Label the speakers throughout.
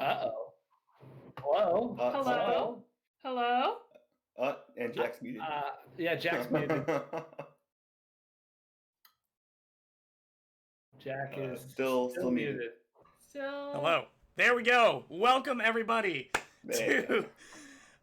Speaker 1: Uh-oh. Hello?
Speaker 2: Hello? Hello?
Speaker 3: And Jack's muted.
Speaker 1: Yeah, Jack's muted. Jack is
Speaker 3: still muted.
Speaker 4: Hello. There we go. Welcome everybody to.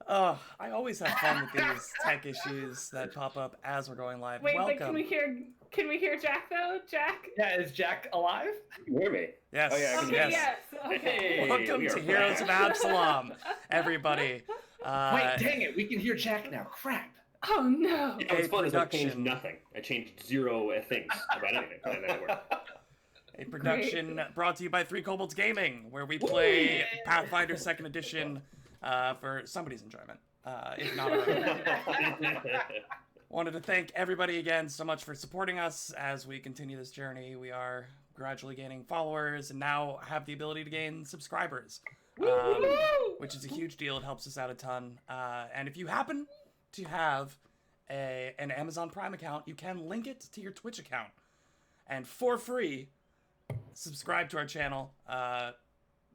Speaker 4: I always have fun with these tech issues that pop up as we're going live.
Speaker 2: Wait,
Speaker 4: Welcome.
Speaker 2: but can we hear Jack though? Jack?
Speaker 1: Yeah, is Jack alive?
Speaker 3: You hear me?
Speaker 4: Yes.
Speaker 3: Oh, yeah, I can
Speaker 2: Okay,
Speaker 3: hear
Speaker 2: yes. Okay.
Speaker 1: Hey,
Speaker 4: Welcome to Heroes of Absalom, everybody.
Speaker 1: Wait, dang it, we can hear Jack now. Crap.
Speaker 2: Oh no.
Speaker 5: Yeah, what's fun is I changed
Speaker 4: production.
Speaker 5: nothing. I changed zero things about anything, and then it worked.
Speaker 4: A production brought to you by Three Kobolds Gaming, where we play Pathfinder 2nd Edition for somebody's enjoyment, if not our own. Wanted to thank everybody again so much for supporting us as we continue this journey. We are gradually gaining followers and now have the ability to gain subscribers, which is a huge deal. It helps us out a ton. And if you happen to have an Amazon Prime account, you can link it to your Twitch account. And for free, subscribe to our channel,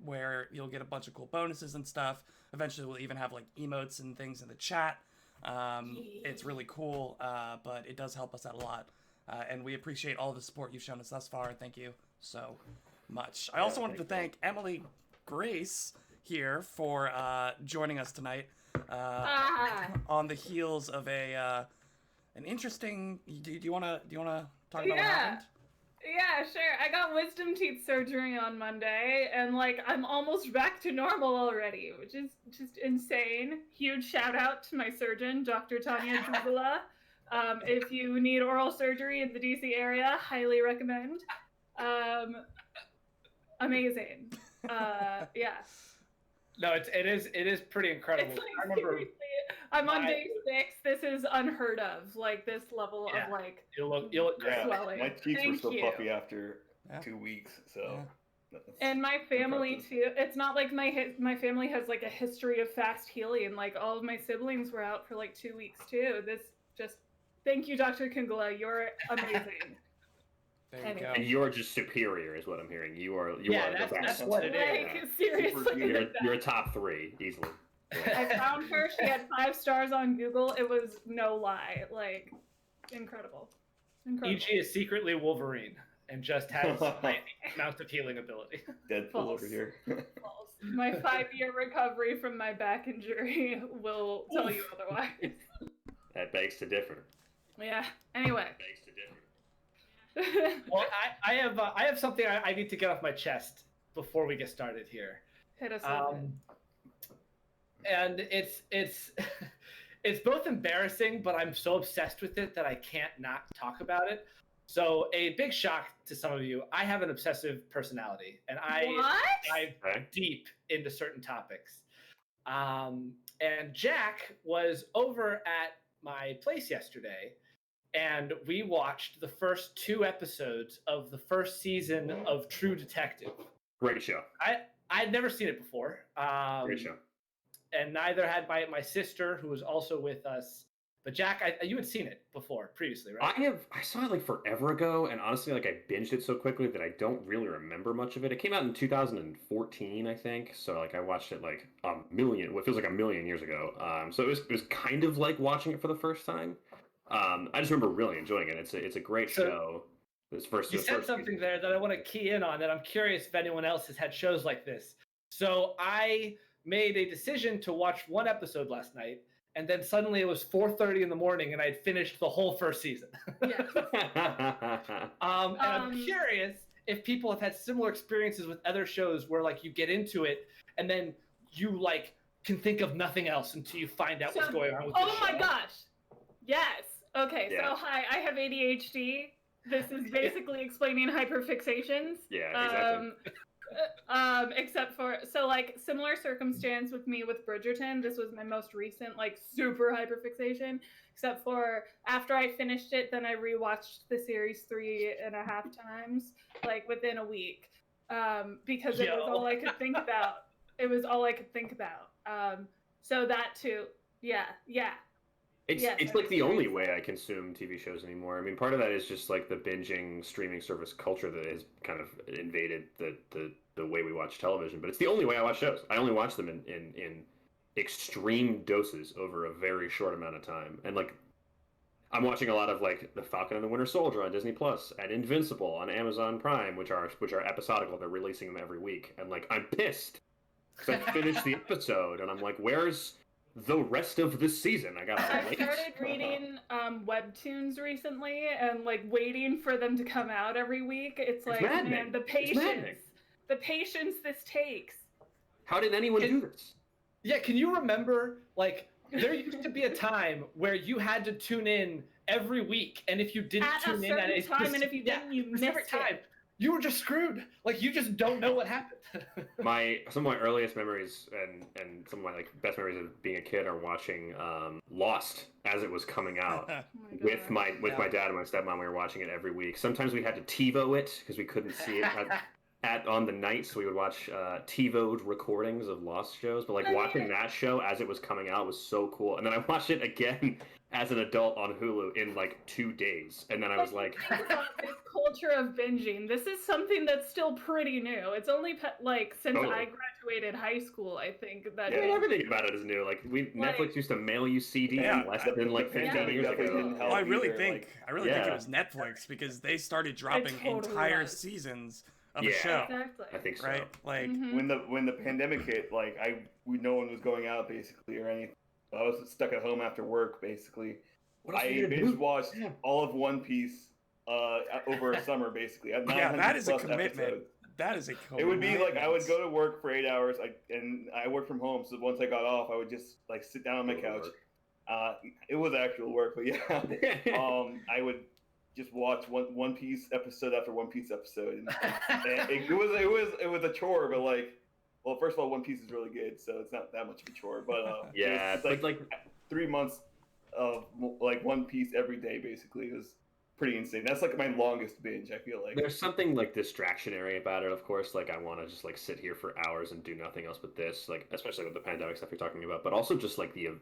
Speaker 4: where you'll get a bunch of cool bonuses and stuff. Eventually we'll even have like emotes and things in the chat. It's really cool, but it does help us out a lot. And we appreciate all the support you've shown us thus far. Thank you so much. I also wanted to thank Emily Grace here for joining us tonight on the heels of an interesting. Do you wanna talk about what happened?
Speaker 2: Yeah, sure. I got wisdom teeth surgery on Monday, and like I'm almost back to normal already, which is just insane. Huge shout out to my surgeon, Dr. Tanya Jubala. If you need oral surgery in the DC area, highly recommend. Amazing. Yeah.
Speaker 1: No, it is pretty incredible.
Speaker 2: It's like,
Speaker 1: I remember
Speaker 2: seriously, I'm on day 6. This is unheard of. Like this level of like
Speaker 1: you look great.
Speaker 2: swelling.
Speaker 3: My teeth were
Speaker 2: Thank
Speaker 3: still
Speaker 2: you.
Speaker 3: puffy after 2 weeks, so.
Speaker 2: And my family
Speaker 3: impressive.
Speaker 2: too. It's not like my family has like a history of fast healing. Like all of my siblings were out for like 2 weeks too. Thank you, Dr. Kungula. You're amazing.
Speaker 4: There you go.
Speaker 5: And you're just superior, is what I'm hearing. You are the
Speaker 1: that's
Speaker 5: best.
Speaker 1: what it is.
Speaker 2: Like seriously.
Speaker 5: You're a top 3 easily.
Speaker 2: I found her. She had 5 stars on Google. It was no lie. Like incredible.
Speaker 1: EG is secretly Wolverine and just has amounts of healing ability.
Speaker 3: Deadpool
Speaker 2: False.
Speaker 3: over here.
Speaker 2: False. My 5-year recovery from my back injury will tell you otherwise.
Speaker 5: That begs to differ.
Speaker 2: Yeah. Anyway.
Speaker 5: Begs to differ.
Speaker 1: Well, I have something I need to get off my chest before we get started here.
Speaker 2: Hit us with it.
Speaker 1: And it's it's both embarrassing, but I'm so obsessed with it that I can't not talk about it. So a big shock to some of you, I have an obsessive personality, and I dive deep into certain topics. And Jack was over at my place yesterday, and we watched the first 2 episodes of the first season of True Detective.
Speaker 5: Great show.
Speaker 1: I'd never seen it before.
Speaker 5: Great show.
Speaker 1: And neither had my sister, who was also with us. But Jack, you had seen it before, previously, right?
Speaker 5: I saw it like forever ago, and honestly, like I binged it so quickly that I don't really remember much of it. It came out in 2014, I think. So like I watched it like what feels like a million years ago. So it was kind of like watching it for the first time. I just remember really enjoying it. It's a great show.
Speaker 1: You said something there that I want to key in on, that I'm curious if anyone else has had shows like this. So I made a decision to watch 1 episode last night, and then suddenly it was 4:30 in the morning, and I'd finished the whole first season.
Speaker 2: Yes.
Speaker 1: And I'm curious if people have had similar experiences with other shows where like you get into it and then you like can think of nothing else until you find out what's going on with the show.
Speaker 2: Oh my gosh. Yes. Okay, so hi, I have ADHD. This is basically explaining hyperfixations.
Speaker 5: Yeah, exactly.
Speaker 2: Except for, so like similar circumstance with me with Bridgerton. This was my most recent like super hyperfixation. Except for after I finished it, then I rewatched the series 3.5 times, like within a week, because it was all I could think about. It was all I could think about. So that too, yeah.
Speaker 5: It's like the only way I consume TV shows anymore. I mean, part of that is just like the binging streaming service culture that has kind of invaded the way we watch television. But it's the only way I watch shows. I only watch them in extreme doses over a very short amount of time. And like, I'm watching a lot of like The Falcon and the Winter Soldier on Disney Plus and Invincible on Amazon Prime, which are episodical. They're releasing them every week, and like I'm pissed because I finished the episode and I'm like, where's the rest of this season? I
Speaker 2: started reading webtoons recently and like waiting for them to come out every week. It's like, man, the patience this takes.
Speaker 5: How did anyone do this?
Speaker 1: Yeah, can you remember, like, there used to be a time where you had to tune in every week, and if you didn't tune in at a
Speaker 2: time, and if you didn't, you missed it.
Speaker 1: You were just screwed. Like, you just don't know what happened.
Speaker 5: Some of my earliest memories and some of my like best memories of being a kid are watching Lost as it was coming out with my dad and my stepmom. We were watching it every week. Sometimes we had to TiVo it because we couldn't see it on the night, so we would watch TiVo'd recordings of Lost shows. But like watching that show as it was coming out was so cool. And then I watched it again as an adult on Hulu in like 2 days, and then I was like,
Speaker 2: this culture of binging. This is something that's still pretty new. It's only like since I graduated high school, I think that.
Speaker 5: Yeah, everything about it is new. Like Netflix used to mail you CDs less than like 15 years ago.
Speaker 4: Well, I really think it was Netflix because they started dropping entire seasons of a show.
Speaker 2: Exactly.
Speaker 5: I think so.
Speaker 4: Right? Like
Speaker 3: when the pandemic hit, like no one was going out basically or anything. I was stuck at home after work basically. I binge watched all of One Piece over a summer basically.
Speaker 4: That is a commitment.
Speaker 3: Episodes.
Speaker 4: That is a commitment.
Speaker 3: It would be like I would go to work for 8 hours, and I work from home. So once I got off, I would just like sit down on my couch. It was actual work, but yeah, I would just watch One Piece episode after One Piece episode, and it was a chore, but like. Well, first of all, One Piece is really good, so it's not that much of a chore. But it's like 3 months of like One Piece every day, basically, was pretty insane. That's like my longest binge. I feel like
Speaker 5: there's something like distractionary about it. Of course, like I want to just like sit here for hours and do nothing else but this. Like especially with the pandemic stuff you're talking about, but also just like the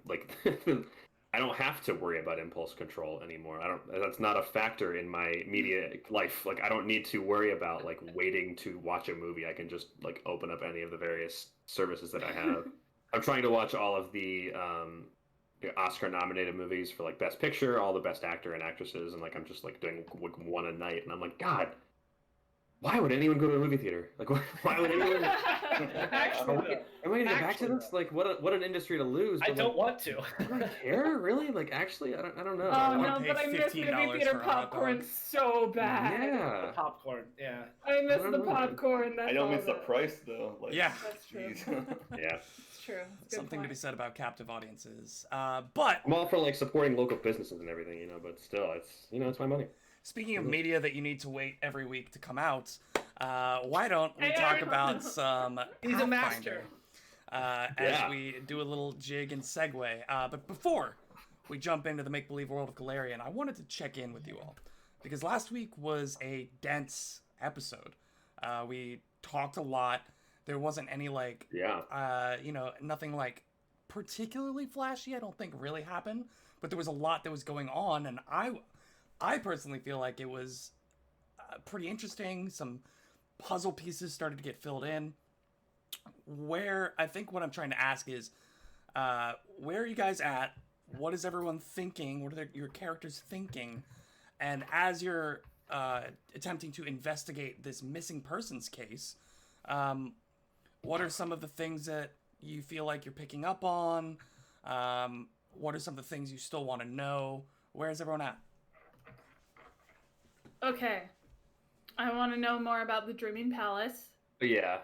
Speaker 5: I don't have to worry about impulse control anymore. That's not a factor in my media life. Like I don't need to worry about like waiting to watch a movie. I can just like open up any of the various services that I have. I'm trying to watch all of the Oscar nominated movies for like Best Picture, all the Best Actor and Actresses, and like I'm just like doing one a night, and I'm like, God, why would anyone go to a movie theater? Like, why would anyone?
Speaker 1: Actually,
Speaker 5: am I gonna go back to this? Like, what an industry to lose.
Speaker 1: I don't want to.
Speaker 5: I don't care, really. Like, actually, I don't know.
Speaker 2: Oh no, but I miss movie theater popcorn so bad.
Speaker 5: Yeah,
Speaker 1: the popcorn. Yeah,
Speaker 2: I miss the popcorn.
Speaker 3: I don't miss the price though. Like,
Speaker 4: yeah,
Speaker 2: that's true.
Speaker 5: Yeah,
Speaker 2: it's true.
Speaker 4: Something to be said about captive audiences. But
Speaker 5: I'm all for like supporting local businesses and everything, but still, it's my money.
Speaker 4: Speaking of media that you need to wait every week to come out, why don't we talk about some
Speaker 1: He's a master.
Speaker 4: As we do a little jig and segue. But before we jump into the make-believe world of Galarian, I wanted to check in with you all. Because last week was a dense episode. We talked a lot. There wasn't any nothing like particularly flashy, I don't think really happened. But there was a lot that was going on, and I personally feel like it was pretty interesting. Some puzzle pieces started to get filled in. Where I think what I'm trying to ask is, where are you guys at? What is everyone thinking? What are your characters thinking? And as you're attempting to investigate this missing persons case, what are some of the things that you feel like you're picking up on? What are some of the things you still want to know? Where's everyone at?
Speaker 2: Okay. I want to know more about the Dreaming Palace.
Speaker 5: Yeah.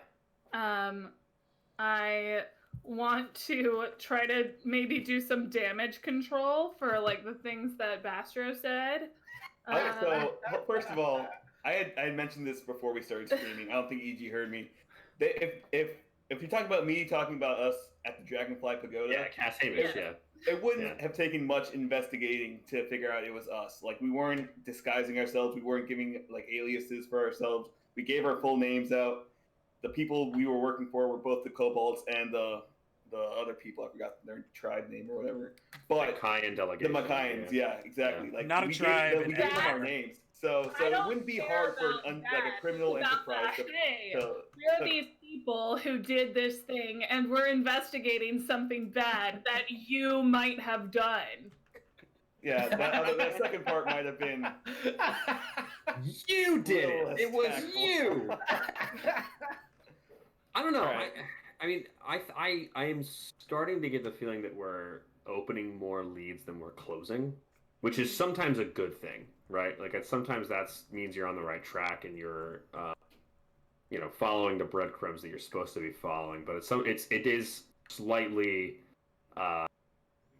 Speaker 2: I want to try to maybe do some damage control for like the things that Bastro said.
Speaker 3: So first of all, I had mentioned this before we started streaming. I don't think EG heard me. If you're talking about me talking about us at the Dragonfly Pagoda,
Speaker 5: Cass Hamish,
Speaker 3: it wouldn't have taken much investigating to figure out it was us. Like we weren't disguising ourselves. We weren't giving like aliases for ourselves. We gave our full names out. The people we were working for were both the kobolds and the the other people. I forgot their tribe name or whatever. But
Speaker 5: Machian
Speaker 3: the
Speaker 5: delegation.
Speaker 3: Machians, yeah, exactly. Like
Speaker 4: Not a
Speaker 3: we
Speaker 4: tribe
Speaker 3: we
Speaker 4: in
Speaker 3: gave them our
Speaker 2: Africa.
Speaker 3: names, so
Speaker 2: I
Speaker 3: it
Speaker 2: don't
Speaker 3: wouldn't be
Speaker 2: care
Speaker 3: hard for
Speaker 2: about
Speaker 3: like
Speaker 2: that.
Speaker 3: a criminal
Speaker 2: About
Speaker 3: enterprise
Speaker 2: that. Hey,
Speaker 3: to
Speaker 2: we're these people who did this thing, and we're investigating something bad that you might have done.
Speaker 3: yeah. That second part might have been.
Speaker 5: You did
Speaker 3: Little
Speaker 5: it. It was
Speaker 3: tactful.
Speaker 5: you. I don't know.
Speaker 3: Right.
Speaker 5: I mean, I am starting to get the feeling that we're opening more leads than we're closing, which is sometimes a good thing, right? Like sometimes that means you're on the right track and you're, following the breadcrumbs that you're supposed to be following. But it is slightly.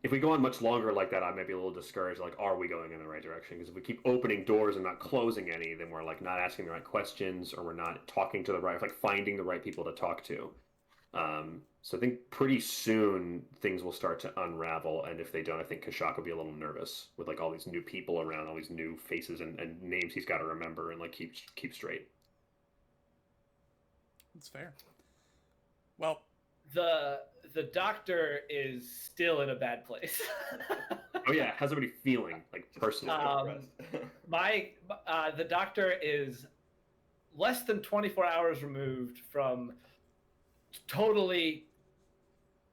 Speaker 5: If we go on much longer like that, I might be a little discouraged. Like, are we going in the right direction? Because if we keep opening doors and not closing any, then we're like not asking the right questions, or we're not talking to the right, like finding the right people to talk to. So I think pretty soon things will start to unravel, and if they don't, I think Kashak will be a little nervous with like all these new people around, all these new faces and names he's got to remember and like keep straight.
Speaker 4: That's fair. Well,
Speaker 1: the doctor is still in a bad place.
Speaker 5: Oh yeah, how's everybody feeling, like personally?
Speaker 1: The doctor is less than 24 hours removed from totally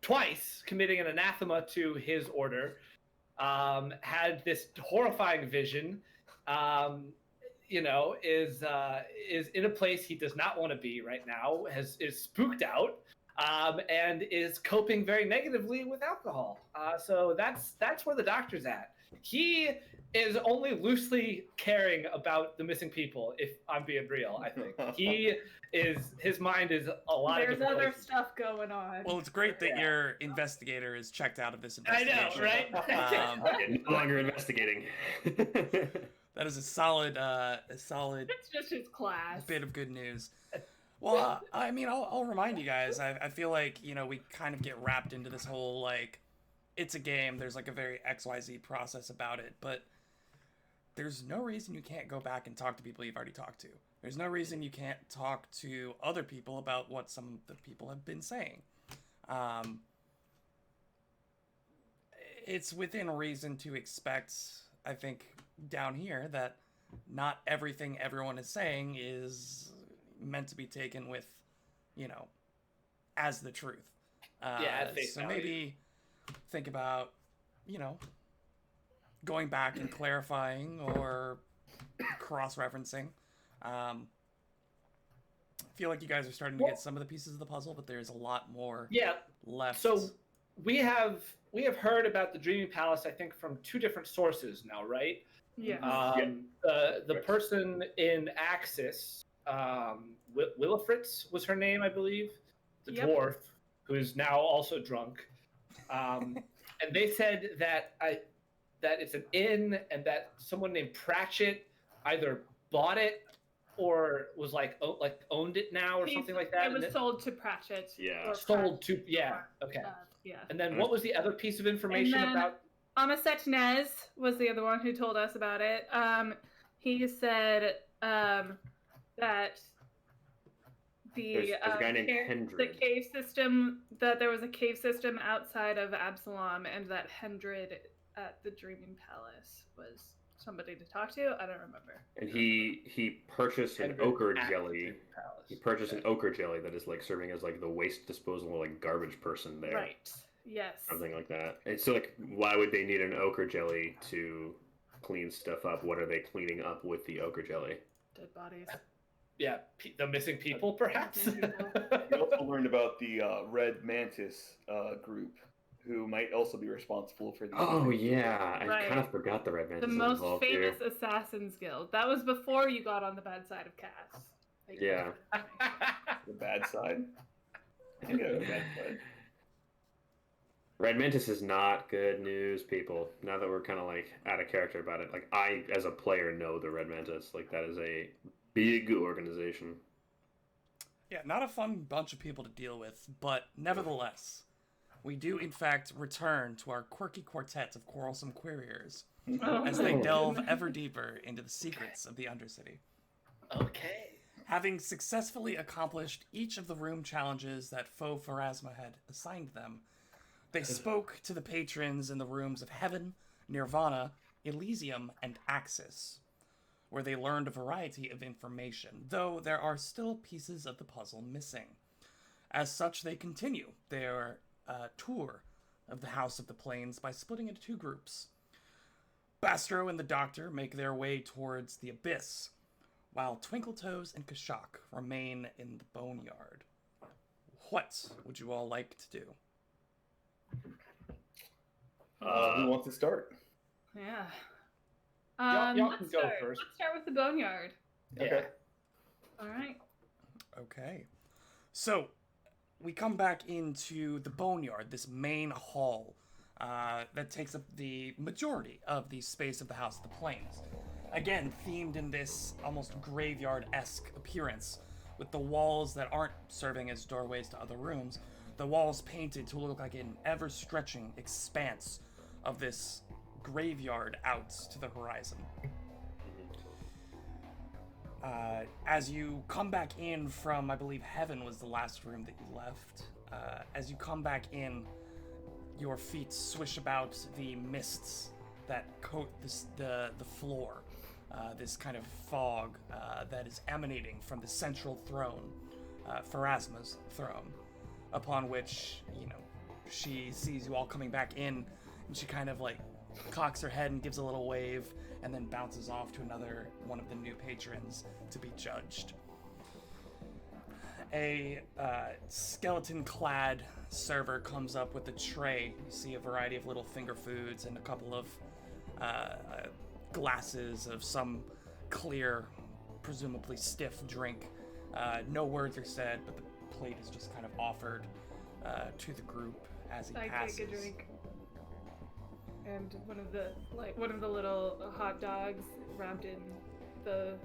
Speaker 1: twice committing an anathema to his order. Had this horrifying vision. Is in a place he does not want to be right now. Is spooked out. And is coping very negatively with alcohol. So that's where the doctor's at. He is only loosely caring about the missing people, if I'm being real, I think. His mind is a lot
Speaker 2: There's
Speaker 1: of different
Speaker 2: other
Speaker 1: places.
Speaker 2: stuff going on.
Speaker 4: well, it's great that your investigator is checked out of this investigation.
Speaker 1: I know, right?
Speaker 5: No longer investigating.
Speaker 4: That is a solid
Speaker 2: It's just his class.
Speaker 4: bit of good news. Well, I mean, I'll remind you guys. I feel like, we kind of get wrapped into this whole, like, it's a game. There's, like, a very XYZ process about it. But there's no reason you can't go back and talk to people you've already talked to. There's no reason you can't talk to other people about what some of the people have been saying. It's within reason to expect, I think, down here that not everything everyone is saying is meant to be taken with, as the truth.
Speaker 1: At face
Speaker 4: so
Speaker 1: value.
Speaker 4: maybe think about, going back and clarifying or cross-referencing. I feel like you guys are starting to get some of the pieces of the puzzle, but there's a lot more left.
Speaker 1: So we have heard about the Dreaming Palace, I think, from two different sources now, right?
Speaker 2: Yeah.
Speaker 1: The person in Axis, Willifritz was her name, I believe, the
Speaker 2: Yep.
Speaker 1: dwarf, who is now also drunk. And they said that it's an inn, and that someone named Pratchett either bought it or was like owned it now or something like that.
Speaker 2: It was sold to Pratchett.
Speaker 5: Yeah.
Speaker 2: or
Speaker 1: sold to
Speaker 2: Pratchett.
Speaker 1: okay.
Speaker 2: Yeah.
Speaker 1: And then what was the other piece of information
Speaker 2: And then-
Speaker 1: about?
Speaker 2: Amaset Nez was the other one who told us about it. He said that
Speaker 5: There's a guy named Hendred.
Speaker 2: the cave system, that there was a cave system outside of Absalom, and that Hendred at the Dreaming Palace was somebody to talk to. I don't remember.
Speaker 5: And he purchased an
Speaker 1: Hendred
Speaker 5: ochre
Speaker 1: at the
Speaker 5: jelly.
Speaker 1: Dreaming Palace.
Speaker 5: He purchased an ochre jelly that is like serving as like the waste disposal, like garbage person there.
Speaker 2: Right. Yes.
Speaker 5: Something like that. And so like, why would they need an ochre jelly to clean stuff up? What are they cleaning up with the ochre jelly?
Speaker 2: Dead bodies.
Speaker 1: Yeah, the missing people, perhaps.
Speaker 2: Missing people.
Speaker 3: We also learned about the Red Mantis group, who might also be responsible for the.
Speaker 5: Oh yeah, I
Speaker 2: Right.
Speaker 5: kind of forgot the Red Mantis
Speaker 2: The
Speaker 5: is
Speaker 2: most
Speaker 5: involved
Speaker 2: famous
Speaker 5: here.
Speaker 2: Assassins Guild. That was before you got on the bad side of Cass.
Speaker 5: Yeah.
Speaker 3: The bad side. I think I have a bad side.
Speaker 5: Red Mantis is not good news, people. Now that we're kind of like out of character about it, like I, as a player, know the Red Mantis. Like that is a big organization.
Speaker 4: Yeah, not a fun bunch of people to deal with, but nevertheless, we do in fact return to our quirky quartet of quarrelsome queriers
Speaker 2: Oh,
Speaker 4: as they delve ever deeper into the secrets of the Undercity.
Speaker 1: Okay.
Speaker 4: Having successfully accomplished each of the room challenges that Foe Pharasma had assigned them, they spoke to the patrons in the rooms of Heaven, Nirvana, Elysium, and Axis, where they learned a variety of information, though there are still pieces of the puzzle missing. As such, they continue their tour of the House of the Plains by splitting into two groups. Bastro and the Doctor make their way towards the Abyss, while Twinkletoes and Kashak remain in the Boneyard. What would you all like to do?
Speaker 3: Who wants to start?
Speaker 2: Yeah.
Speaker 1: Y'all
Speaker 2: Let's
Speaker 1: can go
Speaker 2: start.
Speaker 1: first.
Speaker 2: Let's start with the Boneyard.
Speaker 3: Okay.
Speaker 2: All right.
Speaker 4: Okay. So, we come back into the Boneyard, this main hall that takes up the majority of the space of the House of the Plains. Again, themed in this almost graveyard-esque appearance, with the walls that aren't serving as doorways to other rooms, the walls painted to look like an ever-stretching expanse of this graveyard out to the horizon. As you come back in from, I believe Heaven was the last room that you left, as you come back in, your feet swish about the mists that coat the floor, this kind of fog that is emanating from the central throne, Pharasma's throne, upon which, she sees you all coming back in, and she kind of cocks her head and gives a little wave, and then bounces off to another one of the new patrons to be judged. A skeleton-clad server comes up with a tray. You see a variety of little finger foods and a couple of glasses of some clear, presumably stiff drink. No words are said, but the plate is just kind of offered to the group as he passes.
Speaker 2: I take a drink. And one of the little hot dogs wrapped in the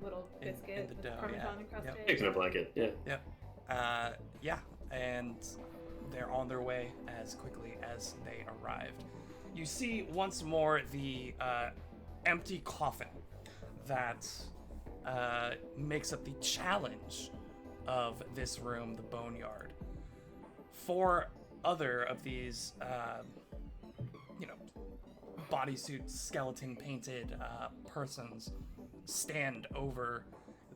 Speaker 2: little biscuit
Speaker 4: in the
Speaker 2: with
Speaker 4: dough,
Speaker 2: Parmesan
Speaker 4: yeah.
Speaker 2: encrusted.
Speaker 4: Yep.
Speaker 5: Taking a blanket, yeah.
Speaker 4: Yep. Yeah, and they're on their way as quickly as they arrived. You see once more the empty coffin that makes up the challenge of this room, the Boneyard. 4 other of these, bodysuit, skeleton-painted persons stand over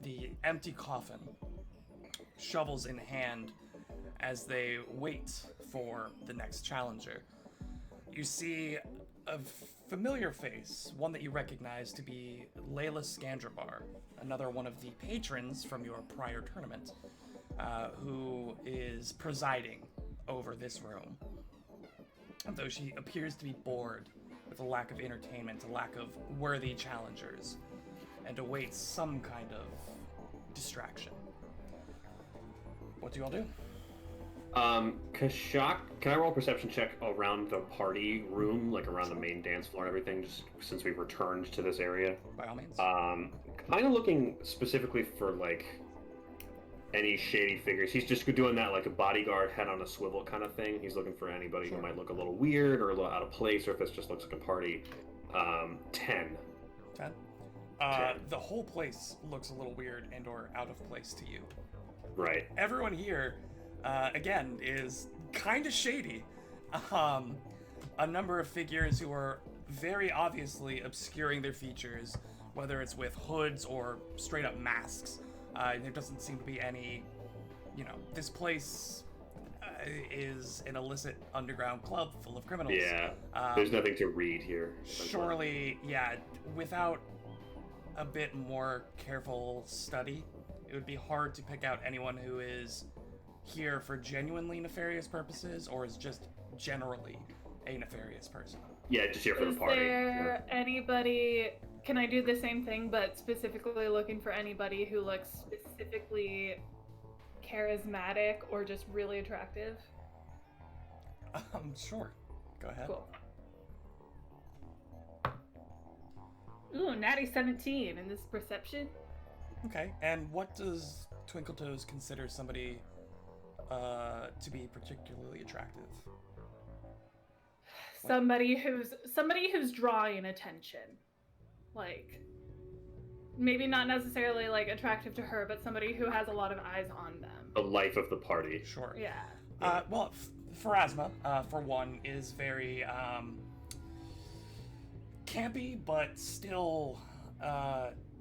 Speaker 4: the empty coffin, shovels in hand, as they wait for the next challenger. You see a familiar face, one that you recognize to be Layla Scandrabar, another one of the patrons from your prior tournament, who is presiding over this room. Though she appears to be bored with a lack of entertainment, a lack of worthy challengers, and awaits some kind of distraction. What do you all do?
Speaker 5: Kashak, can I roll a perception check around the party room, around the main dance floor and everything, just since we've returned to this area?
Speaker 4: By all means.
Speaker 5: Kind of looking specifically for, any shady figures. He's just doing that, a bodyguard head on a swivel kind of thing. He's looking for anybody who might look a little weird or a little out of place, or if this just looks like a party. 10.
Speaker 4: 10?
Speaker 5: 10.
Speaker 4: The whole place looks a little weird and or out of place to you.
Speaker 5: Right.
Speaker 4: Everyone here, again, is kind of shady. A number of figures who are very obviously obscuring their features, whether it's with hoods or straight up masks. There doesn't seem to be any, this place is an illicit underground club full of criminals.
Speaker 5: Yeah, there's nothing to read here.
Speaker 4: Surely, yeah, without a bit more careful study, it would be hard to pick out anyone who is here for genuinely nefarious purposes or is just generally a nefarious person.
Speaker 5: Yeah, just here for the party.
Speaker 2: Is there anybody... Can I do the same thing, but specifically looking for anybody who looks specifically charismatic or just really attractive?
Speaker 4: Sure. Go ahead.
Speaker 2: Cool. Ooh, natty 17 in this perception.
Speaker 4: Okay, and what does Twinkletoes consider somebody to be particularly attractive?
Speaker 2: Somebody who's drawing attention. maybe not necessarily like attractive to her, but somebody who has a lot of eyes on them.
Speaker 5: The life of the party.
Speaker 4: Sure.
Speaker 2: Yeah.
Speaker 4: Well, Pharasma, for one, is very campy, but still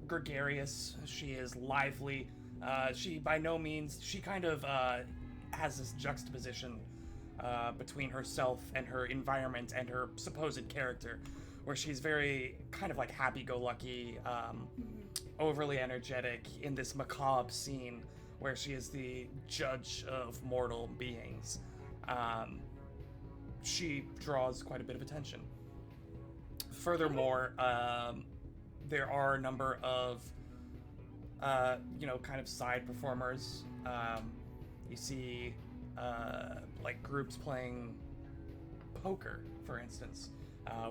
Speaker 4: gregarious. She is lively. She by no means, she kind of has this juxtaposition between herself and her environment and her supposed character, where she's very kind of like happy-go-lucky, overly energetic in this macabre scene where she is the judge of mortal beings. She draws quite a bit of attention. Furthermore, there are a number of, kind of side performers. You see, like groups playing poker, for instance.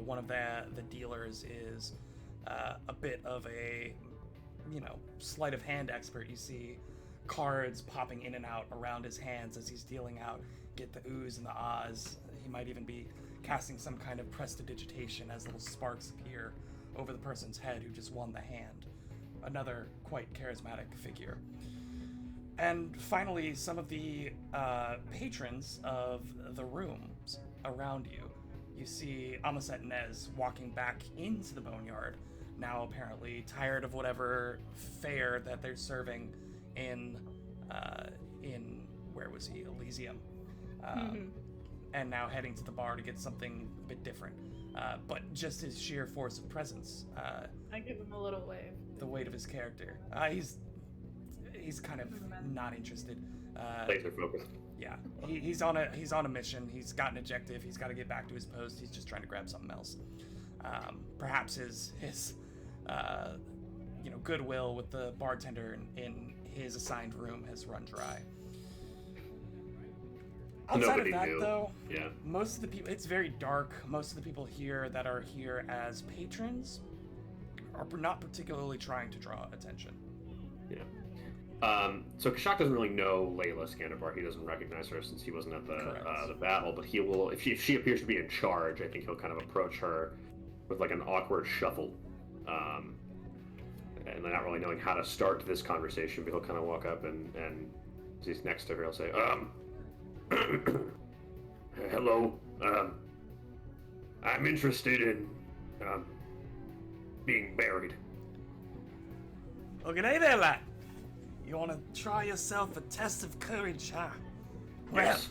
Speaker 4: One of the dealers is a bit of a, sleight of hand expert. You see cards popping in and out around his hands as he's dealing out. Get the oohs and the ahs. He might even be casting some kind of prestidigitation as little sparks appear over the person's head who just won the hand. Another quite charismatic figure. And finally, some of the patrons of the rooms around you. You see Amaset Nez walking back into the boneyard, now apparently tired of whatever fare that they're serving in where was he? Elysium. And now heading to the bar to get something a bit different. But just his sheer force of presence.
Speaker 2: I give him a little wave.
Speaker 4: The weight of his character. He's kind of not interested.
Speaker 5: Laser focused.
Speaker 4: Yeah, he's on a mission. He's got an objective. He's got to get back to his post. He's just trying to grab something else. Perhaps his goodwill with the bartender in his assigned room has run dry. Outside
Speaker 5: Nobody
Speaker 4: of that,
Speaker 5: knew.
Speaker 4: though,
Speaker 5: Yeah.
Speaker 4: most of the people, it's very dark. Most of the people here that are here as patrons are not particularly trying to draw attention.
Speaker 5: Yeah. So Kashak doesn't really know Layla Skandabar. He doesn't recognize her since he wasn't at the battle. But he will, if she appears to be in charge, I think he'll kind of approach her with like an awkward shuffle, and not really knowing how to start this conversation. But he'll kind of walk up and as he's next to her, he'll say, "Hello. I'm interested in being buried."
Speaker 4: Well, g'day there, lad. You want to try yourself a test of courage, huh? Well,
Speaker 5: Yes.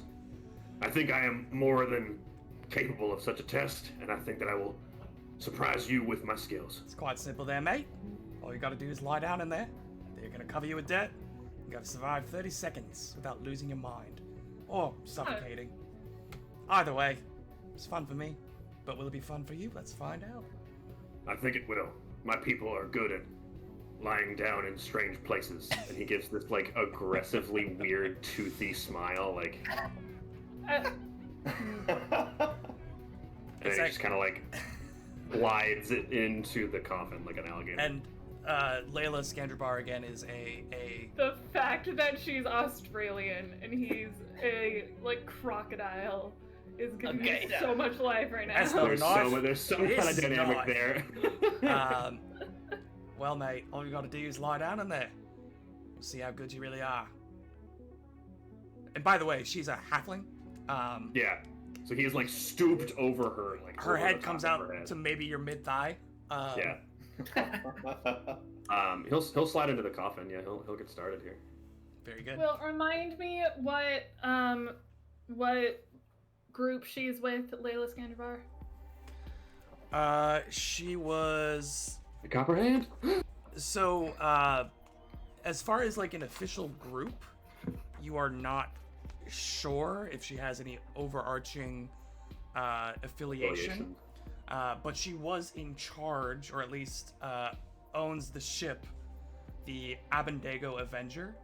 Speaker 5: I think I am more than capable of such a test, and I think that I will surprise you with my skills.
Speaker 4: it's quite simple there, mate. All you gotta do is lie down in there. They're gonna cover you with dirt. You gotta survive 30 seconds without losing your mind. Or suffocating. Either way, it's fun for me. But will it be fun for you? Let's find out.
Speaker 5: I think it will. My people are good at lying down in strange places. And he gives this, like, aggressively weird, toothy smile, like... And he
Speaker 4: It's
Speaker 5: just kind of, like, glides it into the coffin like an alligator.
Speaker 4: And Layla Skandrabar again is a
Speaker 2: The fact that she's Australian and he's a crocodile is giving
Speaker 1: Okay,
Speaker 2: me
Speaker 1: yeah.
Speaker 2: so much life right now.
Speaker 4: That's not-
Speaker 5: there's some
Speaker 4: This
Speaker 5: kind of
Speaker 4: is
Speaker 5: dynamic
Speaker 4: not.
Speaker 5: there.
Speaker 4: well, mate, all you gotta do is lie down in there. We'll see how good you really are. And by the way, she's a halfling.
Speaker 5: Yeah. So he is, like, stooped over her. Like,
Speaker 4: Her
Speaker 5: over
Speaker 4: head
Speaker 5: the
Speaker 4: comes
Speaker 5: top of
Speaker 4: out
Speaker 5: her head.
Speaker 4: to maybe your mid-thigh.
Speaker 5: Yeah. He'll slide into the coffin. Yeah, he'll get started here.
Speaker 4: Very good.
Speaker 2: Well, remind me what group she's with, Layla Skandavar?
Speaker 4: She was...
Speaker 5: The Copperhand?
Speaker 4: So, as far as, like, an official group, you are not sure if she has any overarching affiliation. But she was in charge, or at least owns the ship, the Abendego Avenger,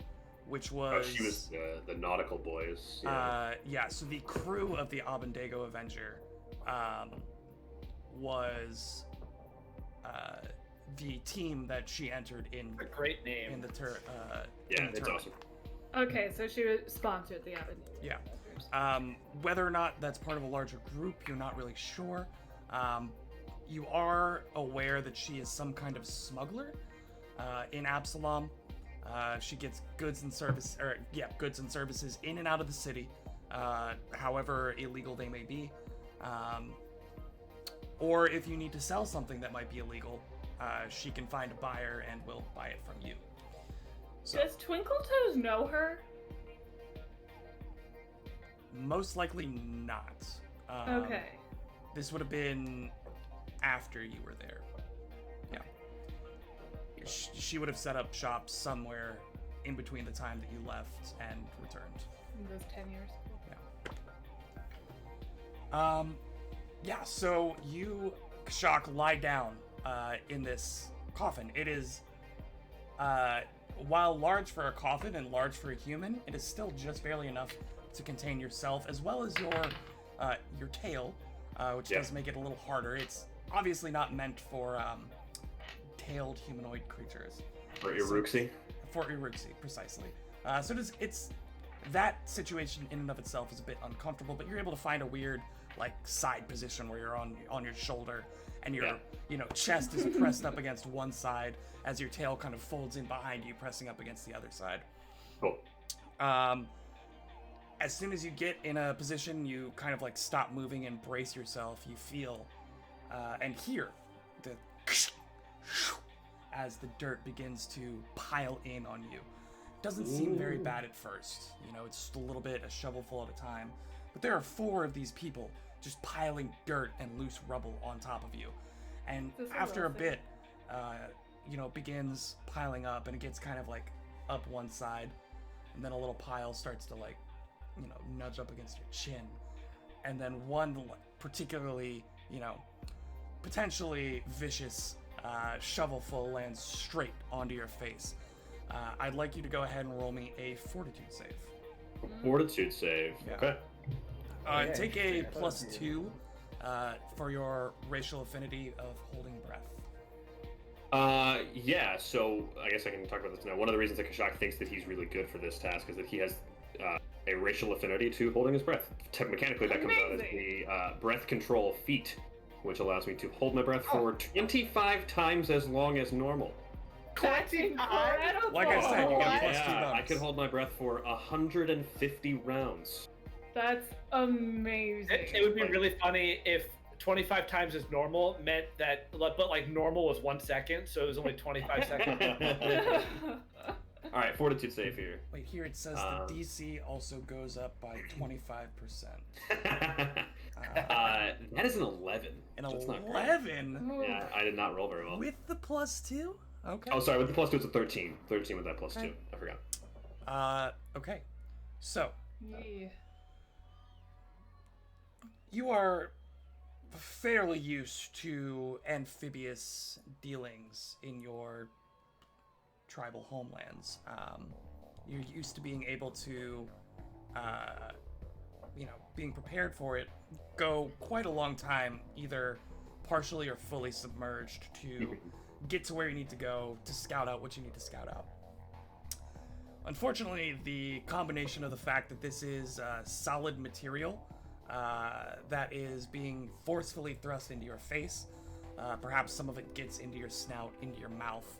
Speaker 4: which was...
Speaker 5: Oh, she was the nautical boys.
Speaker 4: so the crew of the Abendego Avenger was the team that she entered in
Speaker 1: A great name.
Speaker 4: in the
Speaker 5: Yeah,
Speaker 4: in the
Speaker 5: it's
Speaker 4: tournament.
Speaker 5: awesome.
Speaker 2: Okay, so she was sponsored the Avenue.
Speaker 4: Yeah. Whether or not that's part of a larger group, you're not really sure. You are aware that she is some kind of smuggler, in Absalom. She gets goods and services in and out of the city, however illegal they may be. Or if you need to sell something that might be illegal, she can find a buyer and will buy it from you. So,
Speaker 2: Does Twinkletoes know her?
Speaker 4: most likely not.
Speaker 2: Okay.
Speaker 4: This would have been after you were there. Yeah. She would have set up shop somewhere in between the time that you left and returned.
Speaker 2: In those 10 years.
Speaker 4: Yeah, so you, Kashak, lie down in this coffin. It is, while large for a coffin and large for a human, it is still just barely enough to contain yourself as well as your tail, which does make it a little harder. It's obviously not meant for tailed humanoid creatures.
Speaker 5: For Iruxi?
Speaker 4: For Iruxi, precisely. So it's that situation in and of itself is a bit uncomfortable, but you're able to find a weird like side position where you're on your shoulder and your chest is pressed up against one side as your tail kind of folds in behind you, pressing up against the other side.
Speaker 5: Cool.
Speaker 4: As soon as you get in a position, you kind of like stop moving and brace yourself. You feel and hear the as the dirt begins to pile in on you. Doesn't seem very bad at first. It's just a little bit, a shovelful at a time. But there are 4 of these people just piling dirt and loose rubble on top of you. And after a bit, it begins piling up and it gets kind of like up one side. And then a little pile starts to like, nudge up against your chin. And then one particularly, potentially vicious shovelful lands straight onto your face. I'd like you to go ahead and roll me a fortitude save.
Speaker 5: Fortitude save.
Speaker 4: Yeah.
Speaker 5: Okay.
Speaker 4: Take a +2 for your racial affinity of holding breath.
Speaker 5: Yeah, so I guess I can talk about this now. One of the reasons that Kashak thinks that he's really good for this task is that he has a racial affinity to holding his breath. Mechanically, that comes out as the breath control feat, which allows me to hold my breath for 25 times as long as normal.
Speaker 2: That's incredible.
Speaker 4: Like I said, you get +2 bonus.
Speaker 5: I could hold my breath for 150 rounds.
Speaker 2: That's amazing.
Speaker 1: It would be really funny if 25 times as normal meant that, but like normal was 1 second, so it was only 25 seconds.
Speaker 5: All right, fortitude save here.
Speaker 4: Wait, here it says the DC also goes up by 25%.
Speaker 5: That is an 11.
Speaker 4: An
Speaker 5: That's not great.
Speaker 4: 11?
Speaker 5: Yeah, I did not roll very well.
Speaker 4: With the +2? Okay.
Speaker 5: Oh, sorry, with the +2 it's a 13. 13 with that +2. I forgot.
Speaker 4: Okay. So,
Speaker 2: Yeah.
Speaker 4: you are fairly used to amphibious dealings in your tribal homelands. You're used to being able to, being prepared for it, go quite a long time, either partially or fully submerged to get to where you need to go to scout out what you need to scout out. Unfortunately, the combination of the fact that this is solid material that is being forcefully thrust into your face, perhaps some of it gets into your snout, into your mouth,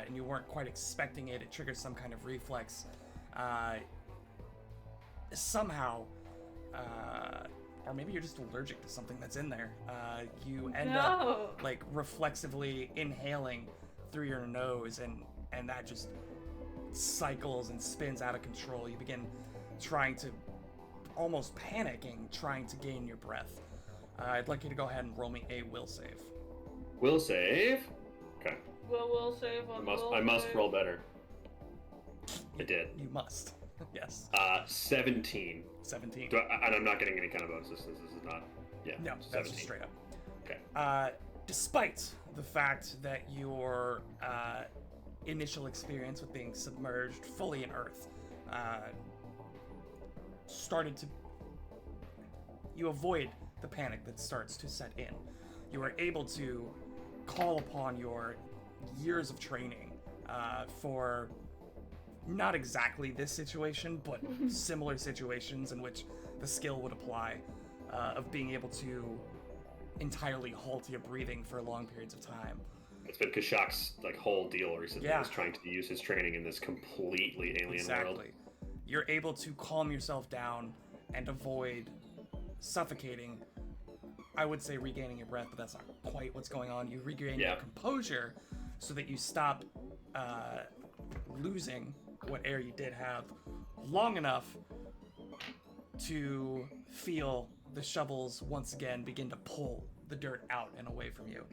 Speaker 4: and you weren't quite expecting it, it triggers some kind of reflex. Somehow, or maybe you're just allergic to something that's in there, you end up like reflexively inhaling through your nose, and that just cycles and spins out of control. You begin trying to, almost panicking, trying to gain your breath. I'd like you to go ahead and roll me a will save.
Speaker 5: Will save? Okay.
Speaker 2: We'll save on
Speaker 5: I must roll better. I did.
Speaker 4: You must. Yes.
Speaker 5: 17.
Speaker 4: 17.
Speaker 5: And I'm not getting any kind of bonuses. This is not. Yeah.
Speaker 4: No,
Speaker 5: 17.
Speaker 4: that's just straight up.
Speaker 5: Okay.
Speaker 4: Despite the fact that your initial experience with being submerged fully in earth you avoid the panic that starts to set in. You are able to call upon your years of training for not exactly this situation, but similar situations in which the skill would apply, of being able to entirely halt your breathing for long periods of time.
Speaker 5: It's been Kashak's like whole deal recently.
Speaker 4: Yeah.
Speaker 5: Is trying to use his training in this completely alien
Speaker 4: Exactly.
Speaker 5: world.
Speaker 4: You're able to calm yourself down and avoid suffocating. I would say regaining your breath, but that's not quite what's going on. You regain your composure so that you stop losing what air you did have long enough to feel the shovels once again begin to pull the dirt out and away from you.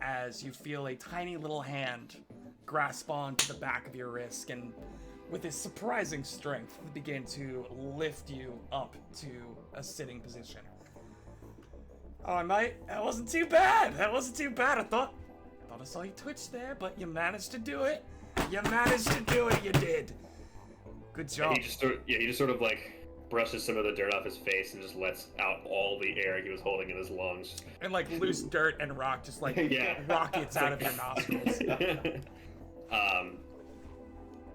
Speaker 4: As you feel a tiny little hand grasp onto the back of your wrist and with a surprising strength begin to lift you up to a sitting position. Oh, mate, that wasn't too bad. That wasn't too bad. I thought I saw you twitch there, but you managed to do it. You managed to do it. You did. Good job.
Speaker 5: He just sort of like brushes some of the dirt off his face and just lets out all the air he was holding in his lungs.
Speaker 4: And like loose dirt and rock just like rockets out of your nostrils.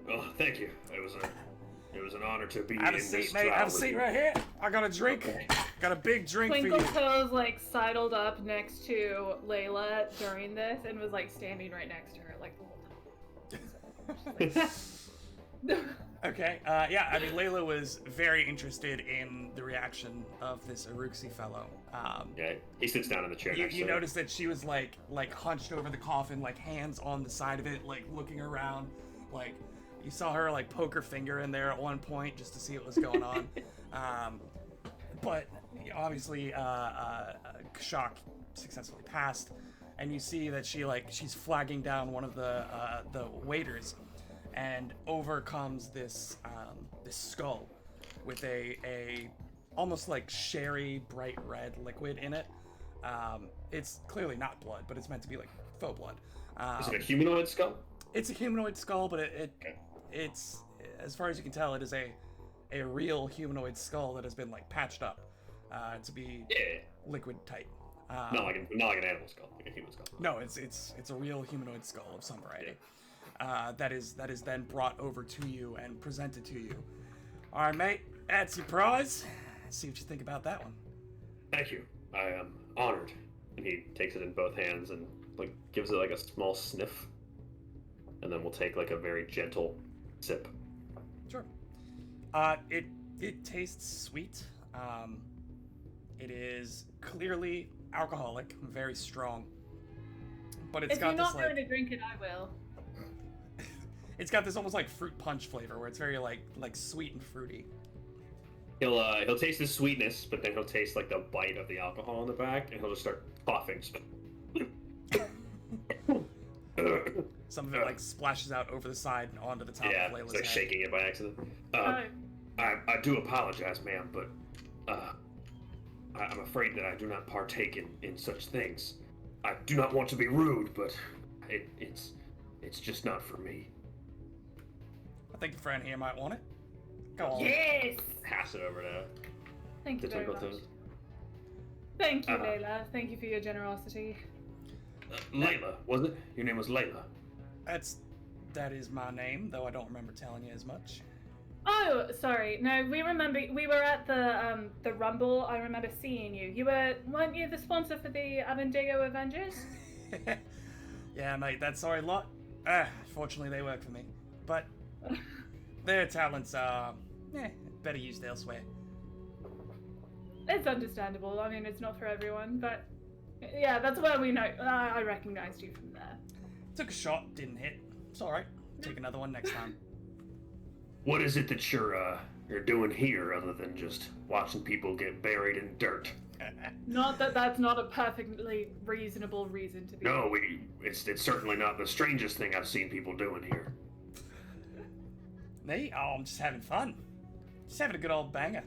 Speaker 5: Oh, thank you. It was an honor to be
Speaker 4: Have a
Speaker 5: in
Speaker 4: seat,
Speaker 5: this
Speaker 4: mate.
Speaker 5: trial
Speaker 4: Have a
Speaker 5: with
Speaker 4: seat
Speaker 5: you.
Speaker 4: right here. I got a drink. Got a big drink for
Speaker 2: Twinkle
Speaker 4: you.
Speaker 2: Toes like sidled up next to Layla during this and was like standing right next to her like the whole time.
Speaker 4: Okay. Yeah. I mean, Layla was very interested in the reaction of this Aruxi fellow.
Speaker 5: Yeah, he sits down in the chair next to
Speaker 4: You
Speaker 5: her.
Speaker 4: notice that she was like hunched over the coffin, like hands on the side of it, like looking around. Like you saw her like poke her finger in there at one point just to see what was going on. But obviously, Kashak successfully passed, and you see that she's flagging down one of the waiters, and overcomes this this skull with a almost like sherry bright red liquid in it. It's clearly not blood, but it's meant to be like faux blood.
Speaker 5: Is it a humanoid skull?
Speaker 4: It's a humanoid skull, but it's, as far as you can tell, it is a real humanoid skull that has been like patched up to be liquid tight.
Speaker 5: Not like an animal skull, like a human skull.
Speaker 4: No, it's a real humanoid skull of some variety. That is then brought over to you and presented to you. All right, mate, that's your prize. See what you think about that one.
Speaker 5: Thank you. I am honored. And he takes it in both hands and like gives it like a small sniff, and then we'll take like a very gentle sip.
Speaker 4: Sure. It tastes sweet. It is clearly alcoholic, very strong. But it's
Speaker 2: If
Speaker 4: got
Speaker 2: you're not
Speaker 4: this
Speaker 2: going
Speaker 4: like
Speaker 2: to drink it, I will.
Speaker 4: it's got this almost like fruit punch flavor where it's very like sweet and fruity.
Speaker 5: He'll taste the sweetness, but then he'll taste like the bite of the alcohol in the back, and he'll just start coughing.
Speaker 4: Some of it like splashes out over the side and onto the top
Speaker 5: Yeah,
Speaker 4: of Layla's
Speaker 5: it's like
Speaker 4: head.
Speaker 5: shaking it by accident.
Speaker 2: Hi.
Speaker 5: I do apologize, ma'am, but I'm afraid that I do not partake in such things. I do not want to be rude, but it's just not for me.
Speaker 4: I think your friend here might want it. Go on.
Speaker 2: Yes.
Speaker 5: Pass it over to
Speaker 2: Thank you very
Speaker 5: Twinkle
Speaker 2: much.
Speaker 5: Toes.
Speaker 2: Thank you,
Speaker 5: Uh-huh.
Speaker 2: Layla. Thank you for your generosity.
Speaker 5: Layla, was it? Your name was Layla.
Speaker 4: That is my name, though I don't remember telling you as much.
Speaker 2: Oh, sorry. No, we were at the Rumble. I remember seeing you. Weren't you the sponsor for the Avendeo Avengers?
Speaker 4: Yeah, mate, that sorry lot. Fortunately they work for me. But their talents are better used elsewhere.
Speaker 2: It's understandable. I mean, it's not for everyone, but yeah, that's where we know. I recognized you from there.
Speaker 4: Took a shot, didn't hit. It's alright. Take another one next time.
Speaker 5: What is it that you're doing here other than just watching people get buried in dirt?
Speaker 2: Not that that's not a perfectly reasonable reason to be.
Speaker 5: No, it's certainly not the strangest thing I've seen people doing here.
Speaker 4: Me? Oh, I'm just having fun. Just having a good old banger.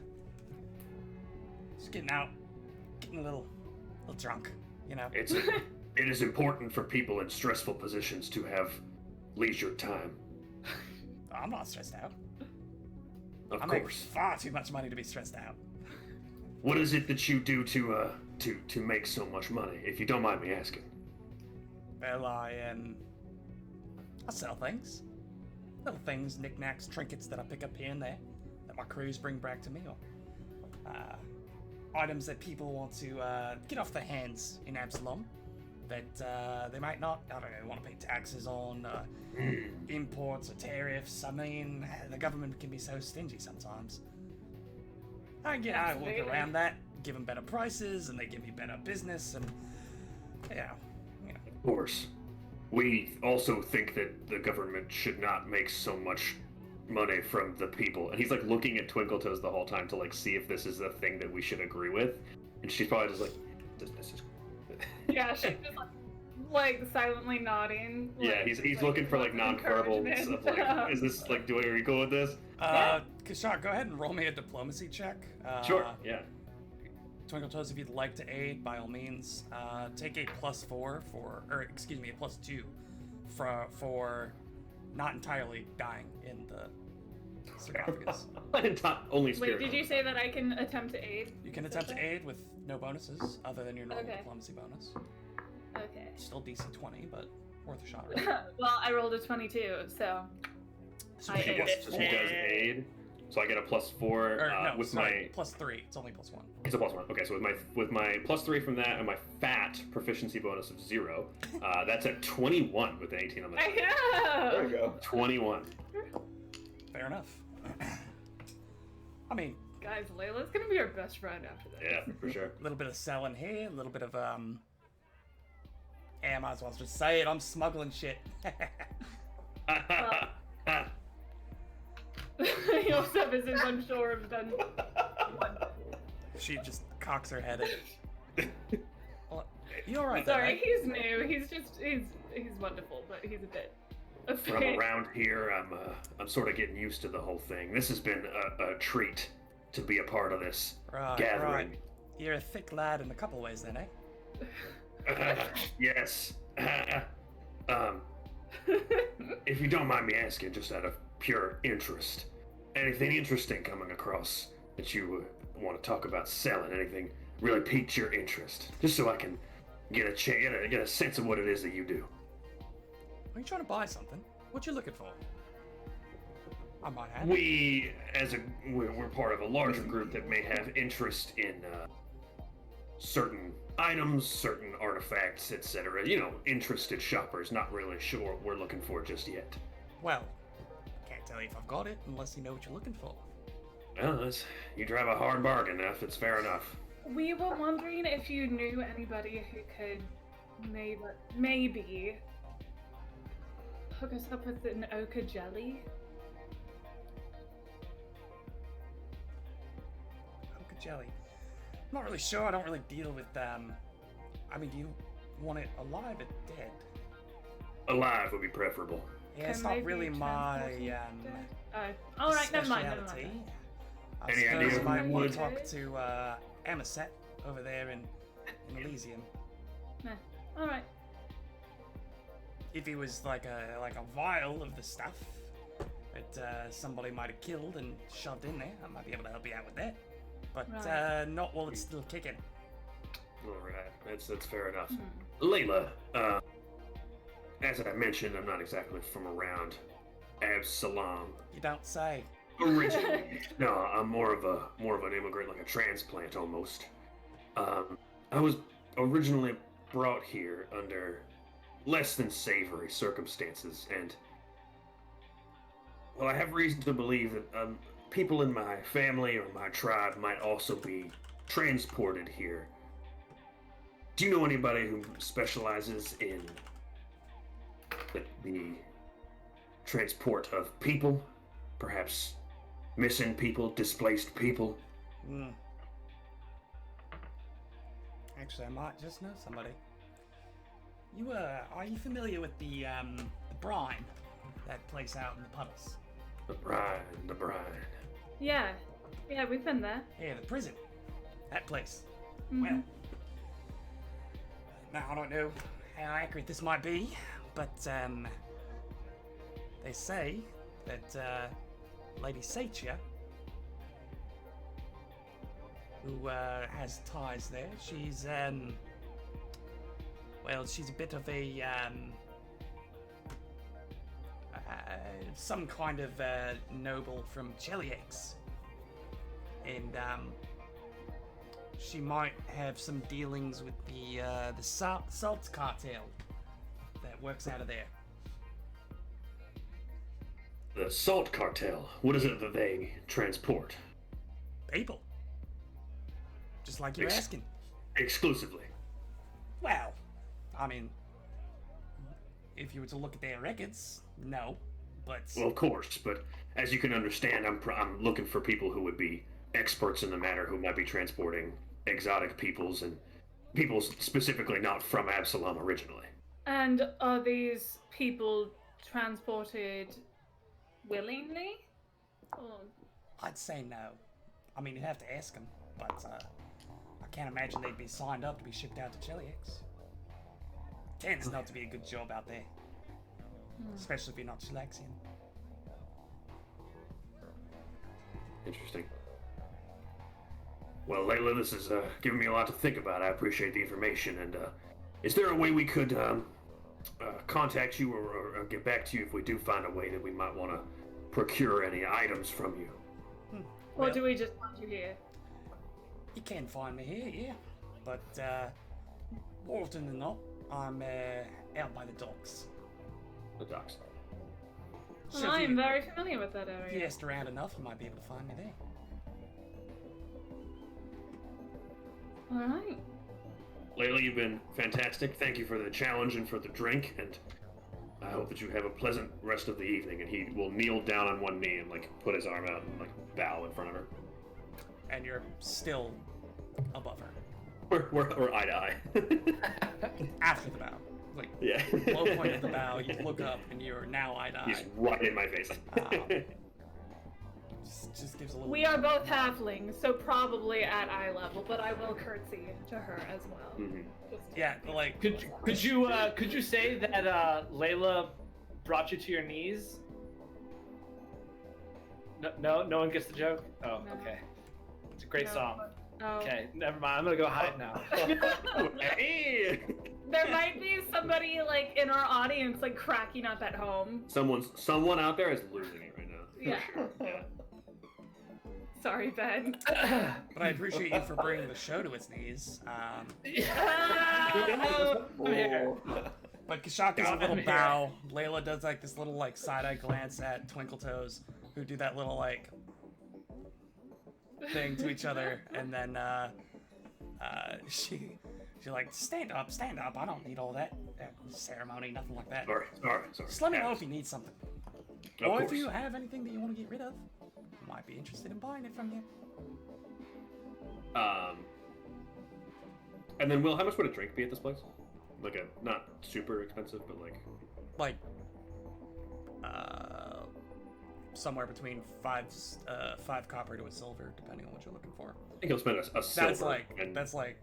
Speaker 4: Just getting out, getting a little drunk, you know.
Speaker 5: It is important for people in stressful positions to have leisure time.
Speaker 4: I'm not stressed out.
Speaker 5: Of
Speaker 4: I make
Speaker 5: course.
Speaker 4: far too much money to be stressed out.
Speaker 5: What is it that you do to make so much money, if you don't mind me asking?
Speaker 4: Well, I sell things. Little things, knickknacks, trinkets that I pick up here and there that my crews bring back to me, or items that people want to get off their hands in Absalom. that they might not, I don't know, want to pay taxes on imports or tariffs. I mean, the government can be so stingy sometimes. I work
Speaker 2: Absolutely.
Speaker 4: around that, give them better prices, and they give me better business, and yeah.
Speaker 5: Of course. We also think that the government should not make so much money from the people. And he's like looking at Twinkle Toes the whole time to like see if this is a thing that we should agree with. And she's probably just like, this is
Speaker 2: Yeah, she's just like silently nodding.
Speaker 5: yeah,
Speaker 2: like-
Speaker 5: he's
Speaker 2: like,
Speaker 5: looking for like
Speaker 2: lots of
Speaker 5: nonverbals
Speaker 2: encouragement.
Speaker 5: of like, is this like, are we cool with this?
Speaker 4: Kishar, go ahead and roll me a diplomacy check.
Speaker 5: Sure. Yeah.
Speaker 4: Twinkle Toes, if you'd like to aid, by all means, take a +4 for, or excuse me, a +2 for not entirely dying in the sarcophagus.
Speaker 5: Only
Speaker 2: Wait,
Speaker 5: spirit.
Speaker 2: did you say that I can attempt to aid?
Speaker 4: You can attempt to aid with no bonuses other than your normal
Speaker 2: Okay.
Speaker 4: diplomacy bonus.
Speaker 2: Okay.
Speaker 4: Still DC 20, but worth a shot, right?
Speaker 2: Well, I rolled a 22, so
Speaker 4: So
Speaker 2: I
Speaker 4: she
Speaker 2: aid.
Speaker 4: gets-
Speaker 5: So she does aid. So I get a +4
Speaker 4: or, no,
Speaker 5: with
Speaker 4: sorry,
Speaker 5: my.
Speaker 4: +3. It's only +1.
Speaker 5: It's a +1. Okay, so with my +3 from that and my fat proficiency bonus of 0, that's a 21 with an 18 on the die.
Speaker 3: There we go.
Speaker 5: 21.
Speaker 4: Fair enough. I mean,
Speaker 2: Guys, Layla's gonna be our best friend after this.
Speaker 5: Yeah, for sure.
Speaker 4: a little bit of selling here, a little bit of yeah, I might as well just say it. I'm smuggling shit.
Speaker 2: Yosef is unsure of done.
Speaker 4: She just cocks her head at it. Well, you alright
Speaker 2: Sorry,
Speaker 4: then,
Speaker 2: he's new. He's wonderful, but he's a bit
Speaker 5: From
Speaker 2: afraid.
Speaker 5: around here, I'm sort of getting used to the whole thing. This has been a treat to be a part of this
Speaker 4: Right,
Speaker 5: gathering.
Speaker 4: right. You're a thick lad in a couple ways then, eh?
Speaker 5: Yes. If you don't mind me asking, just out of pure interest, anything interesting coming across that you want to talk about selling? Anything really piqued your interest? Just so I can get a sense of what it is that you do.
Speaker 4: Are you trying to buy something? What you looking for? I might have.
Speaker 5: We're part of a larger group that may have interest in certain items, certain artifacts, etc. You know, interested shoppers, not really sure what we're looking for just yet.
Speaker 4: Well, can't tell you if I've got it unless you know what you're looking for.
Speaker 5: Well, you drive a hard bargain, if it's fair enough.
Speaker 2: We were wondering if you knew anybody who could maybe hook us up with an ochre jelly.
Speaker 4: Ochre jelly. I'm not really sure. I don't really deal with I mean, do you want it alive or dead?
Speaker 5: Alive would be preferable.
Speaker 4: Yeah, it's
Speaker 2: Can
Speaker 4: not
Speaker 2: they
Speaker 4: really
Speaker 2: be
Speaker 4: my
Speaker 2: transported? All right, never mind.
Speaker 4: specialty. I
Speaker 5: Any
Speaker 4: suppose
Speaker 5: idea
Speaker 4: I might
Speaker 5: who
Speaker 4: want
Speaker 5: would?
Speaker 4: to talk to Amaset over there in Elysium.
Speaker 2: Nah. All right.
Speaker 4: If he was like a vial of the stuff that somebody might have killed and shoved in there, I might be able to help you out with that. But
Speaker 2: Right.
Speaker 4: not while it's still kicking.
Speaker 5: Alright, that's fair enough.
Speaker 2: Hmm.
Speaker 5: Layla, as I mentioned, I'm not exactly from around Absalom.
Speaker 4: You don't say.
Speaker 5: Originally. No, I'm more of an immigrant, like a transplant almost. I was originally brought here under less than savory circumstances, and well, I have reason to believe that people in my family or my tribe might also be transported here. Do you know anybody who specializes in the transport of people? Perhaps missing people, displaced people?
Speaker 4: Hmm. Actually, I might just know somebody. You are you familiar with the brine? That place out in the puddles?
Speaker 5: The brine.
Speaker 2: Yeah. Yeah, we've been there.
Speaker 4: Yeah, the prison. That place.
Speaker 2: Mhm.
Speaker 4: Well, now I don't know how accurate this might be, but they say that Lady Satya, who has ties there, she's well, she's a bit of a some kind of noble from Cheliax, and she might have some dealings with the salt cartel that works out of there.
Speaker 5: The salt cartel. What is it that they transport?
Speaker 4: People. Just like you're asking.
Speaker 5: Exclusively.
Speaker 4: Well, I mean, if you were to look at their records, no, but...
Speaker 5: Well, of course, but as you can understand, I'm looking for people who would be experts in the matter, who might be transporting exotic peoples and peoples specifically not from Absalom originally.
Speaker 2: And are these people transported willingly? Or...
Speaker 4: I'd say no. I mean, you'd have to ask them, but I can't imagine they'd be signed up to be shipped out to Cheliax. Tends not to be a good job out there. Especially if you're not Chilaxian.
Speaker 5: Interesting. Well, Layla, this is giving me a lot to think about. I appreciate the information, and is there a way we could contact you or get back to you if we do find a way that we might want to procure any items from you?
Speaker 2: Or do we just want you here?
Speaker 4: You can find me here, yeah. But more often than not, I'm out by the docks.
Speaker 5: The docks.
Speaker 2: Well,
Speaker 4: So
Speaker 2: I
Speaker 4: if
Speaker 2: am
Speaker 4: you-
Speaker 2: very familiar with that
Speaker 4: If you
Speaker 2: area.
Speaker 4: asked around enough, you might be able to find me there.
Speaker 2: Alright.
Speaker 5: Layla, you've been fantastic. Thank you for the challenge and for the drink, and I hope that you have a pleasant rest of the evening. And he will kneel down on one knee and like put his arm out and like bow in front of her.
Speaker 4: And you're still above her.
Speaker 5: We're eye to eye.
Speaker 4: After the bow. Like,
Speaker 5: Yeah.
Speaker 4: low point of the bow, you look up and you're now eye to
Speaker 5: He's
Speaker 4: eye.
Speaker 5: right in my face.
Speaker 4: Just gives a little...
Speaker 2: We are both halflings, so probably at eye level, but I will curtsy to her as well.
Speaker 5: Mhm.
Speaker 2: Just to-
Speaker 4: Yeah, like...
Speaker 1: Could you say that Layla brought you to your knees? No one gets the joke. Oh,
Speaker 2: No.
Speaker 1: okay. It's a great
Speaker 2: No,
Speaker 1: song.
Speaker 2: but- oh.
Speaker 1: Okay, never mind. I'm gonna go hide now.
Speaker 5: Hey!
Speaker 2: There might be somebody like in our audience like cracking up at home.
Speaker 5: Someone out there is losing it right now.
Speaker 2: Yeah.
Speaker 5: Yeah.
Speaker 2: Sorry, Ben.
Speaker 4: But I appreciate you for bringing the show to its knees.
Speaker 1: I'm here.
Speaker 4: But Kashak does a
Speaker 1: I'm
Speaker 4: little
Speaker 1: here.
Speaker 4: bow. Layla does like this little like side-eye glance at Twinkletoes, who do that little like thing to each other, and then she like stand up. I don't need all that ceremony, nothing like that.
Speaker 5: Sorry.
Speaker 4: Just let me know if you need something,
Speaker 5: Of
Speaker 4: or if
Speaker 5: course.
Speaker 4: you have anything that you want to get rid of. Might be interested in buying it from you.
Speaker 5: And then Will, how much would a drink be at this place? Like a not super expensive, but like
Speaker 4: Somewhere between five copper to a silver, depending on what you're looking for.
Speaker 5: I think he'll spend a silver.
Speaker 4: That's like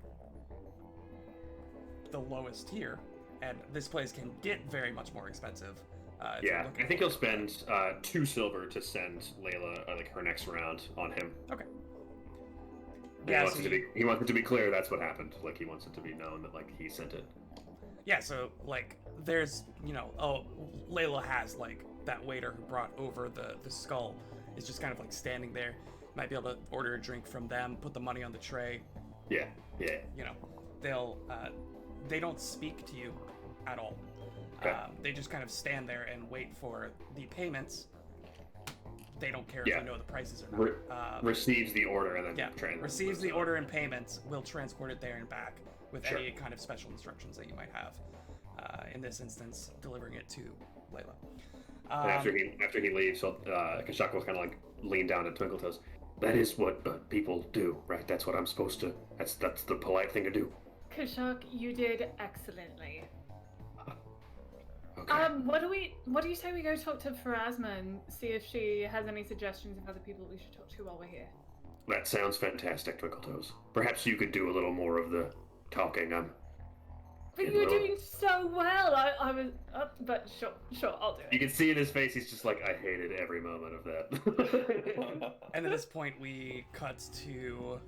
Speaker 4: the lowest tier, and this place can get very much more expensive. If you're
Speaker 5: Yeah,
Speaker 4: looking
Speaker 5: I think
Speaker 4: for
Speaker 5: he'll
Speaker 4: it.
Speaker 5: spend 2 silver to send Layla like her next round on him.
Speaker 4: Okay.
Speaker 5: He
Speaker 4: Yeah,
Speaker 5: wants
Speaker 4: so
Speaker 5: it to be. He wants it to be clear that's what happened. Like he wants it to be known that like he sent it.
Speaker 4: Yeah, so like there's Layla has like that waiter who brought over the skull is just kind of like standing there. Might be able to order a drink from them, put the money on the tray.
Speaker 5: Yeah.
Speaker 4: They don't speak to you at all.
Speaker 5: Okay.
Speaker 4: They just kind of stand there and wait for the payments. They don't care
Speaker 5: Yeah.
Speaker 4: if you know the prices or not.
Speaker 5: Receives the order and then
Speaker 4: Yeah, receives the order and payments, will transport it there and back with any kind of special instructions that you might have. In this instance, delivering it to Layla.
Speaker 5: And after he leaves, so Kashak will kind of like lean down to Twinkletoes. That is what people do, right? That's what I'm supposed to. That's the polite thing to do.
Speaker 2: Kashak, you did excellently.
Speaker 5: Okay.
Speaker 2: What do you say we go talk to Pharasma and see if she has any suggestions of other people we should talk to while we're here?
Speaker 5: That sounds fantastic, Twinkletoes. Perhaps you could do a little more of the talking.
Speaker 2: But
Speaker 5: Yeah,
Speaker 2: you were
Speaker 5: well-
Speaker 2: doing so well. I was, but sure, I'll do
Speaker 5: You
Speaker 2: it.
Speaker 5: can see in his face, he's just like, I hated every moment of that.
Speaker 4: And at this point, we cut to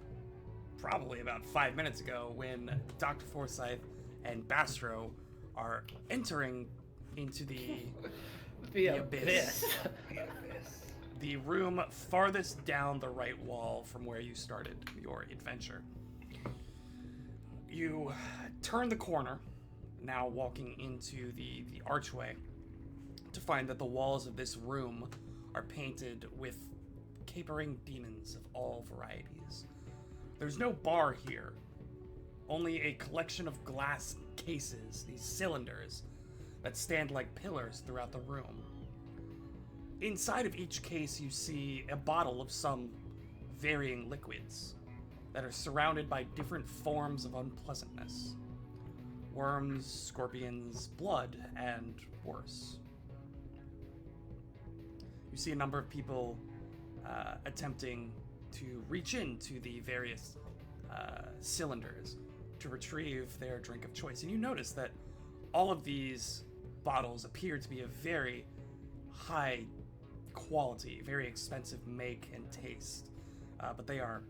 Speaker 4: probably about 5 minutes ago when Dr. Forsyth and Bastro are entering into the
Speaker 1: The
Speaker 4: abyss.
Speaker 1: abyss.
Speaker 4: the room farthest down the right wall from where you started your adventure. You turn the corner, now walking into the archway, to find that the walls of this room are painted with capering demons of all varieties. There's no bar here, only a collection of glass cases, these cylinders, that stand like pillars throughout the room. Inside of each case, you see a bottle of some varying liquids that are surrounded by different forms of unpleasantness. Worms, scorpions, blood, and worse. You see a number of people attempting to reach into the various cylinders to retrieve their drink of choice. And you notice that all of these bottles appear to be of very high quality, very expensive make and taste, but they are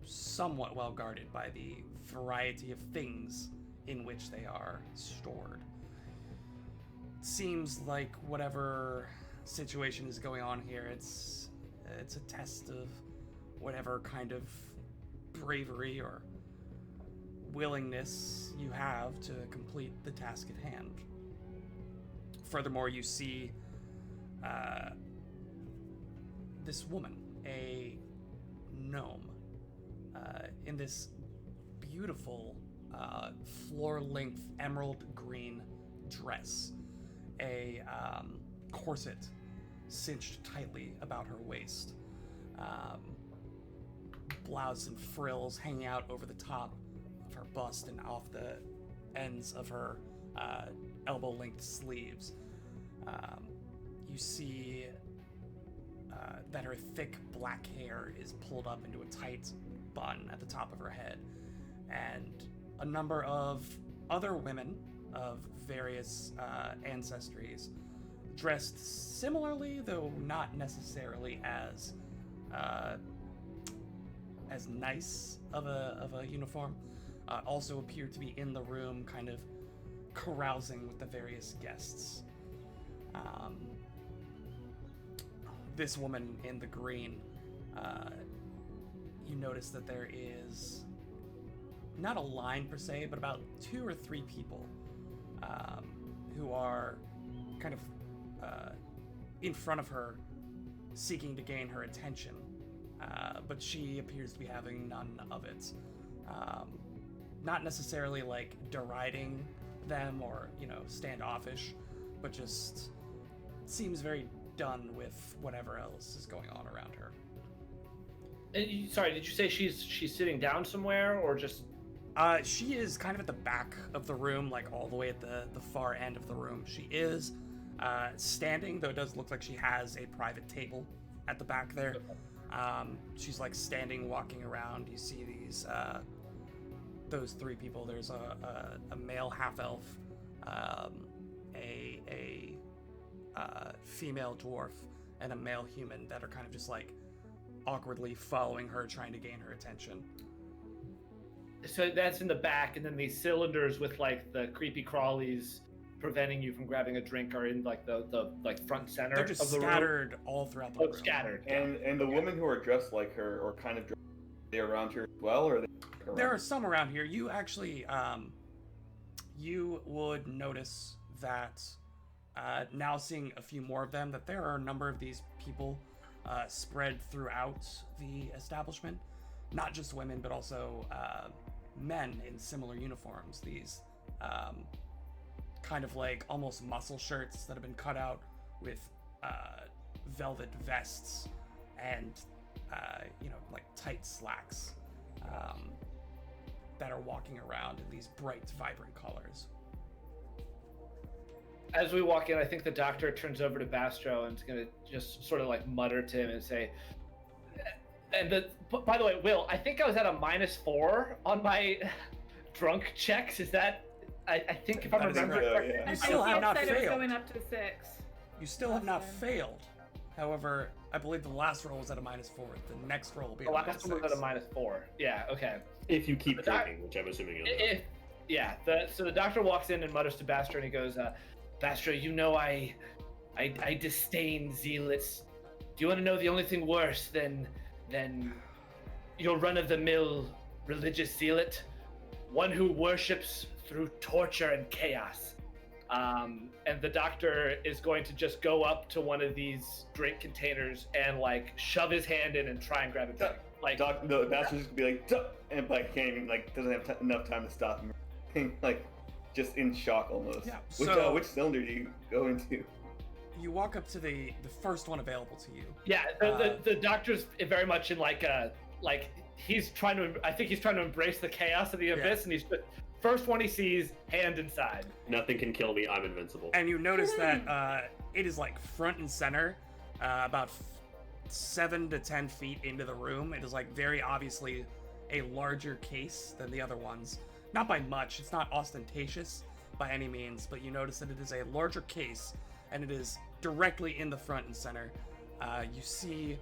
Speaker 4: somewhat well guarded by the variety of things in which they are stored. It seems like whatever situation is going on here, it's a test of whatever kind of bravery or willingness you have to complete the task at hand. Furthermore, you see this woman, a gnome, in this beautiful floor-length emerald green dress, a corset cinched tightly about her waist, blouse and frills hanging out over the top of her bust and off the ends of her elbow-length sleeves. You see that her thick black hair is pulled up into a tight bun at the top of her head, and a number of other women of various ancestries, dressed similarly, though not necessarily as nice of a uniform, also appear to be in the room, kind of carousing with the various guests. This woman in the green, you notice that there is not a line per se, but about 2 or 3 people who are kind of in front of her, seeking to gain her attention, but she appears to be having none of it. Not necessarily like deriding them or, standoffish, but just seems very done with whatever else is going on around her.
Speaker 1: And sorry, did you say she's sitting down somewhere or just?
Speaker 4: She is kind of at the back of the room, like all the way at the far end of the room. She is standing, though it does look like she has a private table at the back there. She's like standing, walking around. You see those 3 people. There's a male half-elf, a female dwarf, and a male human that are kind of just like awkwardly following her, trying to gain her attention.
Speaker 1: So that's in the back, and then these cylinders with like the creepy crawlies preventing you from grabbing a drink are in like the like front center.
Speaker 4: They're just
Speaker 1: of the
Speaker 4: scattered
Speaker 1: room.
Speaker 4: all throughout the room.
Speaker 1: Scattered.
Speaker 3: And the women who are dressed like her, or kind of dressed, are they around here as well, or are they around?
Speaker 4: There are some around here. You actually, you would notice that now seeing a few more of them, that there are a number of these people spread throughout the establishment. Not just women, but also men in similar uniforms. These kind of like almost muscle shirts that have been cut out with velvet vests and like tight slacks that are walking around in these bright, vibrant colors.
Speaker 1: As we walk in, I think the doctor turns over to Bastro and is going to just sort of like mutter to him and say, by the way, Will, I think I was at a -4 on my drunk checks. Is that, I think if I remember correctly.
Speaker 3: Yeah.
Speaker 4: You still have not
Speaker 2: It was
Speaker 4: failed.
Speaker 2: going up to 6.
Speaker 4: You still have not
Speaker 2: Awesome.
Speaker 4: failed. However, I believe the last roll was at a -4. The next roll will be
Speaker 1: The
Speaker 4: at a
Speaker 1: last one was at a -4. Yeah, okay.
Speaker 5: If you keep
Speaker 1: The doc-
Speaker 5: drinking, which I'm assuming you'll do.
Speaker 1: So the doctor walks in and mutters to Bastro and he goes, Bastro, I disdain zealots. Do you want to know the only thing worse than your run-of-the-mill religious zealot? one who worships through torture and chaos. And the doctor is going to just go up to one of these drink containers and like shove his hand in and try and grab a drink. Like
Speaker 3: The bastard's just gonna be like, "Duh," and like can't even like doesn't have enough time to stop him. Like just in shock almost.
Speaker 4: Yeah,
Speaker 3: Which cylinder do you go into?
Speaker 4: You walk up to the first one available to you.
Speaker 1: yeah, the doctor's very much in like he's trying to. I think he's trying to embrace the chaos of the abyss, and he's the first one he sees, hand inside.
Speaker 5: Nothing can kill me. I'm invincible.
Speaker 4: And you notice that it is like front and center, about 7 to 10 feet into the room. It is like very obviously a larger case than the other ones. Not by much, it's not ostentatious by any means, but you notice that it is a larger case and it is directly in the front and center. You see,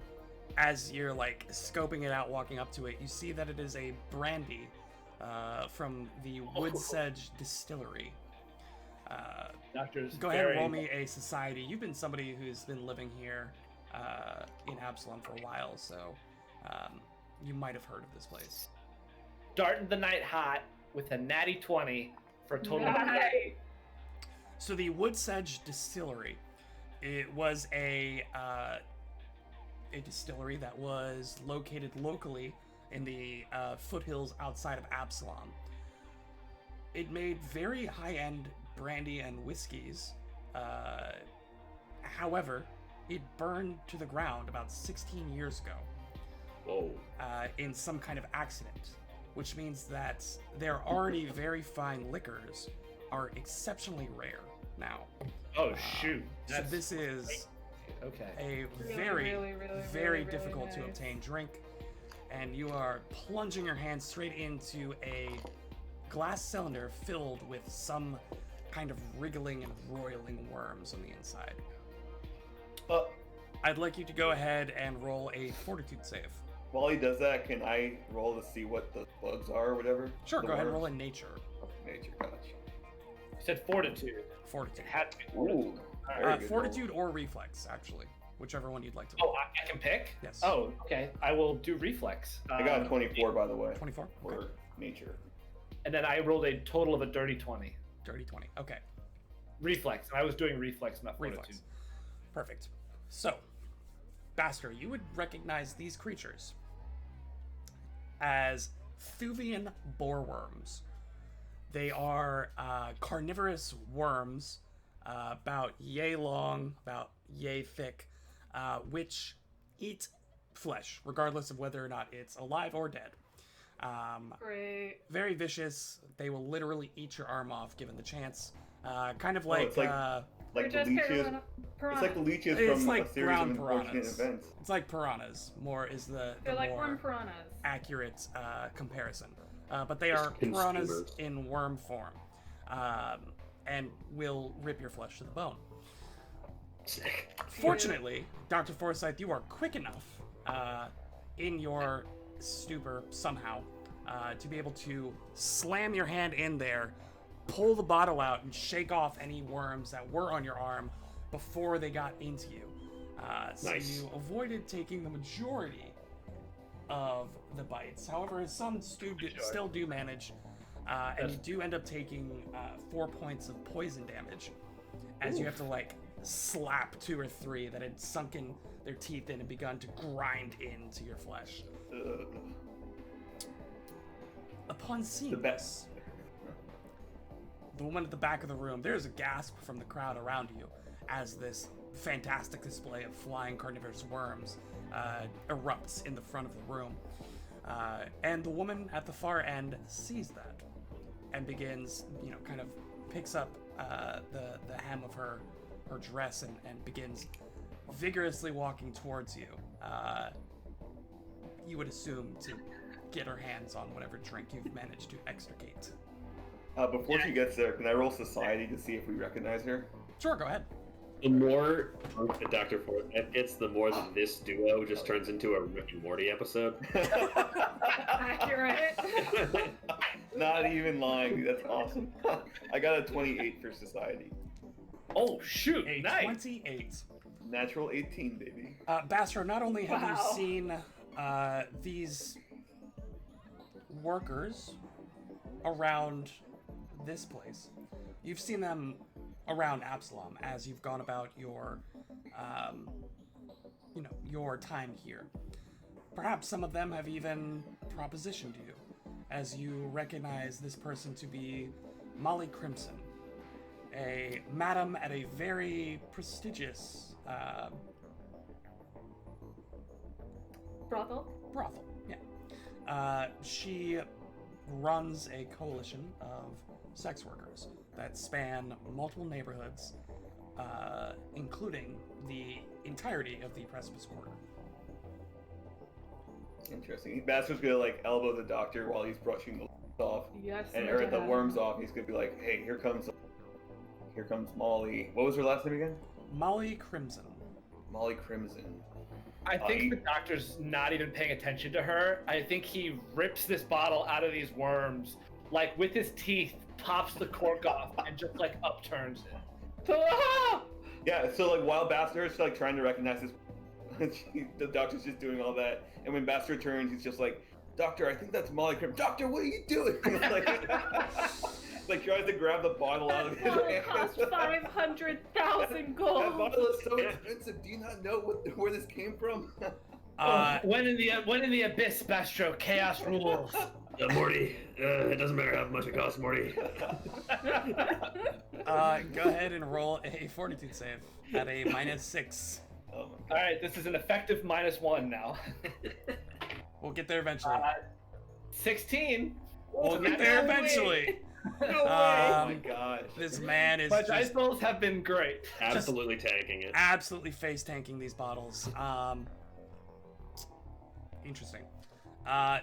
Speaker 4: as you're like scoping it out, walking up to it, you see that it is a brandy from the Woodsedge Distillery.
Speaker 1: Doctor's
Speaker 4: Go ahead and roll me a society. You've been somebody who's been living here in Absalom for a while, so you might have heard of this place.
Speaker 1: Starting the night hot with a natty 20 for a total of
Speaker 2: Nice.
Speaker 4: So the Woodsedge Distillery, it was a distillery that was located locally in the foothills outside of Absalom. It made very high-end brandy and whiskeys. However, it burned to the ground about 16 years ago
Speaker 5: Whoa.
Speaker 4: in some kind of accident, which means that their already very fine liquors are exceptionally rare now.
Speaker 1: Oh shoot!
Speaker 4: So this is
Speaker 1: okay.
Speaker 4: a
Speaker 2: Really,
Speaker 4: very,
Speaker 2: really, really,
Speaker 4: very
Speaker 2: really
Speaker 4: difficult to
Speaker 2: nice.
Speaker 4: obtain drink, and you are plunging your hand straight into a glass cylinder filled with some kind of wriggling and roiling worms on the inside. I'd like you to go ahead and roll a fortitude save.
Speaker 3: While he does that, can I roll to see what the bugs are or whatever?
Speaker 4: Sure,
Speaker 3: The
Speaker 4: go ahead and
Speaker 3: worms?
Speaker 4: roll in nature.
Speaker 3: Nature, gotcha.
Speaker 1: You said fortitude.
Speaker 4: Fortitude.
Speaker 1: It had to be fortitude.
Speaker 3: Ooh, very good
Speaker 4: Fortitude or reflex, actually. Whichever one you'd like to
Speaker 1: Oh,
Speaker 4: roll.
Speaker 1: I can pick?
Speaker 4: Yes.
Speaker 1: Oh, okay. I will do reflex.
Speaker 3: roll. I got a 24, by the way,
Speaker 4: 24?
Speaker 3: for
Speaker 4: Okay.
Speaker 3: nature.
Speaker 1: And then I rolled a total of a dirty 20.
Speaker 4: Dirty 20. Okay.
Speaker 1: Reflex. And I was doing reflex, not fortitude.
Speaker 4: Reflex. Perfect. So, Baster, you would recognize these creatures as Thuvian boreworms. They are carnivorous worms, about yay long, about yay thick, which eat flesh, regardless of whether or not it's alive or dead.
Speaker 2: Great.
Speaker 4: Very vicious. They will literally eat your arm off given the chance. Kind of like,
Speaker 3: it's like
Speaker 2: We're
Speaker 3: the
Speaker 2: just
Speaker 3: leeches.
Speaker 2: piranha.
Speaker 3: It's like the leeches
Speaker 4: It's
Speaker 3: from
Speaker 4: like
Speaker 3: a series
Speaker 4: brown
Speaker 3: of unfortunate
Speaker 4: piranhas.
Speaker 3: events.
Speaker 4: It's like piranhas. More is the
Speaker 2: They're like
Speaker 4: more
Speaker 2: worm piranhas.
Speaker 4: accurate comparison. But they are
Speaker 5: Just
Speaker 4: piranhas
Speaker 5: consumers.
Speaker 4: in worm form, and will rip your flesh to the bone.
Speaker 5: Sick.
Speaker 4: Fortunately, Dr. Forsyth, you are quick enough in your stupor somehow to be able to slam your hand in there, pull the bottle out, and shake off any worms that were on your arm before they got into you. So
Speaker 5: Nice.
Speaker 4: you avoided taking the majority of the bites. However, some still do manage, and you do end up taking 4 points of poison damage, as you have to like slap 2 or 3 that had sunken their teeth in and begun to grind into your flesh.
Speaker 3: Ugh.
Speaker 4: Upon seeing
Speaker 3: The
Speaker 4: this, the woman at the back of the room, there's a gasp from the crowd around you as this fantastic display of flying carnivorous worms erupts in the front of the room. And the woman at the far end sees that and begins, kind of picks up the hem of her dress and begins vigorously walking towards you. You would assume to get her hands on whatever drink you've managed to extricate.
Speaker 3: Before she gets there, can I roll society to see if we recognize her?
Speaker 4: Sure, go ahead.
Speaker 5: The more Dr. Forsyth gets, the more that this duo just turns into a Rick and Morty episode.
Speaker 2: Accurate.
Speaker 3: Not even lying. That's awesome. I got a 28 for society.
Speaker 1: Oh shoot!
Speaker 4: A
Speaker 1: Nice.
Speaker 4: 28.
Speaker 3: Natural 18, baby.
Speaker 4: Bastro, not only have
Speaker 2: Wow.
Speaker 4: you seen these workers around this place. You've seen them around Absalom as you've gone about your, your time here. Perhaps some of them have even propositioned you, as you recognize this person to be Molly Crimson, a madam at a very prestigious
Speaker 2: Brothel?
Speaker 4: brothel. Yeah. She runs a coalition of sex workers that span multiple neighborhoods, including the entirety of the Precipice Quarter.
Speaker 3: Interesting. Bastard's gonna like elbow the doctor while he's brushing the off,
Speaker 2: Yes.
Speaker 3: or the worms off. He's gonna be like, "Hey, here comes Molly. What was her last name again?
Speaker 4: Molly Crimson.
Speaker 3: Molly Crimson."
Speaker 1: I think the doctor's not even paying attention to her. I think he rips this bottle out of these worms, like with his teeth, pops the cork off, and just like upturns it.
Speaker 2: Ah!
Speaker 3: Yeah. So like while Bastard's like trying to recognize this, the doctor's just doing all that, and when Bastard turns, he's just like, "Doctor, I think that's Molly Crimson. Doctor, what are you doing?" like tries to grab the bottle out of his
Speaker 2: Well, it
Speaker 3: hand.
Speaker 2: cost 500,000 gold.
Speaker 3: That bottle is so expensive. Do you not know where this came from?
Speaker 1: When in the abyss, Bastro, chaos rules.
Speaker 5: Morty, it doesn't matter how much it costs, Morty.
Speaker 4: Go ahead and roll a fortitude save at a -6.
Speaker 3: Oh my
Speaker 1: All
Speaker 3: god.
Speaker 1: right, this is an effective -1 now.
Speaker 4: We'll get there eventually.
Speaker 1: 16.
Speaker 4: We'll get there eventually.
Speaker 3: Oh my gosh.
Speaker 4: This man is
Speaker 1: My
Speaker 4: just
Speaker 1: dice rolls have been great.
Speaker 5: Absolutely tanking it.
Speaker 4: absolutely face tanking these bottles. Interesting.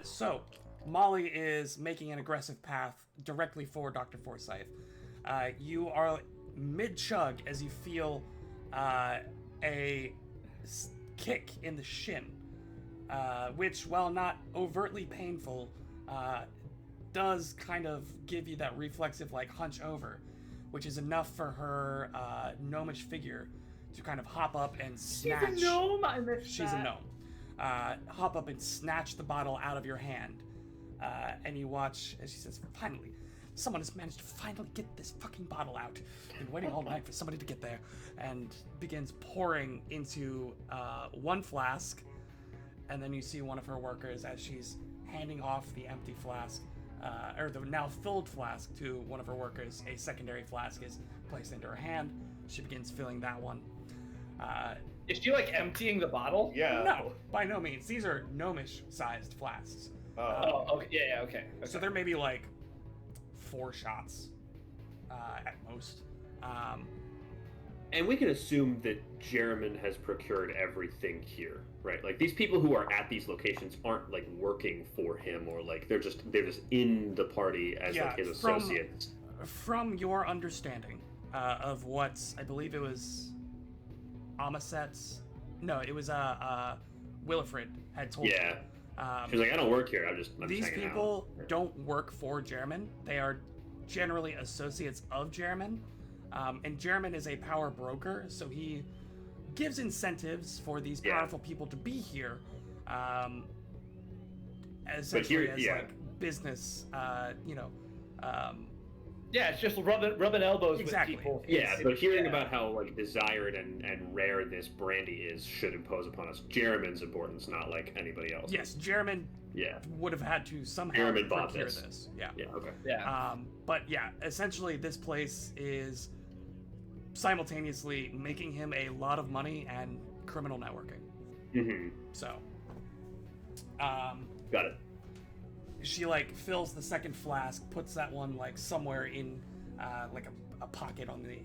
Speaker 4: So Molly is making an aggressive path directly for Dr. Forsyth. You are mid chug as you feel a kick in the shin, which, while not overtly painful, does kind of give you that reflexive like hunch over, which is enough for her gnomish figure to kind of hop up and snatch.
Speaker 2: She's a gnome. I missed
Speaker 4: She's
Speaker 2: that.
Speaker 4: a gnome. Hop up and snatch the bottle out of your hand, and you watch as she says, "Finally, someone has managed to finally get this fucking bottle out. Been waiting all night for somebody to get there," and begins pouring into one flask, and then you see one of her workers as she's handing off the empty flask, or the now filled flask to one of her workers. A secondary flask is placed into her hand. She begins filling that one.
Speaker 1: Is she like emptying the bottle?
Speaker 3: Yeah.
Speaker 4: No, by no means. These are gnomish-sized flasks.
Speaker 1: Oh, okay. Yeah, okay.
Speaker 4: So there may be like 4 shots at most.
Speaker 5: And we can assume that Jerriman has procured everything here, right? Like these people who are at these locations aren't like working for him, or like they're just in the party as like his associates.
Speaker 4: From your understanding of what I believe it was Amaset's, no, it was Willifred had told
Speaker 5: Yeah.
Speaker 4: you.
Speaker 5: She's like, I don't work here. I'm just
Speaker 4: These
Speaker 5: hanging
Speaker 4: people
Speaker 5: out.
Speaker 4: don't work for Jerriman. They are generally associates of Jerriman. And Jerriman is a power broker, so he gives incentives for these powerful people to be here. Essentially as like business,
Speaker 1: yeah, it's just rubbing elbows
Speaker 4: Exactly.
Speaker 1: with people.
Speaker 5: Yeah, but hearing about how like desired and rare this brandy is should impose upon us Jerriman's importance, not like anybody else.
Speaker 4: Yes, Jerriman
Speaker 5: Yeah.
Speaker 4: would have had to somehow
Speaker 5: Jerriman bought
Speaker 4: procure
Speaker 5: this.
Speaker 4: this. Yeah.
Speaker 5: Yeah. Okay.
Speaker 1: Yeah.
Speaker 4: But yeah, essentially this place is simultaneously making him a lot of money and criminal networking.
Speaker 5: Mm-hmm.
Speaker 4: So,
Speaker 5: Got it.
Speaker 4: she like fills the second flask, puts that one like somewhere in like a pocket on the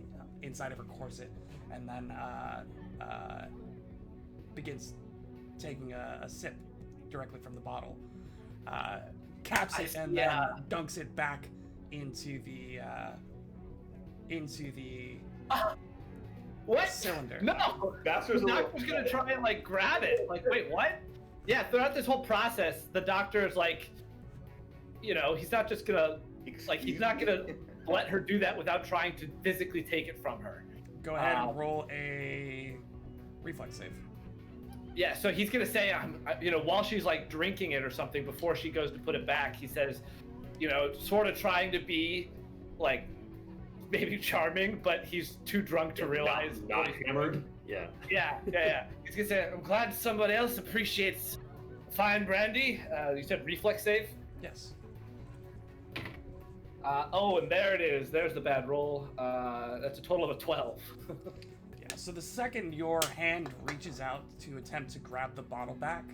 Speaker 4: inside of her corset, and then begins taking a sip directly from the bottle, caps it, and then dunks it back into the
Speaker 1: What?
Speaker 4: cylinder.
Speaker 1: No!
Speaker 3: Bastard's
Speaker 1: The
Speaker 3: a little-
Speaker 1: doctor's gonna try and like grab it. Like, wait, what? Yeah, throughout this whole process, the doctor's like, he's not just gonna he's not gonna let her do that without trying to physically take it from her.
Speaker 4: Go ahead and roll a reflex save.
Speaker 1: Yeah, so he's gonna say, while she's like drinking it or something, before she goes to put it back, he says, sort of trying to be like maybe charming, but he's too drunk to realize.
Speaker 5: Not hammered. Yeah.
Speaker 1: Yeah. He's gonna say, "I'm glad somebody else appreciates fine brandy." You said reflex save.
Speaker 4: Yes.
Speaker 1: And there it is. There's the bad roll. That's a total of a 12.
Speaker 4: Yeah, so the second your hand reaches out to attempt to grab the bottle back,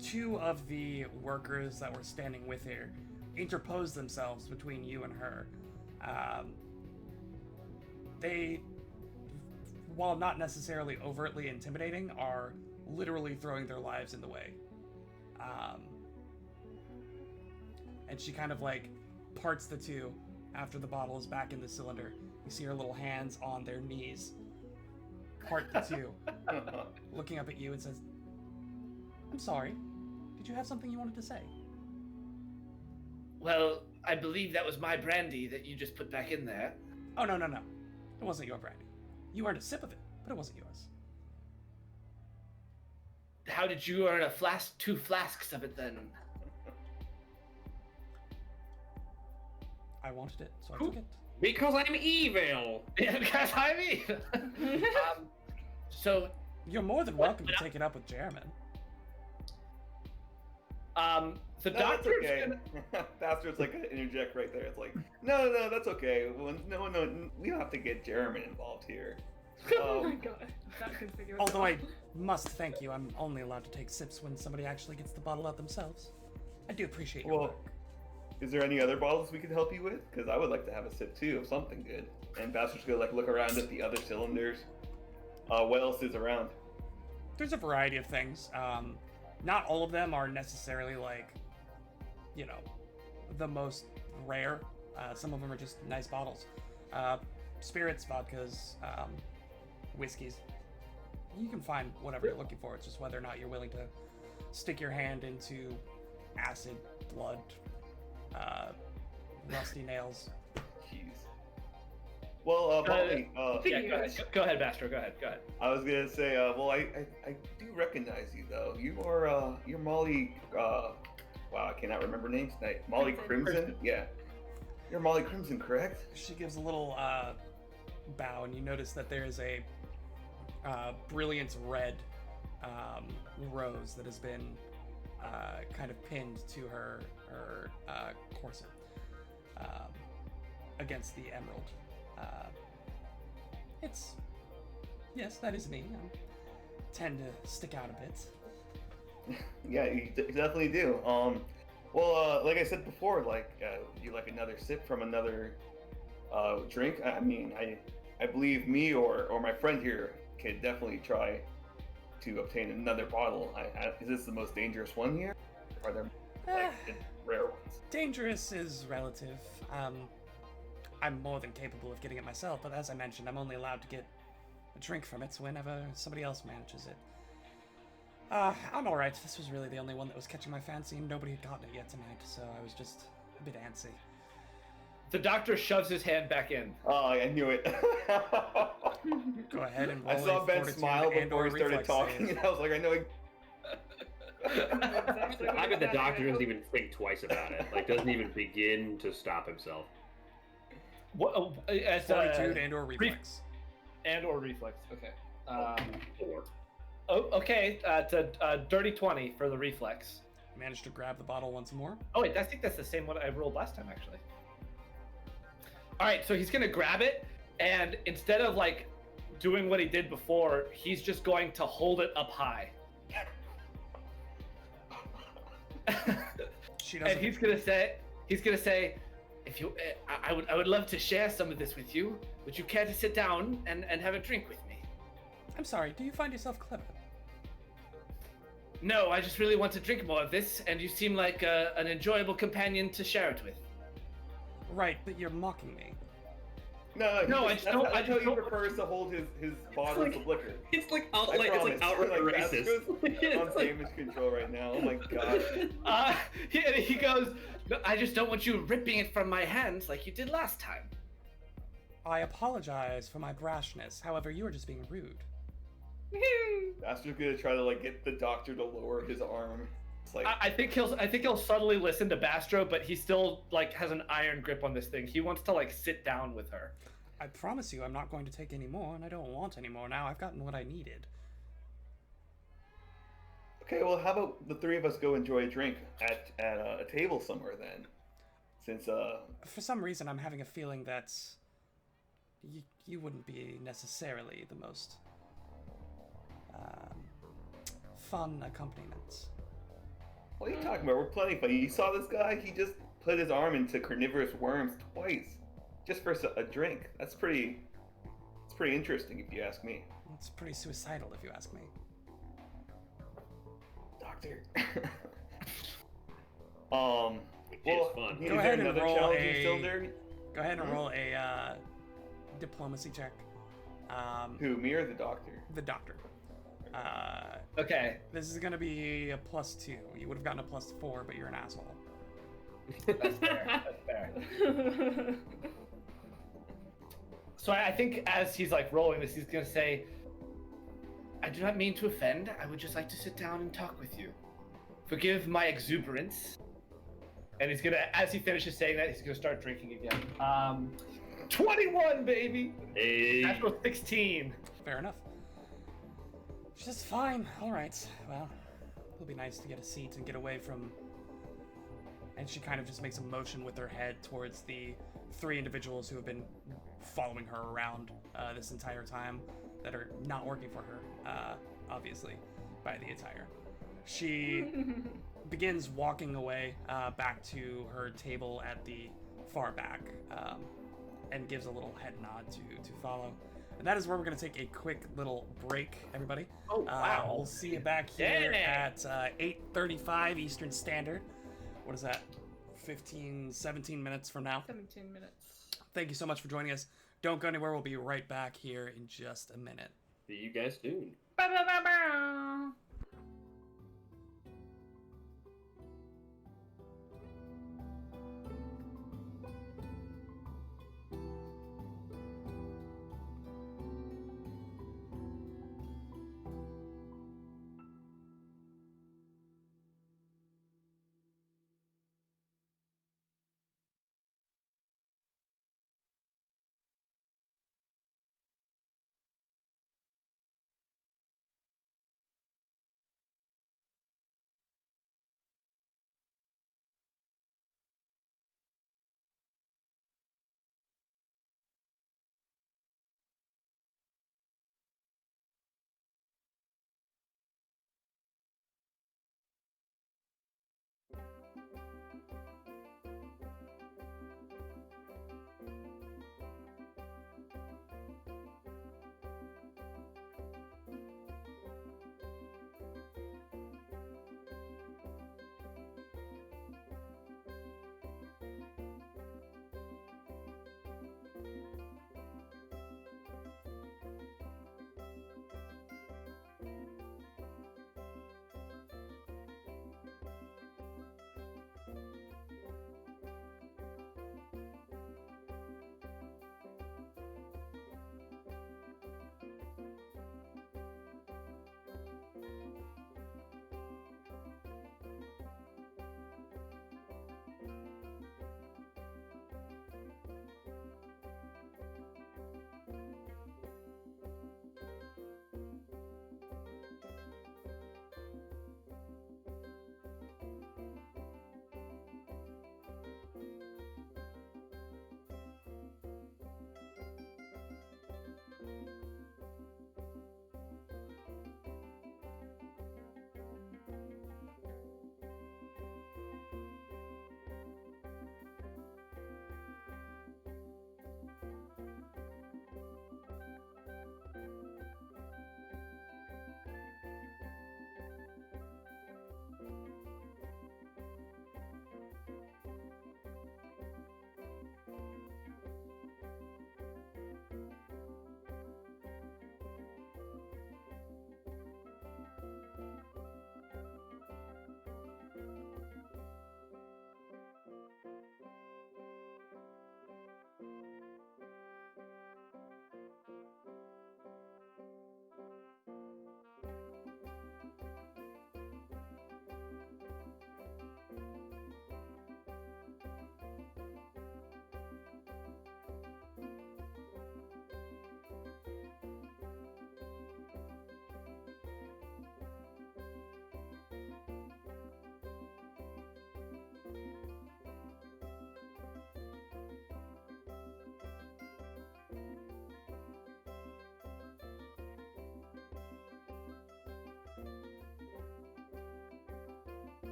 Speaker 4: two of the workers that were standing with her interpose themselves between you and her. They, while not necessarily overtly intimidating, are literally throwing their lives in the way. And she kind of like parts the two after the bottle is back in the cylinder. You see her little hands on their knees part the two, looking up at you and says, "I'm sorry, did you have something you wanted to say?"
Speaker 1: Well, I believe that was my brandy that you just put back in there.
Speaker 4: Oh, no. It wasn't your brandy. You earned a sip of it, but it wasn't yours.
Speaker 1: How did you earn two flasks of it then?
Speaker 4: I wanted it, so I took it.
Speaker 5: Because I'm evil.
Speaker 1: Yeah, because I'm evil. So
Speaker 4: You're more than welcome to take it up with Jeremy.
Speaker 1: the
Speaker 3: No, that's
Speaker 1: doctor's
Speaker 3: okay.
Speaker 1: gonna...
Speaker 3: Bastard's like gonna interject right there. It's like, no, that's okay. Well, no, we don't have to get Jeremy involved here.
Speaker 2: Oh my god. That configuration.
Speaker 4: Although I must thank you, I'm only allowed to take sips when somebody actually gets the bottle out themselves. I do appreciate your
Speaker 3: Well,
Speaker 4: work.
Speaker 3: is there any other bottles we could help you with? Because I would like to have a sip too of something good. And Bastard's gonna like look around at the other cylinders. What else is around?
Speaker 4: There's a variety of things. Not all of them are necessarily like, you know, the most rare. Some of them are just nice bottles. Spirits, vodkas, whiskeys. You can find whatever you're looking for. It's just whether or not you're willing to stick your hand into acid, blood, rusty nails.
Speaker 3: Jeez. Well, Molly,
Speaker 1: Yeah, go ahead, Bastro. Go ahead.
Speaker 3: I was gonna say, well, I do recognize you though. You're Molly. Wow, I cannot remember names tonight. Molly Crimson. Yeah. You're Molly Crimson, correct?
Speaker 4: She gives a little bow, and you notice that there is a brilliant red rose that has been kind of pinned to her corset against the emerald. Yes, that is me. I tend to stick out a bit.
Speaker 3: Yeah, you definitely do. Well, like I said before, like you like another sip from another drink. I mean, I believe me or my friend here could definitely try to obtain another bottle. Is this the most dangerous one here? Are there like the rare ones?
Speaker 4: Dangerous is relative. I'm more than capable of getting it myself, but as I mentioned, I'm only allowed to get a drink from it whenever somebody else manages it. I'm alright. This was really the only one that was catching my fancy, and nobody had gotten it yet tonight, so I was just a bit antsy.
Speaker 1: The doctor shoves his hand back in.
Speaker 3: Oh, I knew it.
Speaker 4: Go ahead and roll
Speaker 3: I saw
Speaker 4: a
Speaker 3: Ben
Speaker 4: fortitude
Speaker 3: smile
Speaker 4: and
Speaker 3: before
Speaker 4: or
Speaker 3: he started
Speaker 4: reflex
Speaker 3: talking,
Speaker 4: save.
Speaker 3: and I was like, I know.
Speaker 5: I bet the doctor doesn't even think twice about it. Like, doesn't even begin to stop himself.
Speaker 1: What? As
Speaker 4: Fortitude and or reflex.
Speaker 1: and or reflex. Okay.
Speaker 5: Four.
Speaker 1: Okay. It's a dirty 20 for the reflex.
Speaker 4: Managed to grab the bottle once more.
Speaker 1: Oh wait, I think that's the same one I rolled last time actually. All right, so he's gonna grab it, and instead of like doing what he did before, he's just going to hold it up high.
Speaker 4: She doesn't.
Speaker 1: And he's gonna say, if you, I would love to share some of this with you. Would you care to sit down and have a drink with me?
Speaker 4: I'm sorry, do you find yourself clever?
Speaker 1: No, I just really want to drink more of this, and you seem like an enjoyable companion to share it with.
Speaker 4: Right, but you're mocking me.
Speaker 3: No,
Speaker 1: I just don't- I
Speaker 3: That's how
Speaker 1: just
Speaker 3: he
Speaker 1: don't-
Speaker 3: prefers to hold his bottles of liquor.
Speaker 5: It's like
Speaker 3: I
Speaker 5: outright
Speaker 3: promise.
Speaker 5: racist.
Speaker 3: That's on damage control right now. Oh my god.
Speaker 1: He goes, "No, I just don't want you ripping it from my hands like you did last time."
Speaker 4: I apologize for my brashness. However, you are just being rude.
Speaker 3: Bastard's gonna try to like get the doctor to lower his arm. It's like
Speaker 1: I think he'll subtly listen to Bastro, but he still like has an iron grip on this thing. He wants to like sit down with her.
Speaker 4: I promise you I'm not going to take any more, and I don't want any more now. I've gotten what I needed.
Speaker 3: okay. Well, how about the three of us go enjoy a drink at a table somewhere then? Since
Speaker 4: For some reason, I'm having a feeling that you wouldn't be necessarily the most fun accompaniment.
Speaker 3: what are you talking about? We're plenty funny. You saw this guy? He just put his arm into carnivorous worms twice, just for a drink. It's pretty interesting if you ask me.
Speaker 4: It's pretty suicidal, if you ask me.
Speaker 3: Doctor.
Speaker 5: It's fun.
Speaker 3: Is
Speaker 4: Go
Speaker 3: there
Speaker 4: ahead and
Speaker 3: another
Speaker 4: roll
Speaker 3: challenge
Speaker 4: a-
Speaker 3: you're still there?
Speaker 4: Go ahead and roll a diplomacy check.
Speaker 3: Who, me or the doctor?
Speaker 4: The doctor.
Speaker 1: Okay.
Speaker 4: This is gonna be a +2. You would have gotten a +4, but you're an asshole.
Speaker 1: That's fair. That's fair. So I think as he's like rolling this, he's gonna say, "I do not mean to offend. I would just like to sit down and talk with you. Forgive my exuberance." And he's gonna, as he finishes saying that, he's gonna start drinking again. 21, baby.
Speaker 5: Hey.
Speaker 1: Natural 16.
Speaker 4: Fair enough. She's just fine. All right. Well, it'll be nice to get a seat and get away from. And she kind of just makes a motion with her head towards the 3 individuals who have been following her around this entire time, that are not working for her, obviously, by the attire. She begins walking away back to her table at the far back, and gives a little head nod to follow. And that is where we're going to take a quick little break, everybody.
Speaker 1: Oh, wow.
Speaker 4: We'll see you back here
Speaker 1: Yeah.
Speaker 4: at 8:35 Eastern Standard. What is that? 15, 17 minutes from now.
Speaker 2: 17 minutes.
Speaker 4: Thank you so much for joining us. Don't go anywhere. We'll be right back here in just a minute.
Speaker 5: See you guys soon.
Speaker 2: Ba, ba, ba, ba.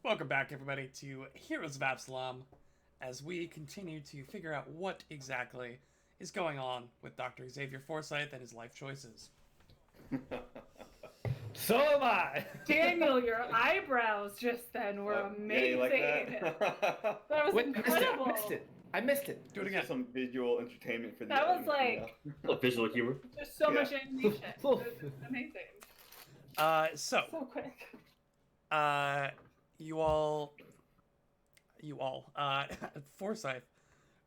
Speaker 4: Welcome back, everybody, to Heroes of Absalom, as we continue to figure out what exactly is going on with Dr. Xavier Forsythe and his life choices.
Speaker 1: So am I.
Speaker 2: Daniel, your eyebrows just then were
Speaker 3: Yeah,
Speaker 2: amazing.
Speaker 3: you like that?
Speaker 2: That was
Speaker 1: Wait,
Speaker 2: incredible.
Speaker 1: I missed it.
Speaker 4: Do it again.
Speaker 3: Some visual entertainment for the
Speaker 2: That was
Speaker 3: audience,
Speaker 2: like-
Speaker 5: A little visual humor.
Speaker 2: There's so
Speaker 3: Yeah.
Speaker 2: much animation. It was amazing.
Speaker 4: So
Speaker 2: quick.
Speaker 4: you all, Forsythe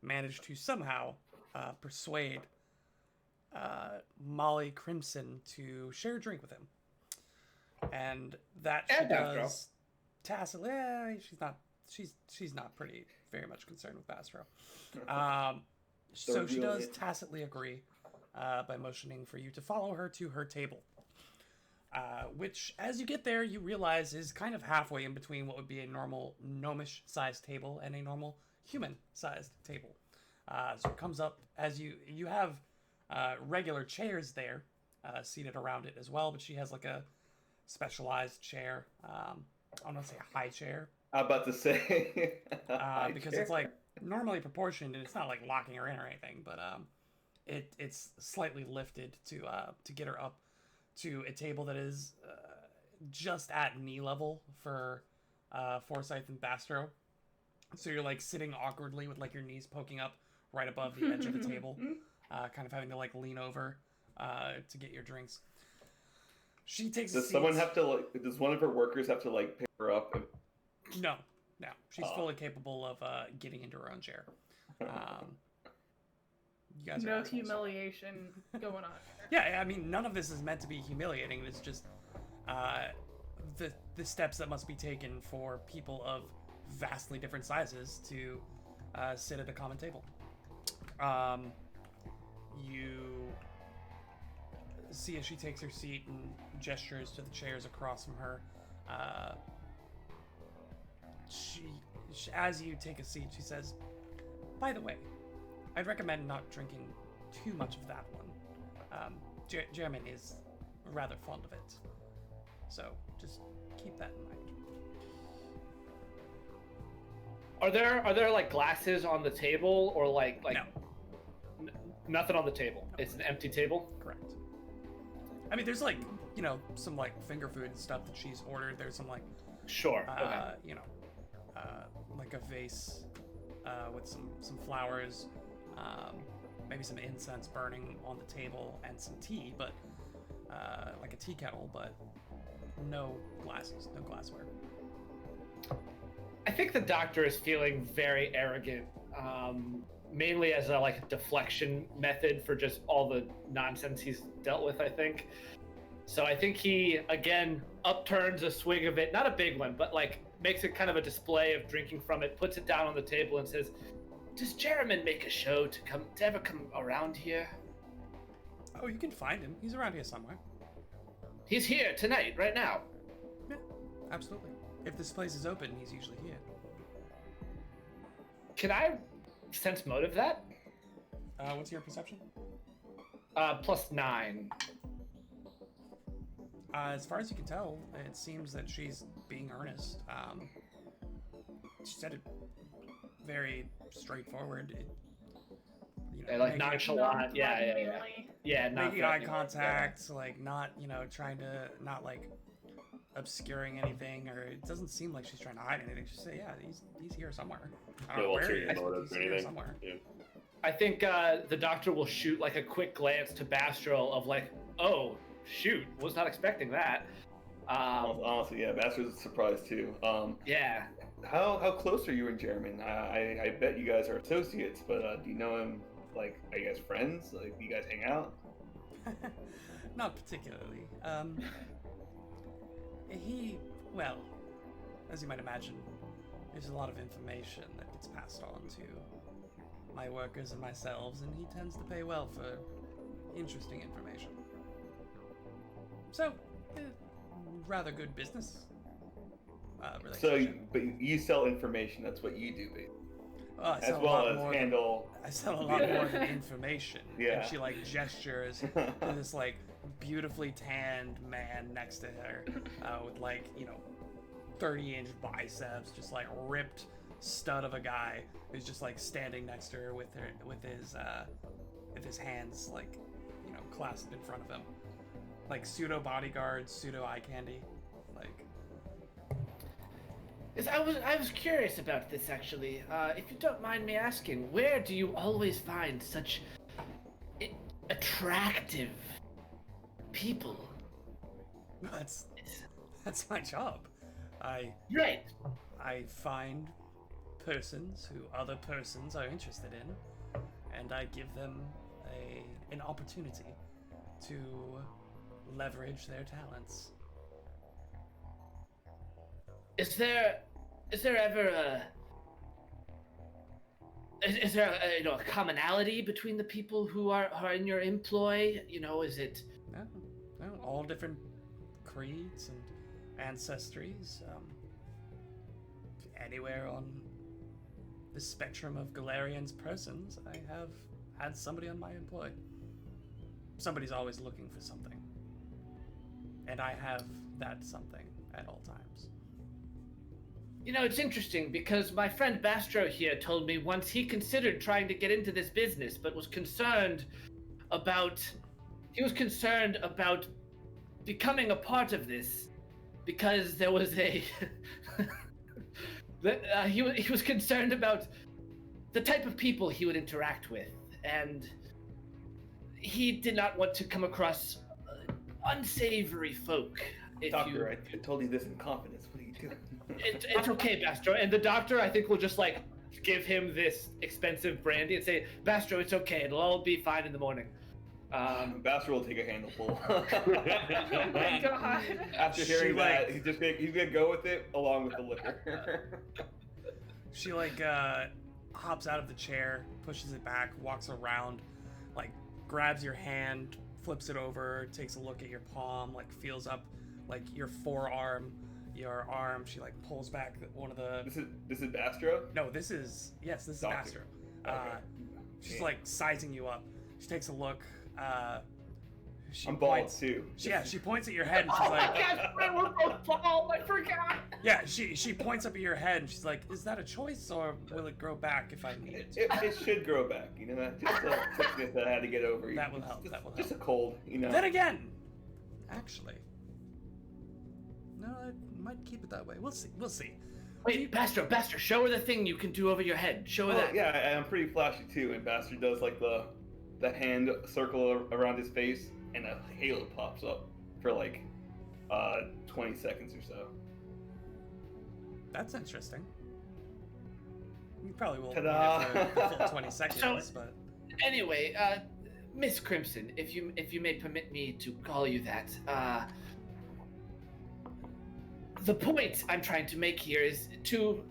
Speaker 4: managed to somehow persuade Molly Crimson to share a drink with him, and that she
Speaker 1: And Bastro.
Speaker 4: does tacitly. She's not pretty very much concerned with Bastro. So
Speaker 3: Third
Speaker 4: she
Speaker 3: wheel,
Speaker 4: does
Speaker 3: yeah.
Speaker 4: tacitly agree by motioning for you to follow her to her table. Which, as you get there, you realize is kind of halfway in between what would be a normal gnomish-sized table and a normal human-sized table. So it comes up as you have regular chairs there seated around it as well, but she has like a specialized chair. I don't want to say a high chair,
Speaker 3: I'm about to say.
Speaker 4: because it's like normally proportioned and it's not like locking her in or anything, but it's slightly lifted to get her up to a table that is just at knee level for Forsythe and Bastro. So you're like sitting awkwardly with like your knees poking up right above the edge of the table, kind of having to like lean over to get your drinks. She takes a
Speaker 3: Does
Speaker 4: seat.
Speaker 3: someone have to like? Does one of her workers have to like pick her up?
Speaker 4: No. She's
Speaker 3: Oh.
Speaker 4: fully capable of getting into her own chair. You guys are
Speaker 2: No
Speaker 4: assholes.
Speaker 2: humiliation going on here.
Speaker 4: Yeah, I mean, none of this is meant to be humiliating. It's just the steps that must be taken for people of vastly different sizes to sit at a common table. You see as she takes her seat and gestures to the chairs across from her. She, as you take a seat, she says, "By the way, I'd recommend not drinking too much of that one. Jeremy is rather fond of it, so just keep that in mind."
Speaker 1: Are there like glasses on the table or like
Speaker 4: No.
Speaker 1: nothing on the table? It's an empty table.
Speaker 4: Correct. I mean, there's like, some like finger food and stuff that she's ordered. There's some like,
Speaker 1: Sure. Okay.
Speaker 4: like a vase with some flowers, maybe some incense burning on the table, and some tea, but like a tea kettle, but no glasses, no glassware.
Speaker 1: I think the doctor is feeling very arrogant, mainly as a deflection method for just all the nonsense he's dealt with, I think. So I think he, again, upturns a swig of it, not a big one, but makes it kind of a display of drinking from it, puts it down on the table and says, "Does Jeremy make a show to ever come around here?"
Speaker 4: Oh, you can find him. He's around here somewhere.
Speaker 1: He's here tonight, right now.
Speaker 4: Yeah, absolutely. If this place is open, he's usually here.
Speaker 1: Can I sense motive that?
Speaker 4: What's your perception?
Speaker 1: +9.
Speaker 4: As far as you can tell, it seems that she's being earnest. She said it very straightforward.
Speaker 1: Nonchalant. Yeah. Yeah, not
Speaker 4: Making eye
Speaker 1: threatening.
Speaker 4: contact, not trying to not obscuring anything, or it doesn't seem like she's trying to hide anything. She say, "Yeah, he's here somewhere. I don't know where he is, but he's here somewhere."
Speaker 5: Yeah.
Speaker 1: I think the doctor will shoot a quick glance to Bastrel of "Oh, shoot, was not expecting that."
Speaker 3: Honestly, yeah, Bastards is surprised too.
Speaker 1: Yeah.
Speaker 3: How close are you and Jeremy? I bet you guys are associates, but do you know him? Are you guys friends? Do you guys hang out?
Speaker 4: Not particularly. Well, as you might imagine, there's a lot of information that gets passed on to my workers and myself, and he tends to pay well for interesting information. So, rather good business relationship.
Speaker 3: But you sell information. That's what you do, basically.
Speaker 4: I
Speaker 3: As
Speaker 4: sell a
Speaker 3: well
Speaker 4: lot
Speaker 3: as
Speaker 4: more
Speaker 3: handle.
Speaker 4: I sell a lot more than information.
Speaker 3: Yeah.
Speaker 4: And she gestures to this beautifully tanned man next to her with 30-inch biceps, just like ripped stud of a guy who's just like standing next to her with his hands like, you know, clasped in front of him, like pseudo bodyguard, pseudo eye candy, like.
Speaker 1: Yes, I was curious about this actually. If you don't mind me asking, where do you always find such attractive people?
Speaker 4: That's my job.
Speaker 1: Right.
Speaker 4: I find persons who other persons are interested in, and I give them an opportunity to leverage their talents.
Speaker 1: Is there ever is there a, a commonality between the people who are in your employ? You know, is it?
Speaker 4: No, all different creeds and ancestries. Anywhere on the spectrum of Galarian's persons, I have had somebody on my employ. Somebody's always looking for something, and I have that something at all times.
Speaker 1: You know, it's interesting because my friend Bastro here told me once he considered trying to get into this business, but was concerned about becoming a part of this because there was a he was concerned about the type of people he would interact with, and he did not want to come across unsavory folk.
Speaker 3: Doctor, I told you this in confidence. What are you doing?
Speaker 1: It's okay, Bastro. And the doctor, I think, will just like give him this expensive brandy and say, Bastro, it's okay. It'll all be fine in the morning.
Speaker 3: Bastro will take a handful.
Speaker 2: Oh my god.
Speaker 3: After hearing that, he's gonna go with it along with the liquor.
Speaker 4: She like hops out of the chair, pushes it back, walks around, like grabs your hand, flips it over, takes a look at your palm, like feels up like your forearm, your arm. She like pulls back one of the.
Speaker 3: This is Bastro?
Speaker 4: No, this is
Speaker 3: Doctor.
Speaker 4: Bastro.
Speaker 3: Okay.
Speaker 4: She's like sizing you up. She takes a look.
Speaker 3: I'm bald too.
Speaker 4: She points at your head and she's like,
Speaker 1: we're both bald. I forgot.
Speaker 4: yeah, she points up at your head and she's like, is that a choice or will it grow back if I need it to?
Speaker 3: It should grow back, you know, that's just a sickness that I had to get over.
Speaker 4: That will help.
Speaker 3: Just a cold, you know.
Speaker 4: Then again, actually, no, I might keep it that way. We'll see.
Speaker 1: Wait, Bastro, show her the thing you can do over your head. Show her that.
Speaker 3: Yeah, and I'm pretty flashy too, and Bastard does like the hand circle around his face, and a halo pops up for like 20 seconds or so.
Speaker 4: That's interesting. You probably won't need
Speaker 3: Ta-da!
Speaker 4: it for the full 20 seconds, but
Speaker 1: Anyway, Miss Crimson, if you may permit me to call you that, the point I'm trying to make here is to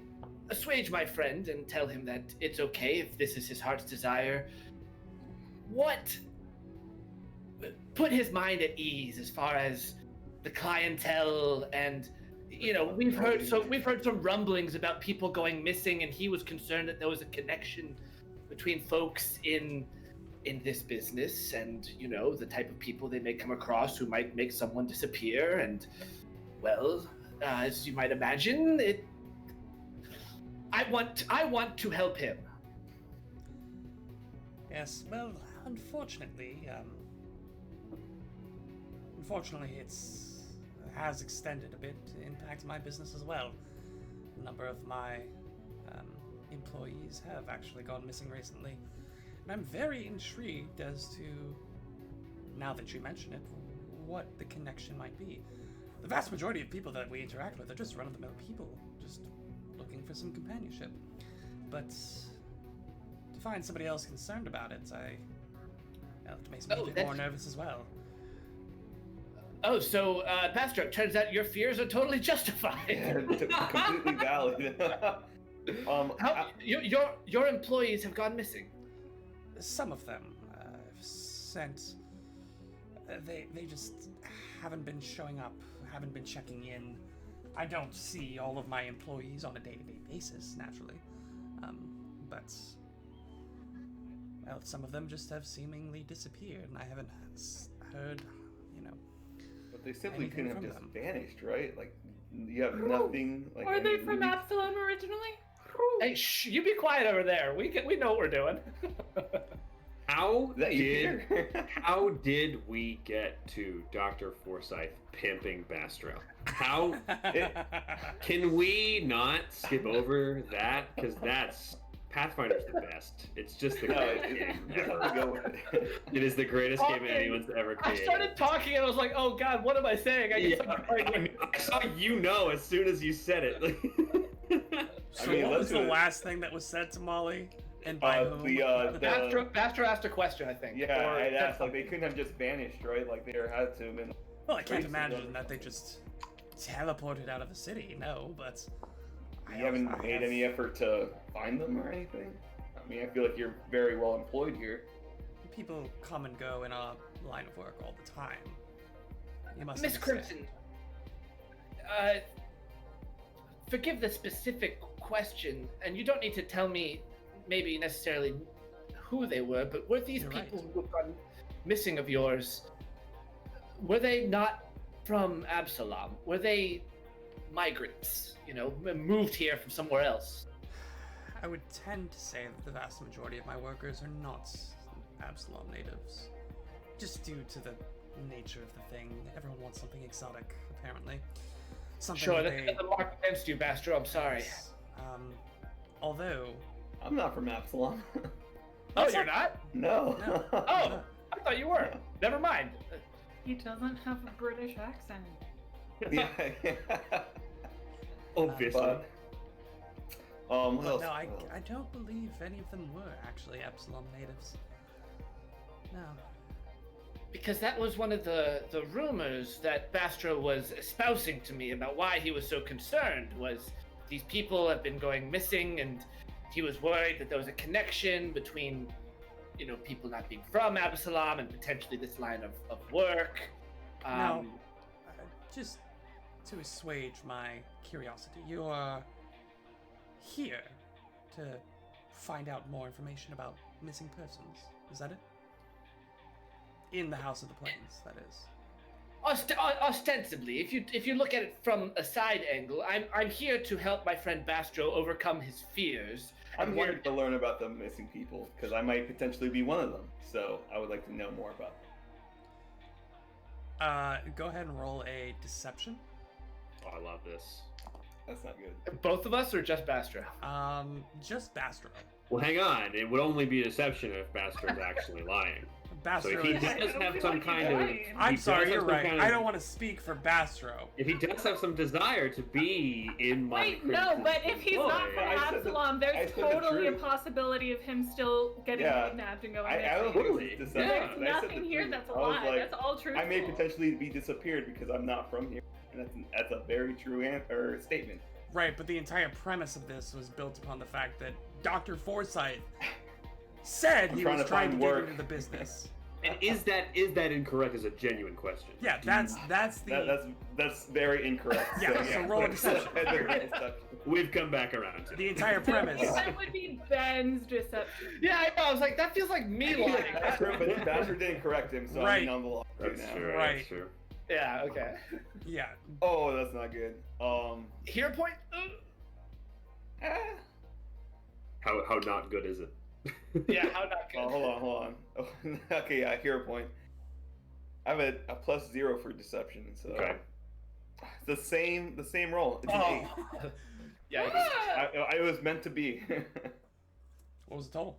Speaker 1: assuage my friend and tell him that it's okay if this is his heart's desire. Put his mind at ease as far as the clientele, and you know, we've heard some rumblings about people going missing, and he was concerned that there was a connection between folks in this business and, you know, the type of people they may come across who might make someone disappear. And well, as you might imagine, I want to help him.
Speaker 4: yes, well, unfortunately, it has extended a bit to impact my business as well. A number of my employees have actually gone missing recently, and I'm very intrigued as to, now that you mention it, what the connection might be. The vast majority of people that we interact with are just run-of-the-mill people, just looking for some companionship. But to find somebody else concerned about it, it makes me a bit more nervous as well.
Speaker 1: Oh, so, Bastro, turns out your fears are totally justified.
Speaker 3: Completely valid.
Speaker 1: Your employees have gone missing.
Speaker 4: Some of them have sent. They just haven't been showing up, haven't been checking in. I don't see all of my employees on a day-to-day basis, naturally, but well, some of them just have seemingly disappeared, and I haven't heard, you know.
Speaker 3: But they simply
Speaker 4: anything
Speaker 3: couldn't have
Speaker 4: from
Speaker 3: just
Speaker 4: them.
Speaker 3: vanished, right? Like, You have nothing. Like,
Speaker 2: Are they
Speaker 3: any
Speaker 2: from
Speaker 3: leads?
Speaker 2: Absalom originally?
Speaker 1: Hey, shh, you be quiet over there. We know what we're doing.
Speaker 5: How
Speaker 3: Is that you,
Speaker 5: did
Speaker 3: Peter?
Speaker 5: how did we get to Dr. Forsyth pimping Bastro? How can we not skip over that? Because that's Pathfinder's the best. It's just the
Speaker 3: No,
Speaker 5: greatest
Speaker 3: it-
Speaker 5: game
Speaker 3: you just have to
Speaker 5: ever.
Speaker 3: go with it.
Speaker 5: It is the greatest game
Speaker 1: Talking.
Speaker 5: anyone's ever
Speaker 1: I
Speaker 5: created.
Speaker 1: started talking and I was like, oh god, what am I saying? I get
Speaker 5: Yeah,
Speaker 1: so excited.
Speaker 5: I saw you know as soon as you said it.
Speaker 4: So
Speaker 3: I mean,
Speaker 4: what
Speaker 3: let's
Speaker 4: was
Speaker 3: do
Speaker 4: the
Speaker 3: it.
Speaker 4: last thing that was said to Molly? And by whom?
Speaker 1: Bastro asked a question, I think.
Speaker 3: Yeah,
Speaker 1: or
Speaker 3: I
Speaker 1: said
Speaker 3: asked, like, they
Speaker 1: something.
Speaker 3: couldn't have just vanished, right? Like, they had to have been.
Speaker 4: Well, I can't
Speaker 3: Tracy
Speaker 4: imagine
Speaker 3: done
Speaker 4: that they just teleported out of the city. No, but
Speaker 3: You haven't made any effort to find them or anything? I mean, I feel like you're very well employed here.
Speaker 4: People come and go in our line of work all the time. You must
Speaker 1: Miss
Speaker 4: understand.
Speaker 1: Crimson, forgive the specific question, and you don't need to tell me maybe necessarily who they were, but were these
Speaker 4: You're
Speaker 1: people
Speaker 4: right.
Speaker 1: who have gone missing of yours, were they not from Absalom? Were they migrants, moved here from somewhere else?
Speaker 4: I would tend to say that the vast majority of my workers are not Absalom natives. Just due to the nature of the thing. Everyone wants something exotic, apparently. Something
Speaker 1: Sure,
Speaker 4: that
Speaker 1: that's a mark against you, Bastro, I'm sorry.
Speaker 4: Although...
Speaker 3: I'm not from Absalom.
Speaker 1: Oh, you're not?
Speaker 3: No.
Speaker 4: No.
Speaker 1: Oh, I thought you were. Never mind.
Speaker 2: He doesn't have a British accent.
Speaker 3: Yeah.
Speaker 5: Obviously.
Speaker 3: But, what
Speaker 4: But
Speaker 3: else?
Speaker 4: no, I don't believe any of them were actually Absalom natives. No.
Speaker 1: Because that was one of the rumors that Bastro was espousing to me about why he was so concerned, was these people have been going missing, and he was worried that there was a connection between, people not being from Absalom and potentially this line of work.
Speaker 4: Now, just to assuage my curiosity, you are here to find out more information about missing persons. Is that it? In the House of the Plains, that is.
Speaker 1: Ostensibly, if you look at it from a side angle, I'm here to help my friend Bastro overcome his fears.
Speaker 3: I'm here to learn about the missing people, because I might potentially be one of them. So I would like to know more about them.
Speaker 4: Go ahead and roll a deception.
Speaker 5: Oh, I love this.
Speaker 3: That's not good.
Speaker 1: Both of us or just Bastro?
Speaker 4: Just Bastro.
Speaker 5: Well, hang on. It would only be a deception if Bastro's actually lying. So
Speaker 4: Bastro
Speaker 5: if he
Speaker 4: is...
Speaker 5: does have
Speaker 2: feel
Speaker 5: some
Speaker 2: like
Speaker 5: kind
Speaker 2: he's
Speaker 5: of...
Speaker 2: lying.
Speaker 4: I'm
Speaker 5: he does
Speaker 4: sorry,
Speaker 5: have
Speaker 4: you're
Speaker 5: some
Speaker 4: right.
Speaker 5: kind
Speaker 4: I
Speaker 5: of-
Speaker 4: don't want to speak for Bastro.
Speaker 5: If he does have some desire to be in my...
Speaker 2: Wait, no, but if he's not
Speaker 5: employ-
Speaker 2: from
Speaker 3: I said the-
Speaker 2: Absalom,
Speaker 3: I
Speaker 2: there's
Speaker 3: said the
Speaker 2: totally a
Speaker 3: truth.
Speaker 2: possibility of him still getting
Speaker 3: Yeah.
Speaker 2: kidnapped and going
Speaker 3: I don't
Speaker 2: missing.
Speaker 3: think
Speaker 5: Totally.
Speaker 3: it's deception.
Speaker 5: Yeah.
Speaker 2: There's
Speaker 3: I said
Speaker 2: nothing
Speaker 3: the
Speaker 2: here
Speaker 3: truth.
Speaker 2: that's a
Speaker 3: I was
Speaker 2: lie.
Speaker 3: like,
Speaker 2: That's all truthful.
Speaker 3: I may potentially be disappeared because I'm not from here. And that's a very true statement.
Speaker 4: Right, but the entire premise of this was built upon the fact that Dr. Forsyth said
Speaker 3: I'm
Speaker 4: he
Speaker 3: trying
Speaker 4: was
Speaker 3: to
Speaker 4: trying to
Speaker 3: find
Speaker 4: get
Speaker 3: work.
Speaker 4: into the business.
Speaker 5: And is that incorrect is a genuine question?
Speaker 4: Yeah, that's the...
Speaker 3: That's very incorrect.
Speaker 4: Yeah, so roll a deception.
Speaker 3: We've come back around to
Speaker 4: The entire premise.
Speaker 2: That would be Ben's deception.
Speaker 1: Yeah, I know. I was like, that feels like me lying.
Speaker 3: But Bastard didn't correct him, so
Speaker 4: Right.
Speaker 3: I'm on the law right
Speaker 5: That's
Speaker 3: now.
Speaker 5: true.
Speaker 4: Right.
Speaker 5: That's true.
Speaker 1: Yeah, okay.
Speaker 4: Yeah.
Speaker 3: Oh, that's not good.
Speaker 1: Hero point?
Speaker 5: How not good is it?
Speaker 1: Yeah, how not good?
Speaker 3: Hold on. Oh, okay, yeah, hero point. I have a +0 for deception, so
Speaker 5: Okay.
Speaker 3: it's the same roll. It's an
Speaker 1: Oh. Yeah.
Speaker 3: 8. It was meant to be.
Speaker 4: What was the total?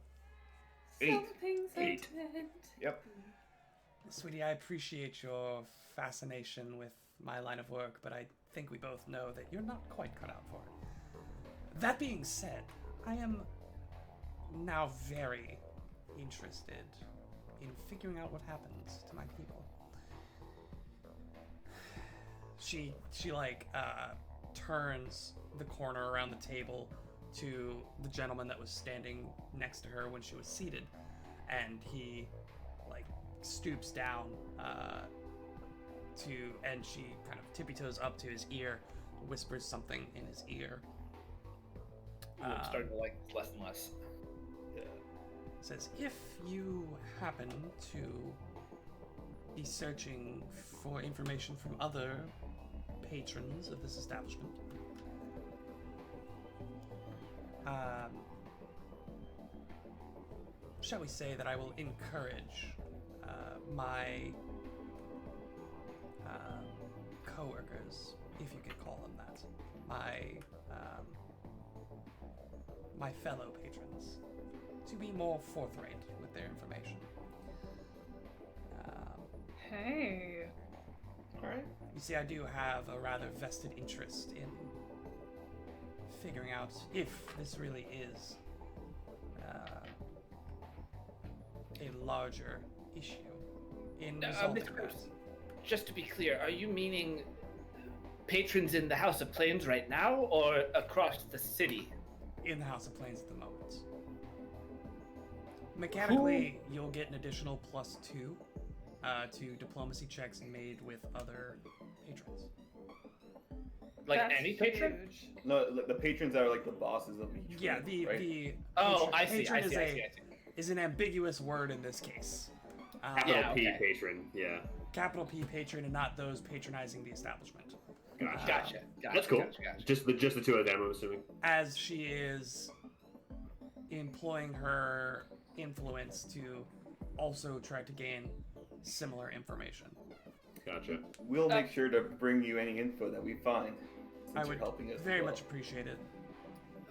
Speaker 3: 8.
Speaker 2: Something
Speaker 5: 8.
Speaker 2: sentiment.
Speaker 3: Yep.
Speaker 4: Sweetie, I appreciate your fascination with my line of work, but I think we both know that you're not quite cut out for it. That being said, I am now very interested in figuring out what happens to my people. She turns the corner around the table to the gentleman that was standing next to her when she was seated, and he stoops down and she kind of tippy-toes up to his ear, whispers something in his ear.
Speaker 1: I'm starting to like this less and less.
Speaker 4: Says, if you happen to be searching for information from other patrons of this establishment. Shall we say that I will encourage my co-workers, if you could call them that, my fellow patrons, to be more forthright with their information.
Speaker 2: Hey.
Speaker 3: All right.
Speaker 4: You see, I do have a rather vested interest in figuring out if this really is a larger issue in resolving
Speaker 1: Mr.
Speaker 4: that.
Speaker 1: Bruce, just to be clear, are you meaning patrons in the House of Plains right now, or across the city?
Speaker 4: In the House of Plains at the moment. Mechanically, you'll get an additional +2 to diplomacy checks made with other patrons.
Speaker 1: Like
Speaker 2: That's
Speaker 1: any patron?
Speaker 2: huge.
Speaker 3: No, the patrons are like the bosses of each.
Speaker 4: Yeah,
Speaker 3: group, right?
Speaker 4: the
Speaker 1: Oh,
Speaker 4: patron,
Speaker 1: I see.
Speaker 4: patron
Speaker 1: I see.
Speaker 4: is an ambiguous word in this case.
Speaker 5: Capital
Speaker 1: Yeah,
Speaker 5: P
Speaker 1: okay.
Speaker 5: patron. Yeah.
Speaker 4: Capital P patron and not those patronizing the establishment.
Speaker 5: Gotcha.
Speaker 1: Gotcha.
Speaker 5: That's cool.
Speaker 1: Gotcha.
Speaker 5: Just the two of them, I'm assuming.
Speaker 4: As she is employing her influence to also try to gain similar information.
Speaker 5: Gotcha.
Speaker 3: We'll make sure to bring you any info that we find. Since
Speaker 4: I
Speaker 3: you're
Speaker 4: would
Speaker 3: helping us as
Speaker 4: very
Speaker 3: well.
Speaker 4: much appreciate it.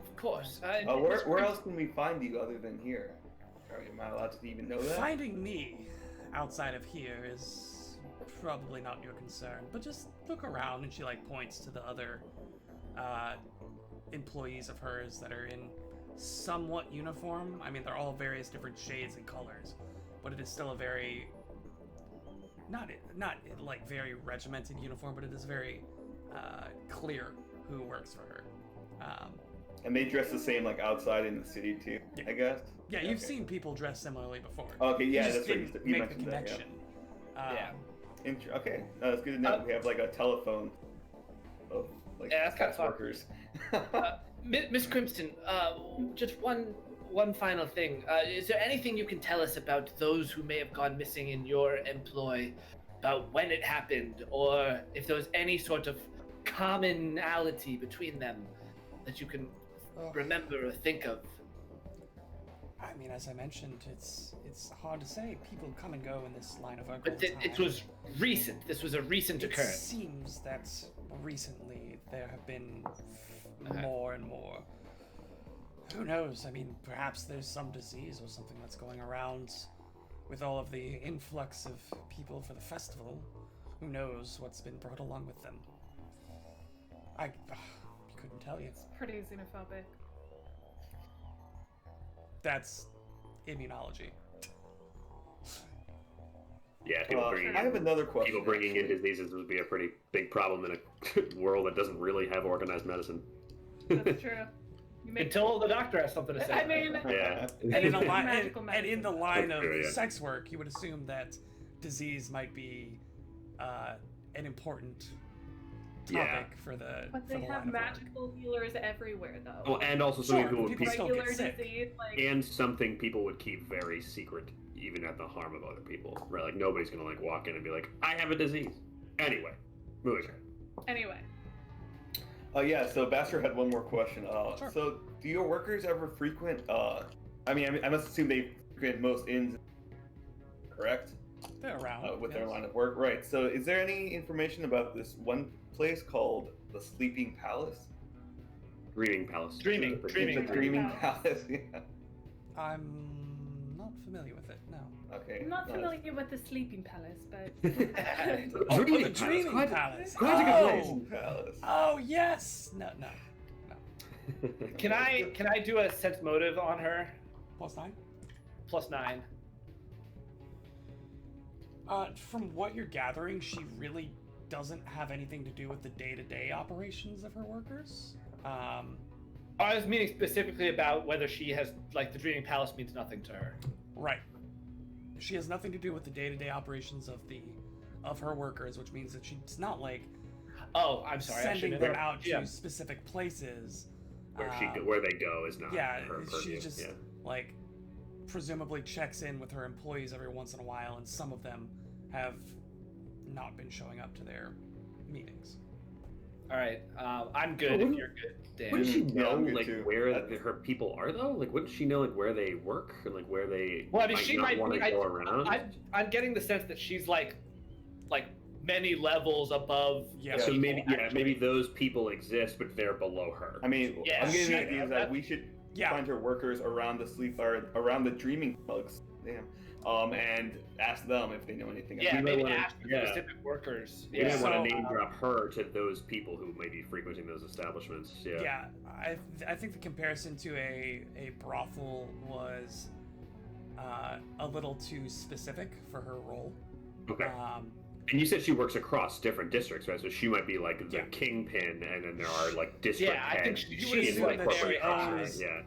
Speaker 1: Of course.
Speaker 3: Where else can we find you other than here? Am I allowed to even know that?
Speaker 4: Finding me outside of here is probably not your concern, but just look around, and she like points to the other employees of hers that are in somewhat uniform. I mean, they're all various different shades and colors, but it is still a very not like very regimented uniform, but it is very clear who works for her.
Speaker 3: And they dress the same like outside in the city too,
Speaker 4: Yeah.
Speaker 3: I guess.
Speaker 4: Yeah, you've
Speaker 3: Okay.
Speaker 4: seen people dress similarly before.
Speaker 3: Okay, yeah,
Speaker 4: you just
Speaker 3: that's right.
Speaker 4: didn't
Speaker 3: You
Speaker 4: make the
Speaker 3: mentioned that, yeah.
Speaker 4: connection.
Speaker 1: Yeah.
Speaker 3: Okay, that's good to know. We have like a telephone of like
Speaker 1: Yeah, that's kinda
Speaker 3: sex
Speaker 1: fun.
Speaker 3: workers.
Speaker 1: Miss Crimson, just one final thing. Is there anything you can tell us about those who may have gone missing in your employ, about when it happened, or if there was any sort of commonality between them that you can remember or think of?
Speaker 4: I mean, as I mentioned, it's hard to say. People come and go in this line of work all
Speaker 1: But
Speaker 4: the time.
Speaker 1: it was recent. This was a recent
Speaker 4: It
Speaker 1: occurrence.
Speaker 4: seems that recently there have been
Speaker 1: Okay.
Speaker 4: more and more. Who knows? I mean, perhaps there's some disease or something that's going around with all of the influx of people for the festival. Who knows what's been brought along with them? I couldn't tell you.
Speaker 2: Pretty xenophobic.
Speaker 4: That's immunology.
Speaker 5: Yeah, people bringing
Speaker 3: I have another question.
Speaker 5: people bringing in
Speaker 3: actually.
Speaker 5: diseases would be a pretty big problem in a world that doesn't really have organized medicine.
Speaker 2: That's true. You make
Speaker 1: Until the doctor has something to say.
Speaker 2: I mean,
Speaker 5: Yeah.
Speaker 4: And in, a li-
Speaker 2: Magical
Speaker 4: and in the line of
Speaker 5: True, yeah.
Speaker 4: sex work, you would assume that disease might be an important topic
Speaker 5: Yeah.
Speaker 4: for the.
Speaker 2: but
Speaker 4: for
Speaker 2: they
Speaker 4: the
Speaker 2: have
Speaker 4: line of work.
Speaker 2: magical healers everywhere, though.
Speaker 5: Oh, and also
Speaker 4: Sure,
Speaker 5: something people would
Speaker 4: people
Speaker 5: keep,
Speaker 4: still get
Speaker 2: Regular
Speaker 4: sick.
Speaker 2: disease, like
Speaker 5: and something people would keep very secret, even at the harm of other people. Right? Like nobody's gonna like walk in and be like, "I have a disease." Anyway, moving on.
Speaker 2: anyway.
Speaker 3: Yeah, so Bastard had one more question.
Speaker 4: Sure.
Speaker 3: So, do your workers ever frequent? I must assume they frequent most inns, correct?
Speaker 4: They're around.
Speaker 3: With their
Speaker 4: yes.
Speaker 3: line of work, right? So, is there any information about this one place called the Sleeping Palace?
Speaker 5: Dreaming Palace.
Speaker 1: Dreaming.
Speaker 3: The
Speaker 2: Dreaming
Speaker 3: Dreaming
Speaker 2: Palace.
Speaker 3: Palace. Yeah.
Speaker 4: I'm not familiar with it. No.
Speaker 3: Okay.
Speaker 2: I'm not
Speaker 3: nice.
Speaker 2: familiar with the Sleeping Palace, but
Speaker 4: Oh,
Speaker 5: Dreaming
Speaker 4: the
Speaker 5: Palace.
Speaker 4: Dreaming
Speaker 5: Quite-
Speaker 4: Palace.
Speaker 5: quite a good place.
Speaker 4: Oh,
Speaker 3: Palace.
Speaker 4: oh yes. No.
Speaker 1: Can I do a sense motive on her?
Speaker 4: +9.
Speaker 1: +9.
Speaker 4: From what you're gathering, she really doesn't have anything to do with the day-to-day operations of her workers.
Speaker 1: I was meaning specifically about whether she has, like, the Dreaming Palace means nothing to her.
Speaker 4: Right. She has nothing to do with the day-to-day operations of her workers, which means that she's not like
Speaker 1: Oh, I'm sorry. I
Speaker 4: sending
Speaker 1: shouldn't
Speaker 4: them
Speaker 1: have-
Speaker 4: out to
Speaker 1: Yeah.
Speaker 4: specific places.
Speaker 5: Where they go is not
Speaker 4: Yeah,
Speaker 5: her purview.
Speaker 4: she just
Speaker 5: Yeah.
Speaker 4: like presumably checks in with her employees every once in a while, and some of them have not been showing up to their meetings.
Speaker 1: All right. I'm good if you're good, Dan.
Speaker 5: Wouldn't she
Speaker 3: Yeah,
Speaker 5: know
Speaker 3: I'm good
Speaker 5: like
Speaker 3: too.
Speaker 5: where
Speaker 3: That's-
Speaker 5: her people are though? Like, wouldn't she know like where they work or like where they
Speaker 1: Well, I mean,
Speaker 5: might
Speaker 1: she
Speaker 5: not
Speaker 1: might
Speaker 5: want
Speaker 1: be.
Speaker 5: to go around?
Speaker 1: I'm getting the sense that she's like many levels above.
Speaker 4: Yeah.
Speaker 5: So
Speaker 1: people
Speaker 5: maybe
Speaker 1: actually.
Speaker 5: maybe those people exist, but they're below her.
Speaker 3: I mean,
Speaker 1: Yeah,
Speaker 3: I'm getting the
Speaker 1: shit,
Speaker 3: idea
Speaker 1: that-
Speaker 3: that we should
Speaker 4: Yeah.
Speaker 3: find her workers around the sleep or around the dreaming bugs. Damn. And ask them if they know anything.
Speaker 1: Yeah,
Speaker 5: might
Speaker 1: maybe
Speaker 5: wanna-
Speaker 1: ask the
Speaker 5: yeah.
Speaker 1: specific workers.
Speaker 5: We
Speaker 1: Yeah.
Speaker 5: might want
Speaker 4: So-
Speaker 5: to name drop her to those people who may be frequenting those establishments. Yeah.
Speaker 4: Yeah, I think the comparison to a brothel was a little too specific for her role.
Speaker 5: Okay.
Speaker 4: Um,
Speaker 5: And you said she works across different districts, right? So she might be like the
Speaker 4: Yeah.
Speaker 5: kingpin, and then there are like district
Speaker 1: Yeah, I think
Speaker 5: heads.
Speaker 1: she's
Speaker 4: would assume
Speaker 1: like
Speaker 4: that she
Speaker 5: corporate
Speaker 4: owns-
Speaker 5: structure, yeah.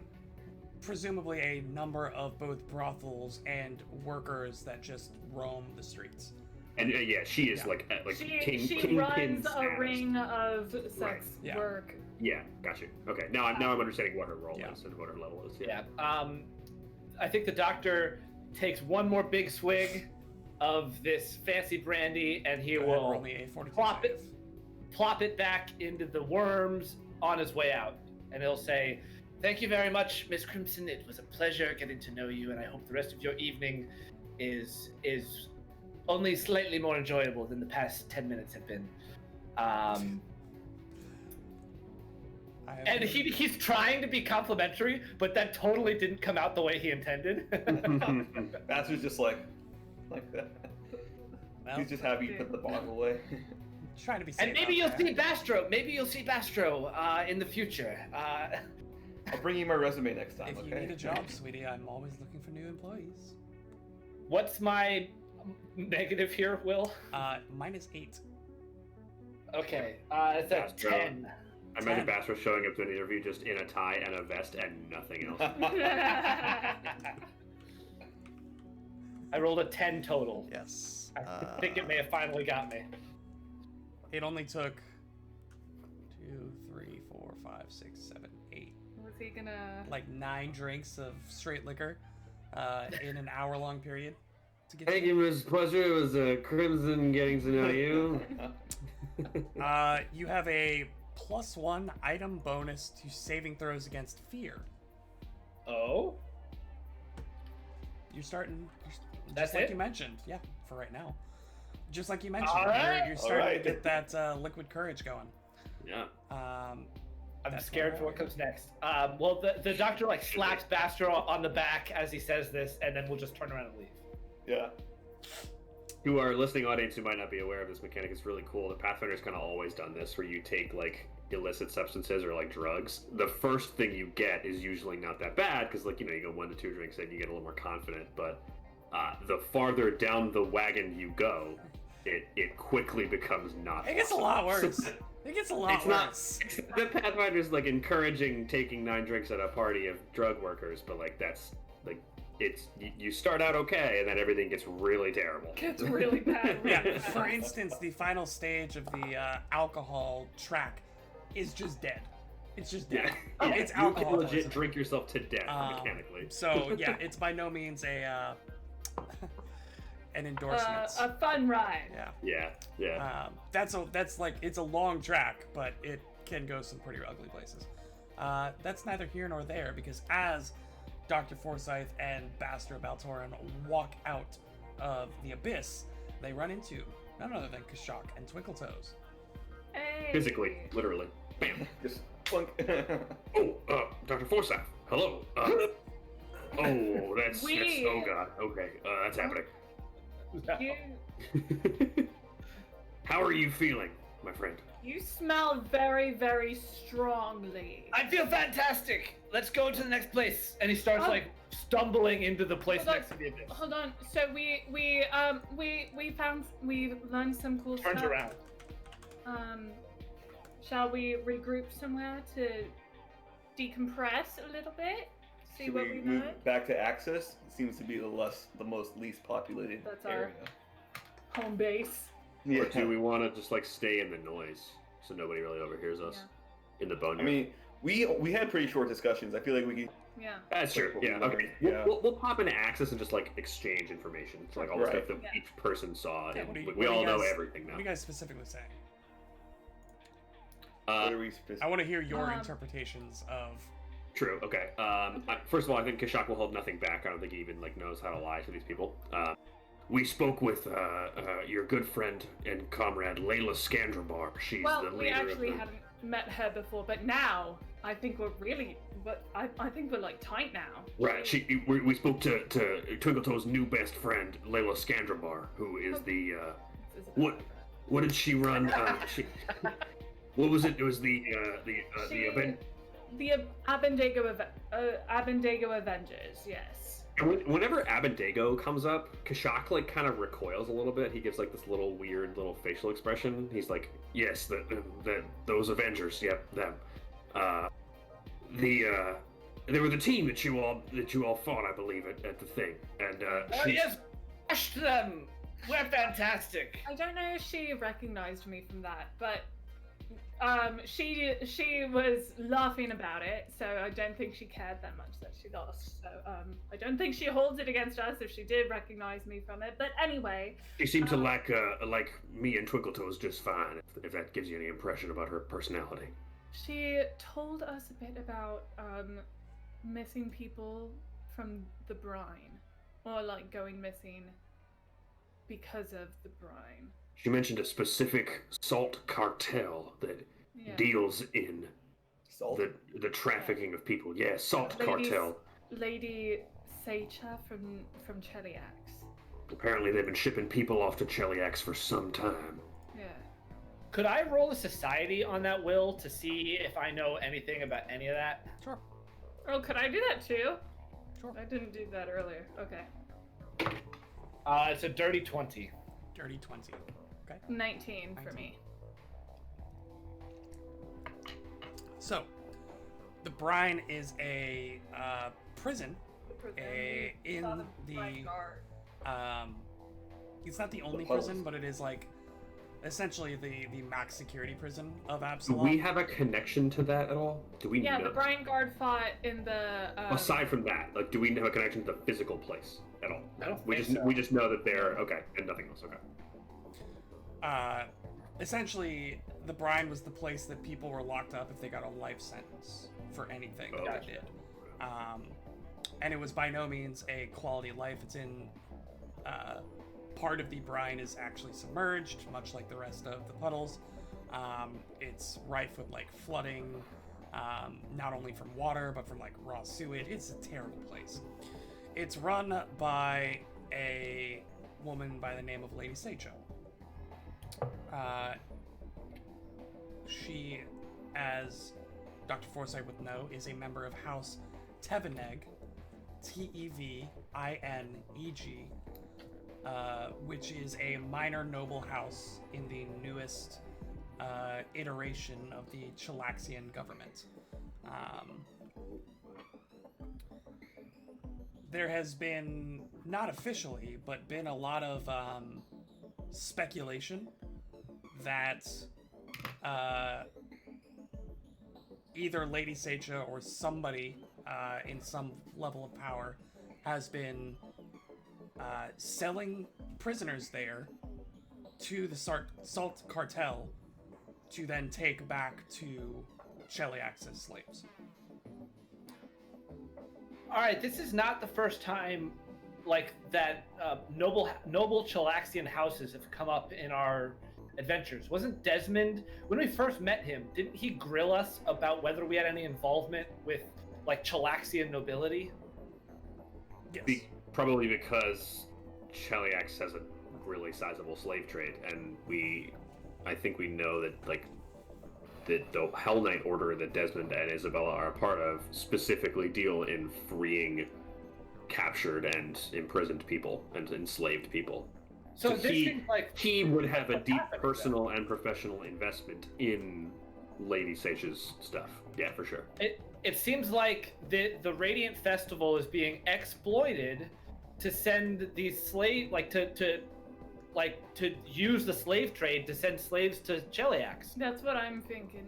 Speaker 4: presumably a number of both brothels and workers that just roam the streets.
Speaker 5: And yeah, she is
Speaker 4: Yeah.
Speaker 5: like
Speaker 2: She
Speaker 5: kingpin
Speaker 2: runs a
Speaker 5: status.
Speaker 2: ring of sex
Speaker 5: Right.
Speaker 4: Yeah.
Speaker 2: work.
Speaker 5: Yeah, got you. Okay, now I'm understanding what her role
Speaker 4: Yeah.
Speaker 5: is and what her level is.
Speaker 1: Yeah. I think the doctor takes one more big swig of this fancy brandy, and he
Speaker 4: Go ahead, roll
Speaker 1: will
Speaker 4: me a 42
Speaker 1: plop it,
Speaker 4: save.
Speaker 1: plop it back into the worms on his way out, and he'll say, "Thank you very much, Miss Crimson. It was a pleasure getting to know you, and I hope the rest of your evening is only slightly more enjoyable than the past 10 minutes have been."
Speaker 4: I have
Speaker 1: And he's trying to be complimentary, but that totally didn't come out the way he intended.
Speaker 3: Bastard's just like that.
Speaker 4: well,
Speaker 3: He's just happy you put the bottle away.
Speaker 4: trying to be safe
Speaker 1: And maybe
Speaker 4: out
Speaker 1: you'll
Speaker 4: there.
Speaker 1: see Bastro. Maybe you'll see Bastro in the future.
Speaker 3: I'll bring you my resume next time,
Speaker 4: If you
Speaker 3: okay?
Speaker 4: need a job, sweetie, I'm always looking for new employees.
Speaker 1: What's my negative here, Will?
Speaker 4: -8.
Speaker 1: Okay, it's a
Speaker 5: Bastro.
Speaker 1: 10.
Speaker 5: I imagine Bass showing up to an interview just in a tie and a vest and nothing else.
Speaker 1: I rolled a 10 total.
Speaker 4: Yes.
Speaker 1: I think it may have finally got me.
Speaker 4: It only took 2, 3, 4, 5, 6, 7, 8.
Speaker 2: Was he gonna?
Speaker 4: Like 9 drinks of straight liquor in an hour-long period to get.
Speaker 5: Thank you, Miss Pleasure. It was a crimson getting to know you.
Speaker 4: You have a +1 item bonus to saving throws against fear.
Speaker 1: Oh?
Speaker 4: You're starting.
Speaker 1: That's
Speaker 4: just like
Speaker 1: it?
Speaker 4: you mentioned, yeah, for right now. Just like you mentioned,
Speaker 1: All right.
Speaker 4: you're starting
Speaker 3: All right.
Speaker 4: to get that liquid courage going.
Speaker 5: Yeah.
Speaker 1: I'm
Speaker 4: That's
Speaker 1: scared
Speaker 4: all
Speaker 1: for what
Speaker 4: right.
Speaker 1: comes next. Well, the doctor like slaps Bastro on the back as he says this, and then we'll just turn around and leave.
Speaker 3: Yeah.
Speaker 5: To our listening audience who might not be aware of this mechanic, it's really cool. The Pathfinder's kind of always done this, where you take like illicit substances or like drugs. The first thing you get is usually not that bad because, like, you know, you go 1 to 2 drinks in, you get a little more confident. But the farther down the wagon you go, it quickly becomes not.
Speaker 4: It gets a
Speaker 5: awesome.
Speaker 4: lot worse. It gets a lot
Speaker 5: It's not.
Speaker 4: worse.
Speaker 5: The Pathfinder's like encouraging taking 9 drinks at a party of drug workers, but like that's like it's you start out okay and then everything gets really terrible.
Speaker 2: Gets really bad. Really
Speaker 4: Yeah,
Speaker 2: bad.
Speaker 4: for instance, the final stage of the alcohol track is just dead. It's just dead.
Speaker 5: Yeah.
Speaker 4: It's
Speaker 5: You
Speaker 4: alcohol
Speaker 5: can legit
Speaker 4: poisoning.
Speaker 5: drink yourself to death
Speaker 4: Um,
Speaker 5: mechanically.
Speaker 4: So yeah, it's by no means a an endorsement.
Speaker 2: A fun ride.
Speaker 4: Yeah.
Speaker 5: Yeah.
Speaker 4: That's like it's a long track, but it can go some pretty ugly places. That's neither here nor there because as Dr. Forsyth and Bastro Baltoran walk out of the abyss, they run into none other than Kashak and Twinkletoes.
Speaker 2: Hey.
Speaker 5: Physically, literally. Bam.
Speaker 3: Just plunk.
Speaker 5: Oh, Dr. Forsyth. Hello. Oh, that's oh god. Okay, that's happening.
Speaker 2: You
Speaker 5: How are you feeling, my friend?
Speaker 2: you smell very very strongly.
Speaker 1: I feel fantastic. Let's go to the next place. And he starts
Speaker 2: Oh.
Speaker 1: like stumbling into the place
Speaker 2: Hold on.
Speaker 1: next to the abyss.
Speaker 2: Hold on. So we learned some cool
Speaker 1: Turns
Speaker 2: stuff.
Speaker 1: around.
Speaker 2: Shall we regroup somewhere to decompress a little bit? See
Speaker 3: Should
Speaker 2: what
Speaker 3: we
Speaker 2: we
Speaker 3: move
Speaker 2: learned?
Speaker 3: back to Axis? It seems to be the most least populated
Speaker 2: That's our-
Speaker 3: area.
Speaker 2: Home base.
Speaker 5: Or do we want to just like stay in the noise so nobody really overhears us in the bone?
Speaker 3: I mean, we had pretty short discussions. I feel like we could.
Speaker 2: Yeah.
Speaker 5: that's true.
Speaker 3: what we
Speaker 5: Yeah.
Speaker 3: learned.
Speaker 5: Okay.
Speaker 3: Yeah.
Speaker 5: We'll pop into Axis and just like exchange information. It's like all the
Speaker 3: Right.
Speaker 5: stuff that
Speaker 2: Yeah.
Speaker 5: each person saw.
Speaker 4: Yeah,
Speaker 5: and
Speaker 4: what do you-
Speaker 5: we
Speaker 4: what do
Speaker 5: all
Speaker 4: you
Speaker 5: know
Speaker 4: guys-
Speaker 5: everything now.
Speaker 4: What are you guys specifically saying?
Speaker 3: What are we specific?
Speaker 4: I want to hear your
Speaker 2: Um,
Speaker 4: interpretations of.
Speaker 5: True. Okay. First of all, I think Kashak will hold nothing back. I don't think he even knows how to lie to these people. We spoke with your good friend and comrade Layla Scandrabar. She's
Speaker 2: Well,
Speaker 5: the
Speaker 2: we
Speaker 5: leader
Speaker 2: actually
Speaker 5: of the...
Speaker 2: hadn't met her before, but now I think we're really, I think we're like tight now.
Speaker 5: Right. We spoke to Twinkletoe's new best friend, Layla Scandrabar, who is the what did she run? What was it? It was the event.
Speaker 2: The Abendego Avengers, yes.
Speaker 5: And whenever Abendego comes up, Kashak like kind of recoils a little bit. He gives like this little weird little facial expression. He's like, "Yes, those Avengers. Yep, them. They were the team that you all fought, I believe, at the thing." And
Speaker 1: Yes, crush them. We're fantastic.
Speaker 2: I don't know if she recognized me from that, but she was laughing about it, so I don't think she cared that much that she lost. So I don't think she holds it against us if she did recognize me from it. But anyway,
Speaker 5: she seemed to like me and Twinkletoes just fine. If that gives you any impression about her personality.
Speaker 2: she told us a bit about missing people from the brine, or like going missing because of the brine.
Speaker 5: She mentioned a specific salt cartel that
Speaker 2: Yeah.
Speaker 5: deals in
Speaker 3: Salt.
Speaker 5: the trafficking of people. Yeah, salt
Speaker 2: Ladies-
Speaker 5: cartel.
Speaker 2: Lady Seicha from Cheliax.
Speaker 5: Apparently, they've been shipping people off to Cheliax for some time.
Speaker 2: Yeah.
Speaker 1: Could I roll a society on that will to see if I know anything about any of that?
Speaker 4: Sure.
Speaker 2: Oh, could I do that too?
Speaker 4: Sure.
Speaker 2: I didn't do that earlier. Okay.
Speaker 1: It's a dirty 20.
Speaker 4: Dirty 20. Okay.
Speaker 2: 19 for me.
Speaker 4: So, the Brine is a prison. In the it's not the only prison, but it is like essentially the max security prison of
Speaker 5: Do
Speaker 4: Absalom.
Speaker 5: we have a connection to that at all? Do we
Speaker 2: Yeah,
Speaker 5: know?
Speaker 2: the Brine Guard fought in the.
Speaker 5: Aside from that, like, do we have a connection to the physical place at all?
Speaker 1: I don't
Speaker 5: We
Speaker 1: think
Speaker 5: just
Speaker 1: so.
Speaker 5: we just know that they're okay and nothing else. Okay.
Speaker 4: Essentially, the Brine was the place that people were locked up if they got a life sentence for anything that
Speaker 5: Gotcha.
Speaker 4: they did. And it was by no means a quality of life. It's in part of the brine is actually submerged, much like the rest of the puddles. It's rife with like flooding, not only from water but from like raw sewage. It's a terrible place. It's run by a woman by the name of Lady Seicho. She, as Dr. Forsyth would know, is a member of House Tevineg, Tevineg, which is a minor noble house in the newest iteration of the Chelaxian government. There has been, not officially, but been a lot of speculation that either Lady Seicha or somebody in some level of power has been selling prisoners there to the Salt Cartel to then take back to Cheliax as slaves.
Speaker 1: All right, this is not the first time like that noble Chelaxian houses have come up in our adventures. Wasn't Desmond, when we first met him, didn't he grill us about whether we had any involvement with like Chelaxian nobility?
Speaker 4: Yes.
Speaker 5: Probably because Cheliax has a really sizable slave trade, and I think we know that like the Hell Knight Order that Desmond and Isabella are a part of specifically deal in freeing captured and imprisoned people and enslaved people.
Speaker 1: So this seems like
Speaker 5: he would have a deep personal and professional investment in Lady Seicha's stuff. Yeah, for sure.
Speaker 1: it seems like the Radiant Festival is being exploited to send these to use the slave trade to send slaves to Cheliax.
Speaker 2: That's what I'm thinking.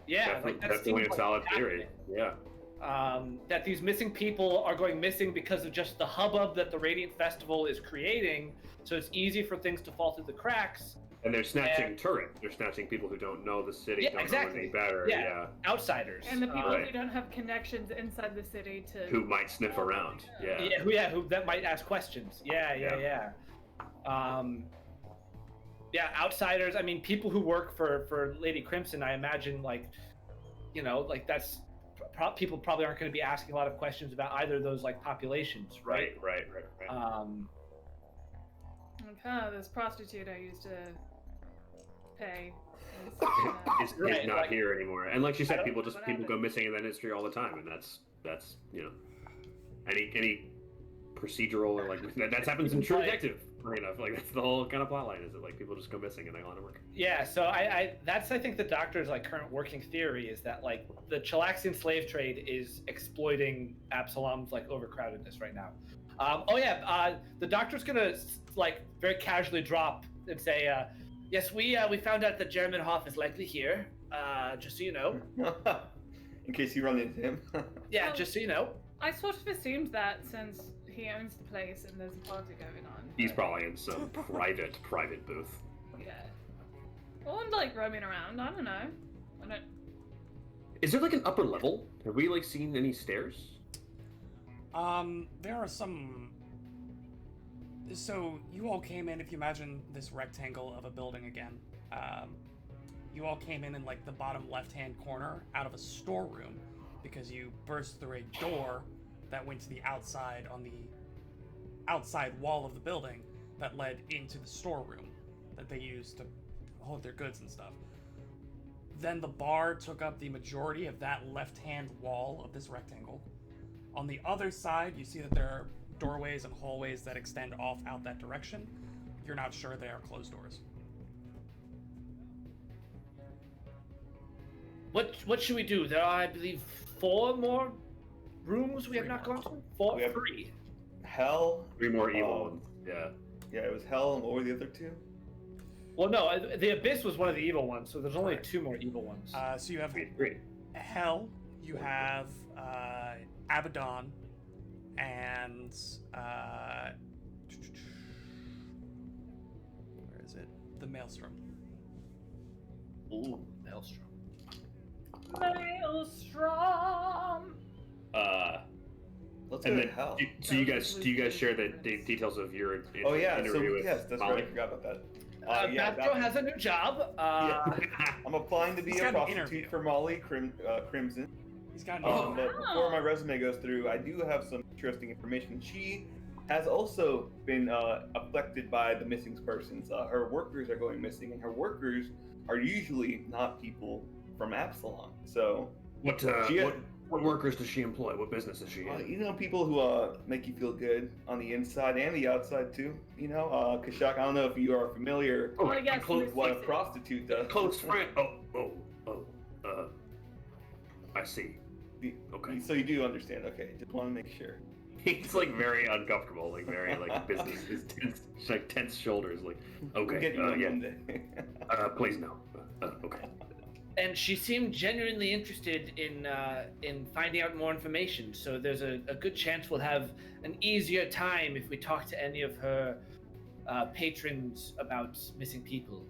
Speaker 1: Yeah, like that
Speaker 5: Definitely
Speaker 1: seems
Speaker 5: a solid
Speaker 1: what's
Speaker 5: theory.
Speaker 1: happening.
Speaker 5: Yeah.
Speaker 1: That these missing people are going missing because of just the hubbub that the Radiant Festival is creating. So it's easy for things to fall through the cracks.
Speaker 5: And they're snatching tourists. They're snatching people who don't know the city,
Speaker 1: Yeah,
Speaker 5: don't know
Speaker 1: exactly.
Speaker 5: any better.
Speaker 1: Yeah.
Speaker 5: Yeah.
Speaker 1: Outsiders.
Speaker 2: And the people
Speaker 5: Right.
Speaker 2: who don't have connections inside the city to.
Speaker 5: Who might sniff around. Yeah.
Speaker 1: who that might ask questions. Yeah. Yeah, outsiders. I mean, people who work for Lady Crimson. I imagine, like, like that's people probably aren't going to be asking a lot of questions about either of those like populations, right?
Speaker 5: Right.
Speaker 2: Okay, this prostitute I used to pay.
Speaker 5: Is
Speaker 1: Right,
Speaker 5: not
Speaker 1: like-
Speaker 5: here anymore. And like she said,
Speaker 2: What
Speaker 5: people
Speaker 2: happened?
Speaker 5: go missing in that industry all the time, and that's any procedural or like that happens in True
Speaker 1: Right.
Speaker 5: Detective. Funny enough, like that's the whole kind of plot line. Is that like people just go missing and they go on to work.
Speaker 1: Yeah, so I that's I think the Doctor's like current working theory is that like the Chelaxian slave trade is exploiting Absalom's like overcrowdedness right now. The Doctor's gonna like very casually drop and say, yes, we found out that German Hoff is likely here. Just so you know.
Speaker 3: In case you run into him.
Speaker 1: Yeah,
Speaker 2: Well-
Speaker 1: just so you know.
Speaker 2: I sort of assumed that since he owns the place and there's a party going on.
Speaker 5: He's
Speaker 2: but,
Speaker 5: probably in some private booth.
Speaker 2: Yeah. Or like roaming around. I don't know. I don't.
Speaker 5: Is there like an upper level? Have we like seen any stairs?
Speaker 4: There are some. So you all came in. If you imagine this rectangle of a building again, you all came in like the bottom left-hand corner out of a storeroom because you burst through a door that went to the outside on the outside wall of the building that led into the storeroom that they used to hold their goods and stuff. Then the bar took up the majority of that left-hand wall of this rectangle. On the other side, you see that there are doorways and hallways that extend off out that direction. You're not sure they are closed doors.
Speaker 1: What should we do? There are, I believe, 4 more rooms we have
Speaker 4: Three
Speaker 1: not
Speaker 4: more.
Speaker 1: gone to. 4,
Speaker 3: We have-
Speaker 1: 3.
Speaker 3: Hell.
Speaker 5: 3 more evil
Speaker 3: Um,
Speaker 5: ones. Yeah.
Speaker 3: Yeah, it was Hell, and what were the other 2?
Speaker 1: Well, no, the Abyss was one of the evil ones, so there's only
Speaker 5: Correct.
Speaker 1: 2 more evil ones.
Speaker 4: So you have
Speaker 5: Great.
Speaker 4: Hell, you have Abaddon, and where is it? The Maelstrom.
Speaker 1: Ooh, Maelstrom.
Speaker 2: Maelstrom.
Speaker 3: Let's
Speaker 5: And
Speaker 3: go
Speaker 5: then,
Speaker 3: to Hell.
Speaker 5: do you guys share the details of your
Speaker 3: Oh yeah, so
Speaker 5: interview with
Speaker 3: yes, that's
Speaker 5: Molly?
Speaker 3: right. I forgot about that.
Speaker 1: Matthew has a new job.
Speaker 3: I'm applying to be
Speaker 4: He's
Speaker 3: a
Speaker 4: got an
Speaker 3: prostitute
Speaker 4: interview.
Speaker 3: for Molly Crimson.
Speaker 4: He's got
Speaker 3: But
Speaker 2: Wow.
Speaker 3: before my resume goes through, I do have some interesting information. She has also been affected by the missing persons. Her workers are going missing, and her workers are usually not people from Absalom. So, She had-
Speaker 5: What workers does she employ? What business is she in?
Speaker 3: people who make you feel good on the inside and the outside too. Kashak, I don't know if you are familiar
Speaker 2: Oh, yes,
Speaker 5: close,
Speaker 2: Miss
Speaker 3: what a
Speaker 2: Fix It.
Speaker 3: prostitute does.
Speaker 5: close friend. I see. Okay.
Speaker 3: So you do understand? Okay, just want to make sure.
Speaker 5: He's like very uncomfortable, like very like business. His tense shoulders. Like,
Speaker 3: We'll
Speaker 5: okay,
Speaker 3: get you one
Speaker 5: yeah.
Speaker 3: day.
Speaker 5: Please no. Okay.
Speaker 1: And she seemed genuinely interested in finding out more information. So there's a good chance we'll have an easier time if we talk to any of her patrons about missing people.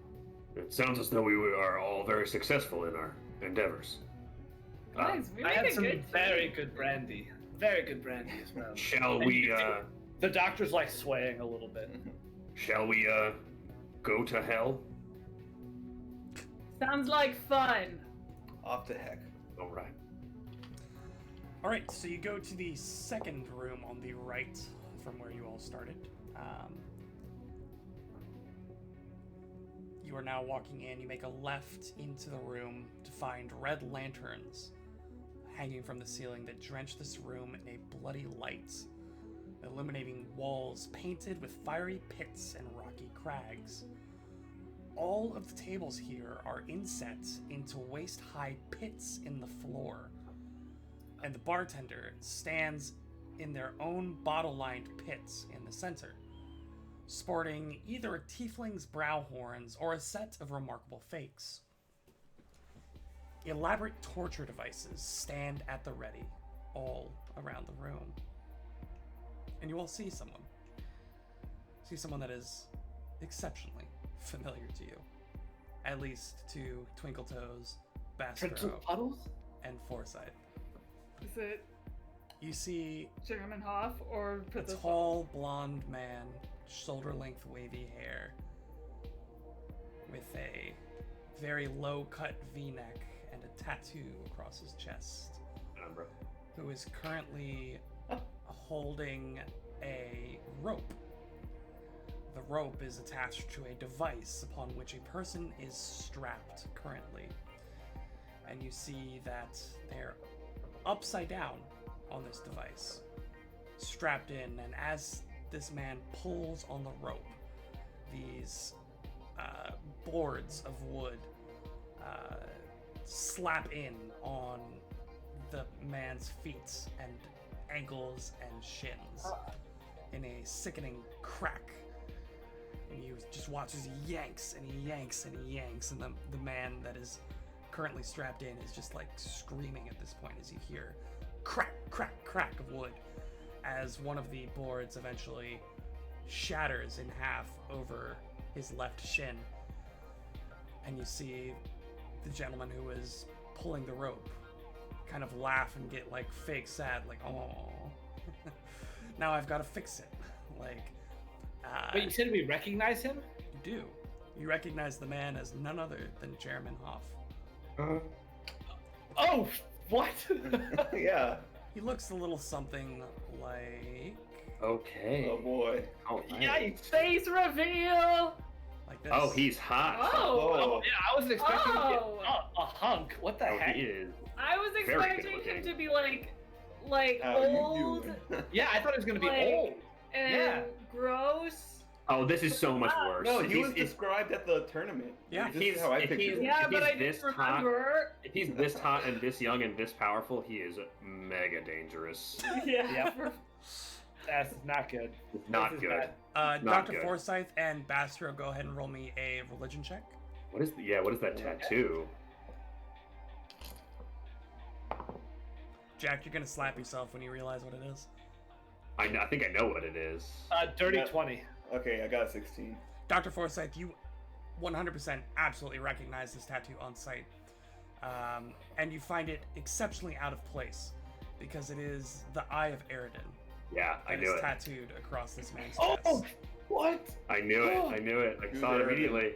Speaker 5: It sounds as though we are all very successful in our endeavors.
Speaker 2: Guys, we
Speaker 1: I
Speaker 2: make
Speaker 1: had
Speaker 2: a
Speaker 1: some
Speaker 2: good
Speaker 1: very
Speaker 2: team.
Speaker 1: good brandy. Very good brandy as well.
Speaker 5: Shall we?
Speaker 1: The Doctor's like swaying a little bit.
Speaker 5: Shall we? Go to hell?
Speaker 2: Sounds like fun.
Speaker 3: Off to heck.
Speaker 5: All right.
Speaker 4: All right, so you go to the second room on the right from where you all started. You are now walking in. You make a left into the room to find red lanterns hanging from the ceiling that drench this room in a bloody light, illuminating walls painted with fiery pits and rocky crags. All of the tables here are inset into waist-high pits in the floor, and the bartender stands in their own bottle-lined pits in the center, sporting either a tiefling's brow horns or a set of remarkable fakes. Elaborate torture devices stand at the ready all around the room. And you all see someone. See someone that is exceptionally familiar to you, at least to Twinkletoes,
Speaker 1: Prince of
Speaker 4: Bastro,
Speaker 1: Puddles?
Speaker 4: and Forsyth.
Speaker 2: Is it
Speaker 4: You see
Speaker 2: Chairman Hoff or
Speaker 4: a
Speaker 2: Princess?
Speaker 4: tall blonde man, shoulder-length wavy hair, with a very low-cut V-neck and a tattoo across his chest, who is currently holding a rope. The rope is attached to a device upon which a person is strapped currently. And you see that they're upside down on this device, strapped in, and as this man pulls on the rope, these boards of wood slap in on the man's feet and ankles and shins in a sickening crack. And you just watch as he yanks and he yanks and he yanks, and the man that is currently strapped in is just like screaming at this point as you hear crack, crack, crack of wood as one of the boards eventually shatters in half over his left shin. And you see the gentleman who is pulling the rope kind of laugh and get like fake sad, like, oh, now I've got to fix it. Like,
Speaker 1: Wait, you said we recognize him?
Speaker 4: you do. You recognize the man as none other than Chairman Hoff.
Speaker 1: Oh, what?
Speaker 3: Yeah.
Speaker 4: He looks a little something like
Speaker 5: Okay.
Speaker 3: Oh boy.
Speaker 5: All right.
Speaker 1: Yikes!
Speaker 2: Face reveal.
Speaker 4: like this.
Speaker 5: Oh, he's hot.
Speaker 2: Oh,
Speaker 1: Oh, yeah, I wasn't expecting to get
Speaker 2: Oh.
Speaker 1: a hunk. What the
Speaker 5: Oh,
Speaker 1: heck?
Speaker 5: he is.
Speaker 2: I was
Speaker 5: Very good
Speaker 2: expecting him
Speaker 5: looking.
Speaker 2: to be like
Speaker 3: How you
Speaker 2: old
Speaker 3: doing?
Speaker 1: Yeah, I thought it was gonna be
Speaker 2: Like-
Speaker 1: old.
Speaker 2: and
Speaker 1: Yeah.
Speaker 2: gross.
Speaker 5: Oh, this is so much worse.
Speaker 3: No, he
Speaker 5: He's-
Speaker 3: was described at the tournament.
Speaker 4: Yeah.
Speaker 3: This is how I
Speaker 5: If
Speaker 3: pictured
Speaker 5: he's-
Speaker 3: him.
Speaker 2: Yeah,
Speaker 5: if
Speaker 2: but
Speaker 5: he's
Speaker 2: I didn't
Speaker 5: this hot-
Speaker 2: remember.
Speaker 5: If he's this hot and this young and this powerful, he is mega dangerous.
Speaker 2: Yeah.
Speaker 1: Yep. That's not good.
Speaker 5: Not
Speaker 1: This is
Speaker 5: good.
Speaker 1: bad.
Speaker 5: Not
Speaker 4: Dr.
Speaker 5: good.
Speaker 4: Forsyth and Bastro, go ahead and roll me a religion check.
Speaker 5: What is that tattoo?
Speaker 4: Jack, you're gonna slap yourself when you realize what it is.
Speaker 5: I think I know what it is.
Speaker 1: Dirty
Speaker 3: Yeah.
Speaker 1: 20.
Speaker 3: Okay, I got a 16.
Speaker 4: Dr. Forsyth, you 100% absolutely recognize this tattoo on sight. And you find it exceptionally out of place because it is the Eye of Eridan
Speaker 5: Yeah, I
Speaker 4: that
Speaker 5: knew
Speaker 4: is
Speaker 5: it.
Speaker 4: tattooed across this man's
Speaker 1: Oh,
Speaker 4: chest.
Speaker 1: what?
Speaker 5: I knew it. I knew it. I
Speaker 3: Who's
Speaker 5: saw it
Speaker 3: Eridan?
Speaker 5: immediately.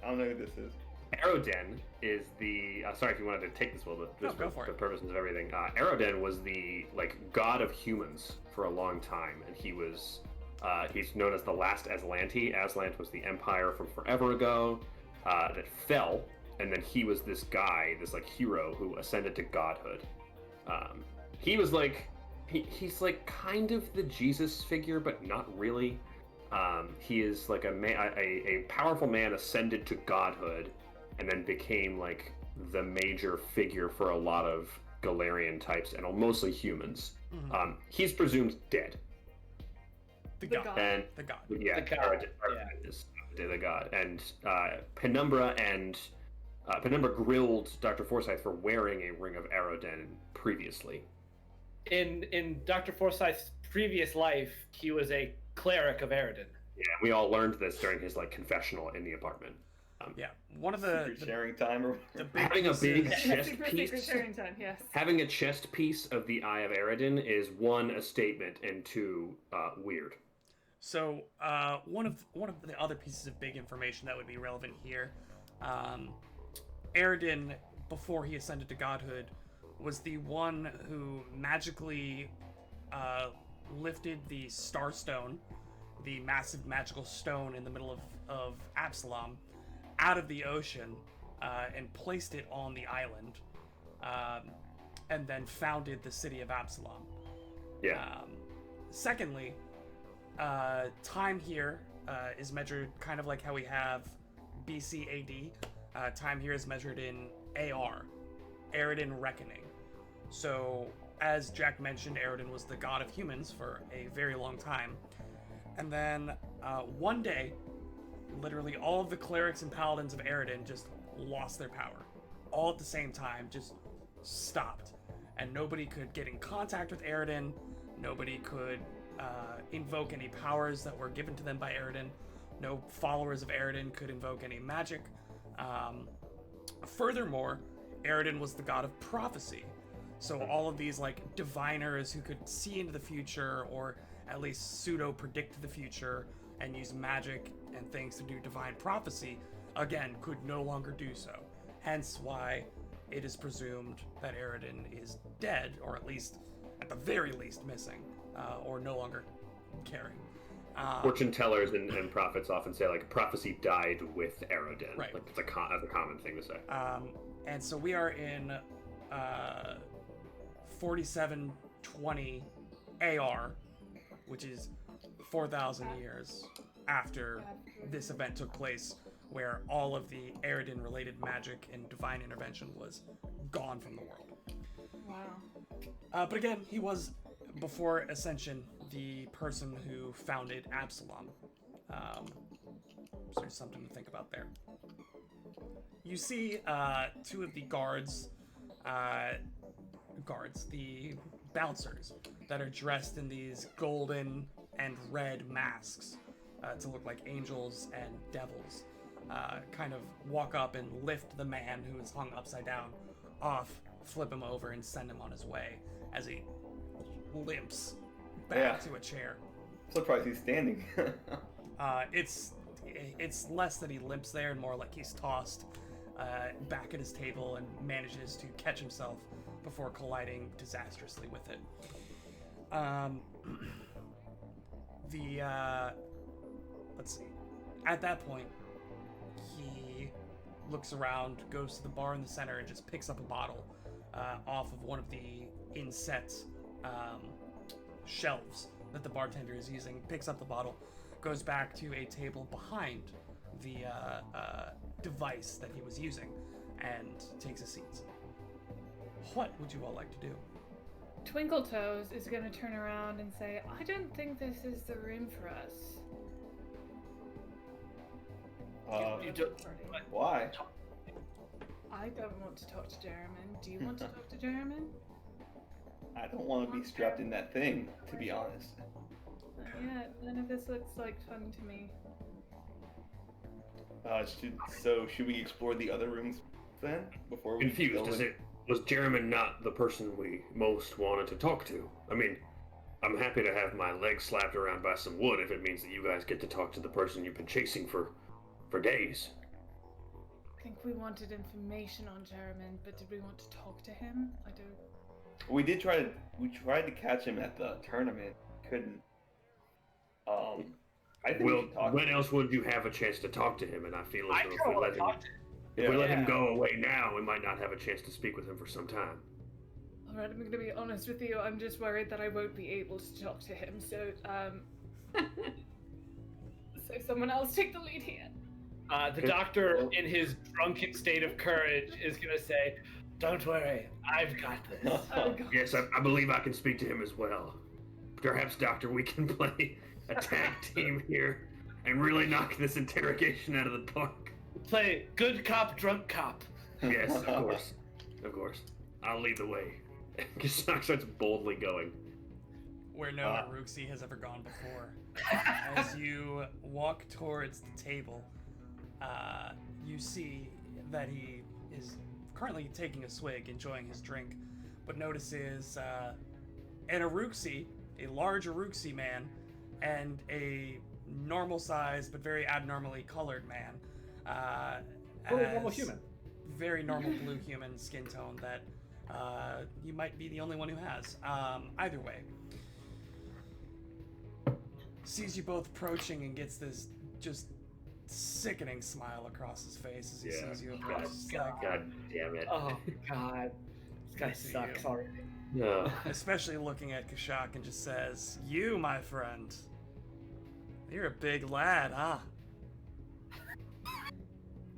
Speaker 3: I don't know who this is.
Speaker 5: Aeroden is the. Sorry if you wanted to take this, Will, but just
Speaker 4: go
Speaker 5: for
Speaker 4: for
Speaker 5: the
Speaker 4: it.
Speaker 5: purposes of everything. Aeroden was the god of humans for a long time, and he was. He's known as the last Aslanti. Aslant was the empire from forever ago that fell, and then he was this guy, this hero who ascended to godhood. He was he's kind of the Jesus figure, but not really. He is like a powerful man ascended to godhood, and then became the major figure for a lot of Galarian types and mostly humans.
Speaker 4: Mhm.
Speaker 5: He's presumed dead.
Speaker 4: The
Speaker 2: The
Speaker 4: god.
Speaker 2: god.
Speaker 5: And
Speaker 4: The god.
Speaker 5: yeah,
Speaker 1: The god,
Speaker 5: Aeroden is the god. And Penumbra grilled Dr. Forsyth for wearing a ring of Aeroden previously.
Speaker 1: In Dr. Forsyth's previous life, he was a cleric of Eridan.
Speaker 5: Yeah, we all learned this during his confessional in the apartment.
Speaker 4: Yeah. One of
Speaker 3: Secret
Speaker 4: the
Speaker 3: sharing time or
Speaker 4: the big
Speaker 5: Having a big
Speaker 4: pieces-
Speaker 5: chest
Speaker 2: Super secret
Speaker 5: piece.
Speaker 2: sharing time. Yes.
Speaker 5: Having a chest piece of the Eye of Eridan is one, a statement, and two, weird.
Speaker 4: So one of the other pieces of big information that would be relevant here, Eridan, before he ascended to godhood, was the one who magically lifted the Star Stone, the massive magical stone in the middle of Absalom, out of the ocean and placed it on the island, and then founded the city of Absalom.
Speaker 5: Yeah.
Speaker 4: Secondly, time here is measured kind of like how we have BC AD. Time here is measured in AR, Eridan Reckoning. So, as Jack mentioned, Eridan was the god of humans for a very long time. And then one day, literally all of the clerics and paladins of Eridan just lost their power. All at the same time, just stopped. And nobody could get in contact with Eridan. Nobody could invoke any powers that were given to them by Eridan. No followers of Eridan could invoke any magic. Furthermore, Eridan was the god of prophecy. So all of these like diviners who could see into the future or at least pseudo predict the future and use magic and things to do divine prophecy, again, could no longer do so. Hence why it is presumed that Eridan is dead, or at least, at the very least, missing, or no longer caring.
Speaker 5: Fortune tellers and prophets often say like prophecy died with Eridan.
Speaker 4: Right.
Speaker 5: Like it's a common thing to say.
Speaker 4: And so we are in 4720 AR, which is 4,000 years after this event took place, where all of the Eridan-related magic and divine intervention was gone from the world.
Speaker 2: Wow.
Speaker 4: But again, he was, before Ascension, the person who founded Absalom. So there's something to think about there. You see two of the guards, the bouncers, that are dressed in these golden and red masks to look like angels and devils, kind of walk up and lift the man who is hung upside down off, flip him over, and send him on his way as he limps back to a chair.
Speaker 3: Surprised he's standing.
Speaker 4: It's less that he limps there and more like he's tossed back at his table and manages to catch himself before colliding disastrously with it. Let's see. At that point, he looks around, goes to the bar in the center, and just picks up a bottle off of one of the inset shelves that the bartender is using. Picks up the bottle, goes back to a table behind the device that he was using, and takes a seat. What would you all like to do?
Speaker 2: Twinkletoes is going to turn around and say, I don't think this is the room for us.
Speaker 3: Why?
Speaker 2: I don't want to talk to Jerriman. Do you want to talk to Jerriman?
Speaker 3: I don't want to be strapped in that thing, to be honest.
Speaker 2: Yeah, none of this looks like fun to me.
Speaker 3: Should we explore the other rooms then? Before we
Speaker 5: Confused, was Jerriman not the person we most wanted to talk to? I mean, I'm happy to have my leg slapped around by some wood if it means that you guys get to talk to the person you've been chasing for days.
Speaker 2: I think we wanted information on Jerriman, but did we want to talk to him? I don't...
Speaker 3: We tried to catch him at the tournament. Couldn't. I think we should talk
Speaker 5: when else would you have a chance to talk to him? And I feel as though if we let him go away now, we might not have a chance to speak with him for some time.
Speaker 2: Alright, I'm gonna be honest with you. I'm just worried that I won't be able to talk to him. So, so someone else take the lead here.
Speaker 1: The doctor, in his drunken state of courage, is gonna say, "Don't worry, I've got this."
Speaker 5: Yes, I believe I can speak to him as well. Perhaps, Doctor, we can play a tag team here and really knock this interrogation out of the park.
Speaker 1: Play good cop, drunk cop.
Speaker 5: Yes, of course. Of course. I'll lead the way. Kashak starts boldly going.
Speaker 4: Where no Aruxi has ever gone before. As you walk towards the table, you see that he is currently taking a swig, enjoying his drink, but notices an Aruxi, a large Aruxi man, and a normal-sized but very abnormally colored man.
Speaker 1: Normal human.
Speaker 4: Very normal blue human skin tone that you might be the only one who has. Either way. Sees you both approaching and gets this just sickening smile across his face as he sees you approach.
Speaker 5: God damn it.
Speaker 1: Oh, God. This guy sucks already.
Speaker 5: No.
Speaker 4: Especially looking at Kashak and just says, "You, my friend, you're a big lad, huh?"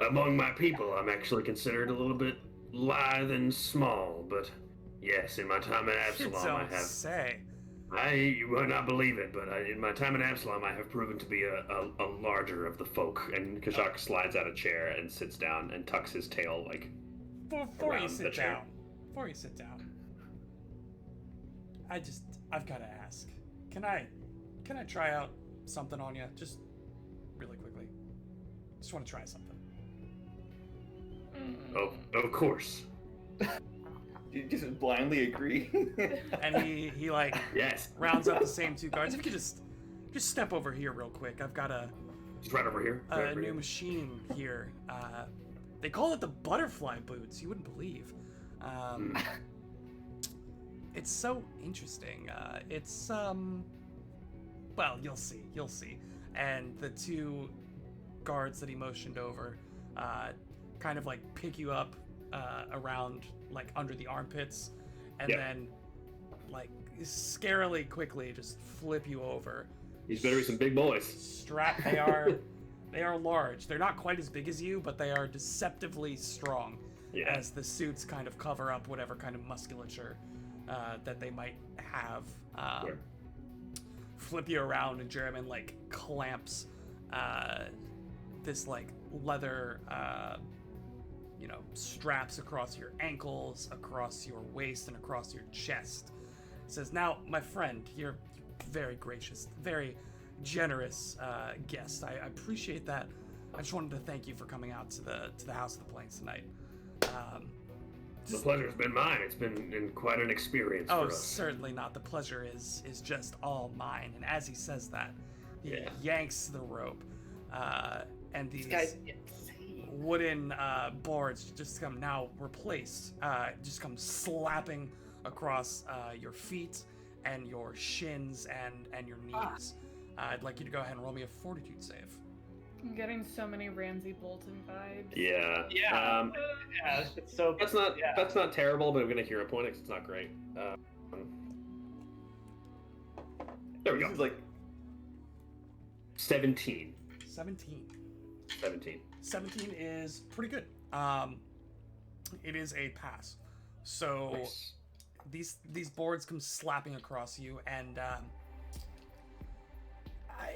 Speaker 5: Among my people, I'm actually considered a little bit lithe and small, but yes, in my time at Absalom, I have.
Speaker 4: Say.
Speaker 5: You might not believe it, but in my time at Absalom, I have proven to be a larger of the folk. And Kashak slides out a chair and sits down and tucks his tail like.
Speaker 4: Before you sit down, I've got to ask. Can I try out something on you? Just really quickly. Just want to try something.
Speaker 5: Of course.
Speaker 3: You just blindly agree.
Speaker 4: And he like
Speaker 5: Yes.
Speaker 4: rounds up the same 2 guards. If you could just step over here real quick. I've got a
Speaker 5: Just right over here. Right over
Speaker 4: new
Speaker 5: here.
Speaker 4: machine here. They call it the butterfly boots. You wouldn't believe. It's so interesting. It's well, you'll see. You'll see. And the 2 guards that he motioned over, kind of like pick you up around like under the armpits, and
Speaker 5: Yep.
Speaker 4: then like scarily quickly just flip you over.
Speaker 5: These better be some big boys.
Speaker 4: Strap. They are large. They're not quite as big as you, but they are deceptively strong.
Speaker 5: Yeah.
Speaker 4: As the suits kind of cover up whatever kind of musculature that they might have.
Speaker 5: Sure.
Speaker 4: Flip you around, and Jeremy like clamps this like leather straps across your ankles, across your waist, and across your chest. It says, "Now, my friend, you're very gracious, very generous guest. I appreciate that. I just wanted to thank you for coming out to the House of the Plains tonight."
Speaker 5: The pleasure's been mine. It's been quite an experience
Speaker 4: Oh,
Speaker 5: for us.
Speaker 4: certainly not. The pleasure is just all mine. And as he says that, he
Speaker 5: Yeah.
Speaker 4: yanks the rope, and
Speaker 1: This
Speaker 4: these
Speaker 1: guy's insane.
Speaker 4: wooden boards just come now replaced, just come slapping across your feet and your shins and your knees. I'd like you to go ahead and roll me a fortitude save.
Speaker 2: I'm getting so many Ramsey Bolton vibes.
Speaker 5: Yeah.
Speaker 1: Yeah. Yeah, so
Speaker 5: That's not terrible, but I'm gonna hero point it 'cause it's not great. There we
Speaker 3: This
Speaker 5: go.
Speaker 3: is like
Speaker 5: 17.
Speaker 4: 17.
Speaker 5: 17.
Speaker 4: Is pretty good. It is a pass. So
Speaker 5: Nice.
Speaker 4: these boards come slapping across you, and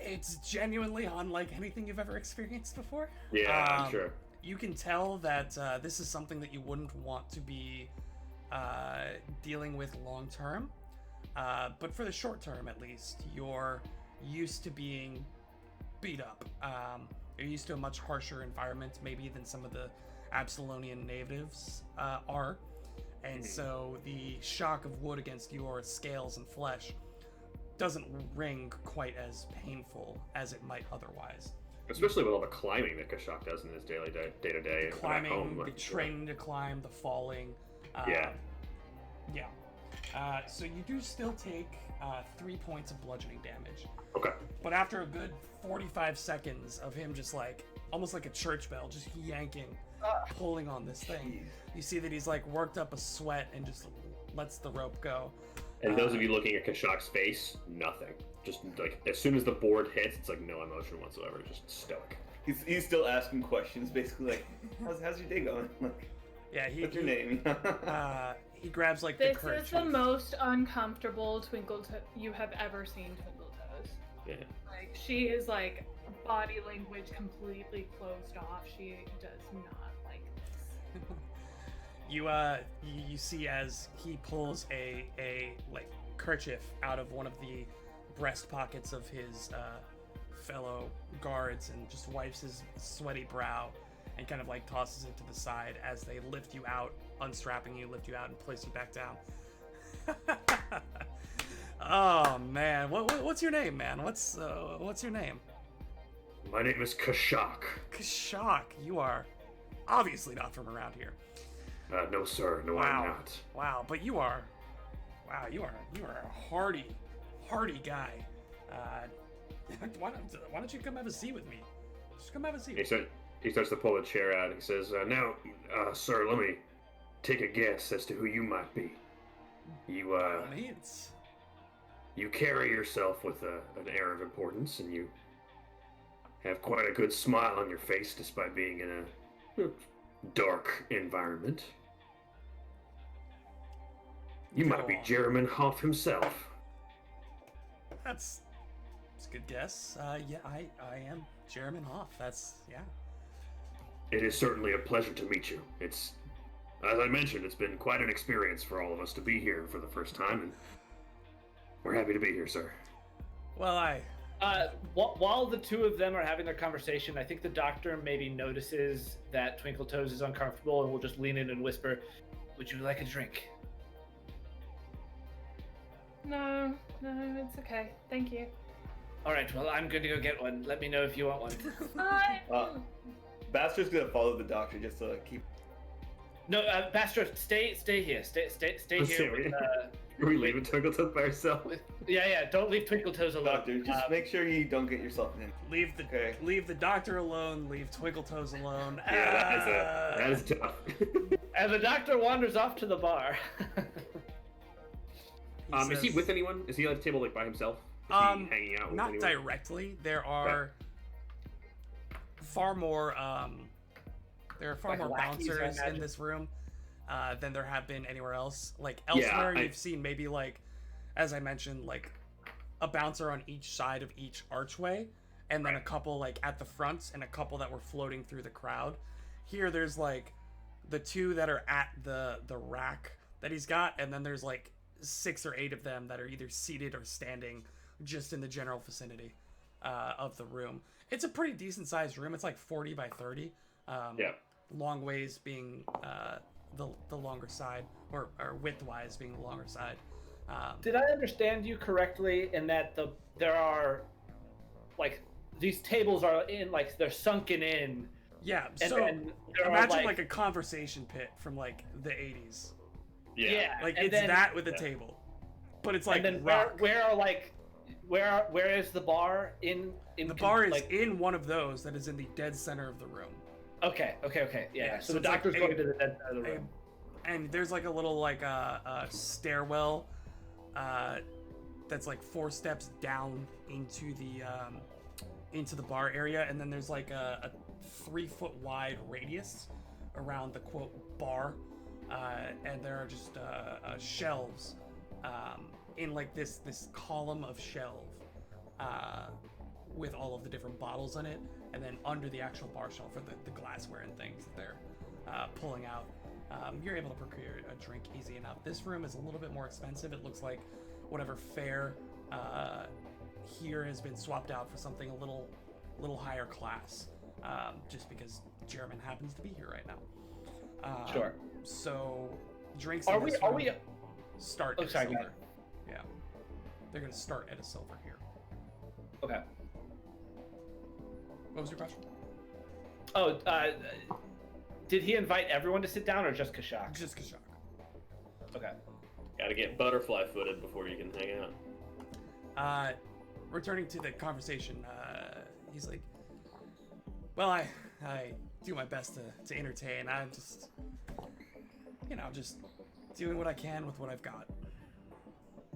Speaker 4: it's genuinely unlike anything you've ever experienced before.
Speaker 5: Yeah, I'm sure.
Speaker 4: You can tell that this is something that you wouldn't want to be dealing with long term, but for the short term at least, you're used to being beat up. You're used to a much harsher environment maybe than some of the Absalonian natives are, and so the shock of wood against your scales and flesh doesn't ring quite as painful as it might otherwise.
Speaker 5: Especially with all the climbing that Kashak does in his daily day-to-day.
Speaker 4: Climbing,
Speaker 5: home,
Speaker 4: the
Speaker 5: like,
Speaker 4: training to climb, the falling.
Speaker 5: Yeah.
Speaker 4: Yeah. So you do still take 3 points of bludgeoning damage.
Speaker 5: Okay.
Speaker 4: But after a good 45 seconds of him just like, almost like a church bell, just yanking, pulling on this thing, you see that he's like worked up a sweat and just lets the rope go.
Speaker 5: And those of you looking at Kashak's face, nothing. Just like as soon as the board hits, it's like no emotion whatsoever, just stoic.
Speaker 3: he's still asking questions, basically like, how's your day going? Like,
Speaker 4: Yeah,
Speaker 3: what's your name?
Speaker 4: he grabs like
Speaker 2: This
Speaker 4: the curtain.
Speaker 2: is the most uncomfortable you have ever seen Twinkle Toes.
Speaker 5: Yeah.
Speaker 2: Like, she is like body language completely closed off. She does not like this.
Speaker 4: You see as he pulls a like kerchief out of one of the breast pockets of his fellow guards and just wipes his sweaty brow and kind of like tosses it to the side as they lift you out, unstrapping you, lift you out, and place you back down. Oh man, what's your name, man? What's your name?
Speaker 5: My name is Kashak.
Speaker 4: Kashak. You are obviously not from around here.
Speaker 5: No, sir. No,
Speaker 4: Wow.
Speaker 5: I'm not.
Speaker 4: Wow, but you are. Wow, you are a hardy guy. Why don't you come have a seat with me? Just come have a seat.
Speaker 5: He starts to pull a chair out. He says, "Now, sir, let me take a guess as to who you might be. You you carry yourself with an air of importance, and you have quite a good smile on your face despite being in a dark environment. You might be
Speaker 4: Go on.
Speaker 5: Jeremy Hoff himself."
Speaker 4: That's a good guess. Yeah, I am Jeremy Hoff. Yeah.
Speaker 5: It is certainly a pleasure to meet you. It's, as I mentioned, it's been quite an experience for all of us to be here for the first time, and we're happy to be here, sir.
Speaker 4: Well, I
Speaker 1: While the two of them are having their conversation, I think the doctor maybe notices that Twinkle Toes is uncomfortable and will just lean in and whisper, "Would you like a drink?"
Speaker 2: No, it's okay. Thank you.
Speaker 1: All right, well, I'm going to go get one. Let me know if you want one.
Speaker 2: Fine.
Speaker 3: Bastard's gonna follow the doctor just to keep.
Speaker 1: No, Bastard, stay here. Stay here. With,
Speaker 5: Are we leaving Twinkle Toes by herself?
Speaker 1: yeah. Don't leave Twinkle Toes alone.
Speaker 3: Doctor, just make sure you don't get yourself in.
Speaker 4: Leave the doctor alone. Leave Twinkle Toes alone.
Speaker 5: Yeah, that is tough.
Speaker 1: And the doctor wanders off to the bar.
Speaker 5: Is he with anyone? Is he at the table like by himself? Is he hanging out with
Speaker 4: not
Speaker 5: anyone?
Speaker 4: directly. There are far more. There are far more
Speaker 1: lackeys, I
Speaker 4: bouncers in
Speaker 1: imagine.
Speaker 4: this room than there have been anywhere else. Like elsewhere, you've seen maybe like, as I mentioned, like a bouncer on each side of each archway, and then a couple like at the fronts, and a couple that were floating through the crowd. Here, there's like the two that are at the rack that he's got, and then there's like 6 or 8 of them that are either seated or standing just in the general vicinity of the room. It's a pretty decent sized room. It's like 40 by 30. Long ways being the longer side, or width-wise being the longer side.
Speaker 1: Did I understand you correctly in that there are, like, these tables are in, like, they're sunken in?
Speaker 4: Yeah,
Speaker 1: And
Speaker 4: so
Speaker 1: then there are,
Speaker 4: imagine like a conversation pit from like the 80s.
Speaker 1: Yeah.
Speaker 4: Like
Speaker 1: and
Speaker 4: it's
Speaker 1: then,
Speaker 4: that with a table. But it's like
Speaker 1: and then
Speaker 4: rock.
Speaker 1: where is the bar in
Speaker 4: The bar is in one of those that is in the dead center of the room.
Speaker 1: Okay. Yeah. So the
Speaker 4: it's like
Speaker 1: doctor's going to the dead side of the room.
Speaker 4: And there's like a little like a stairwell that's like 4 steps down into the bar area, and then there's like a 3-foot wide radius around the quote bar, and there are just shelves in like this column of shelf with all of the different bottles in it, and then under the actual bar shelf are the glassware and things that they're pulling out. You're able to procure a drink easy enough. This room is a little bit more expensive. It looks like whatever fare here has been swapped out for something a little higher class, just because German happens to be here right now.
Speaker 1: Sure.
Speaker 4: So drinks
Speaker 1: Are
Speaker 4: in
Speaker 1: we?
Speaker 4: this
Speaker 1: Are
Speaker 4: room
Speaker 1: we?
Speaker 4: start
Speaker 1: Oh,
Speaker 4: at
Speaker 1: sorry,
Speaker 4: a
Speaker 1: go
Speaker 4: silver. Yeah, they're gonna start at a silver here.
Speaker 1: Okay.
Speaker 4: What was your question?
Speaker 1: Oh, did he invite everyone to sit down or just Kashak?
Speaker 4: Just Kashak.
Speaker 1: Okay.
Speaker 6: Gotta get butterfly footed before you can hang out.
Speaker 4: Returning to the conversation, he's like, well, I do my best to entertain. I'm just, just doing what I can with what I've got.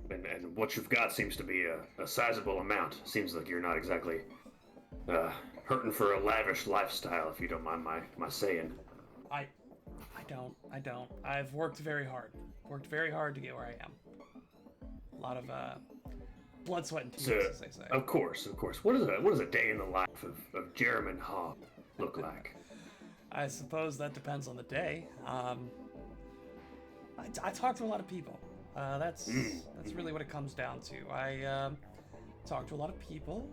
Speaker 5: And what you've got seems to be a sizable amount. Seems like you're not exactly hurting for a lavish lifestyle, if you don't mind my saying.
Speaker 4: I don't. I've worked very hard. Worked very hard to get where I am. A lot of blood, sweat, and tears, as they say.
Speaker 5: Of course. What does a day in the life of Jeremy Hobb look like?
Speaker 4: I suppose that depends on the day. I talk to a lot of people. That's really what it comes down to. I talk to a lot of people,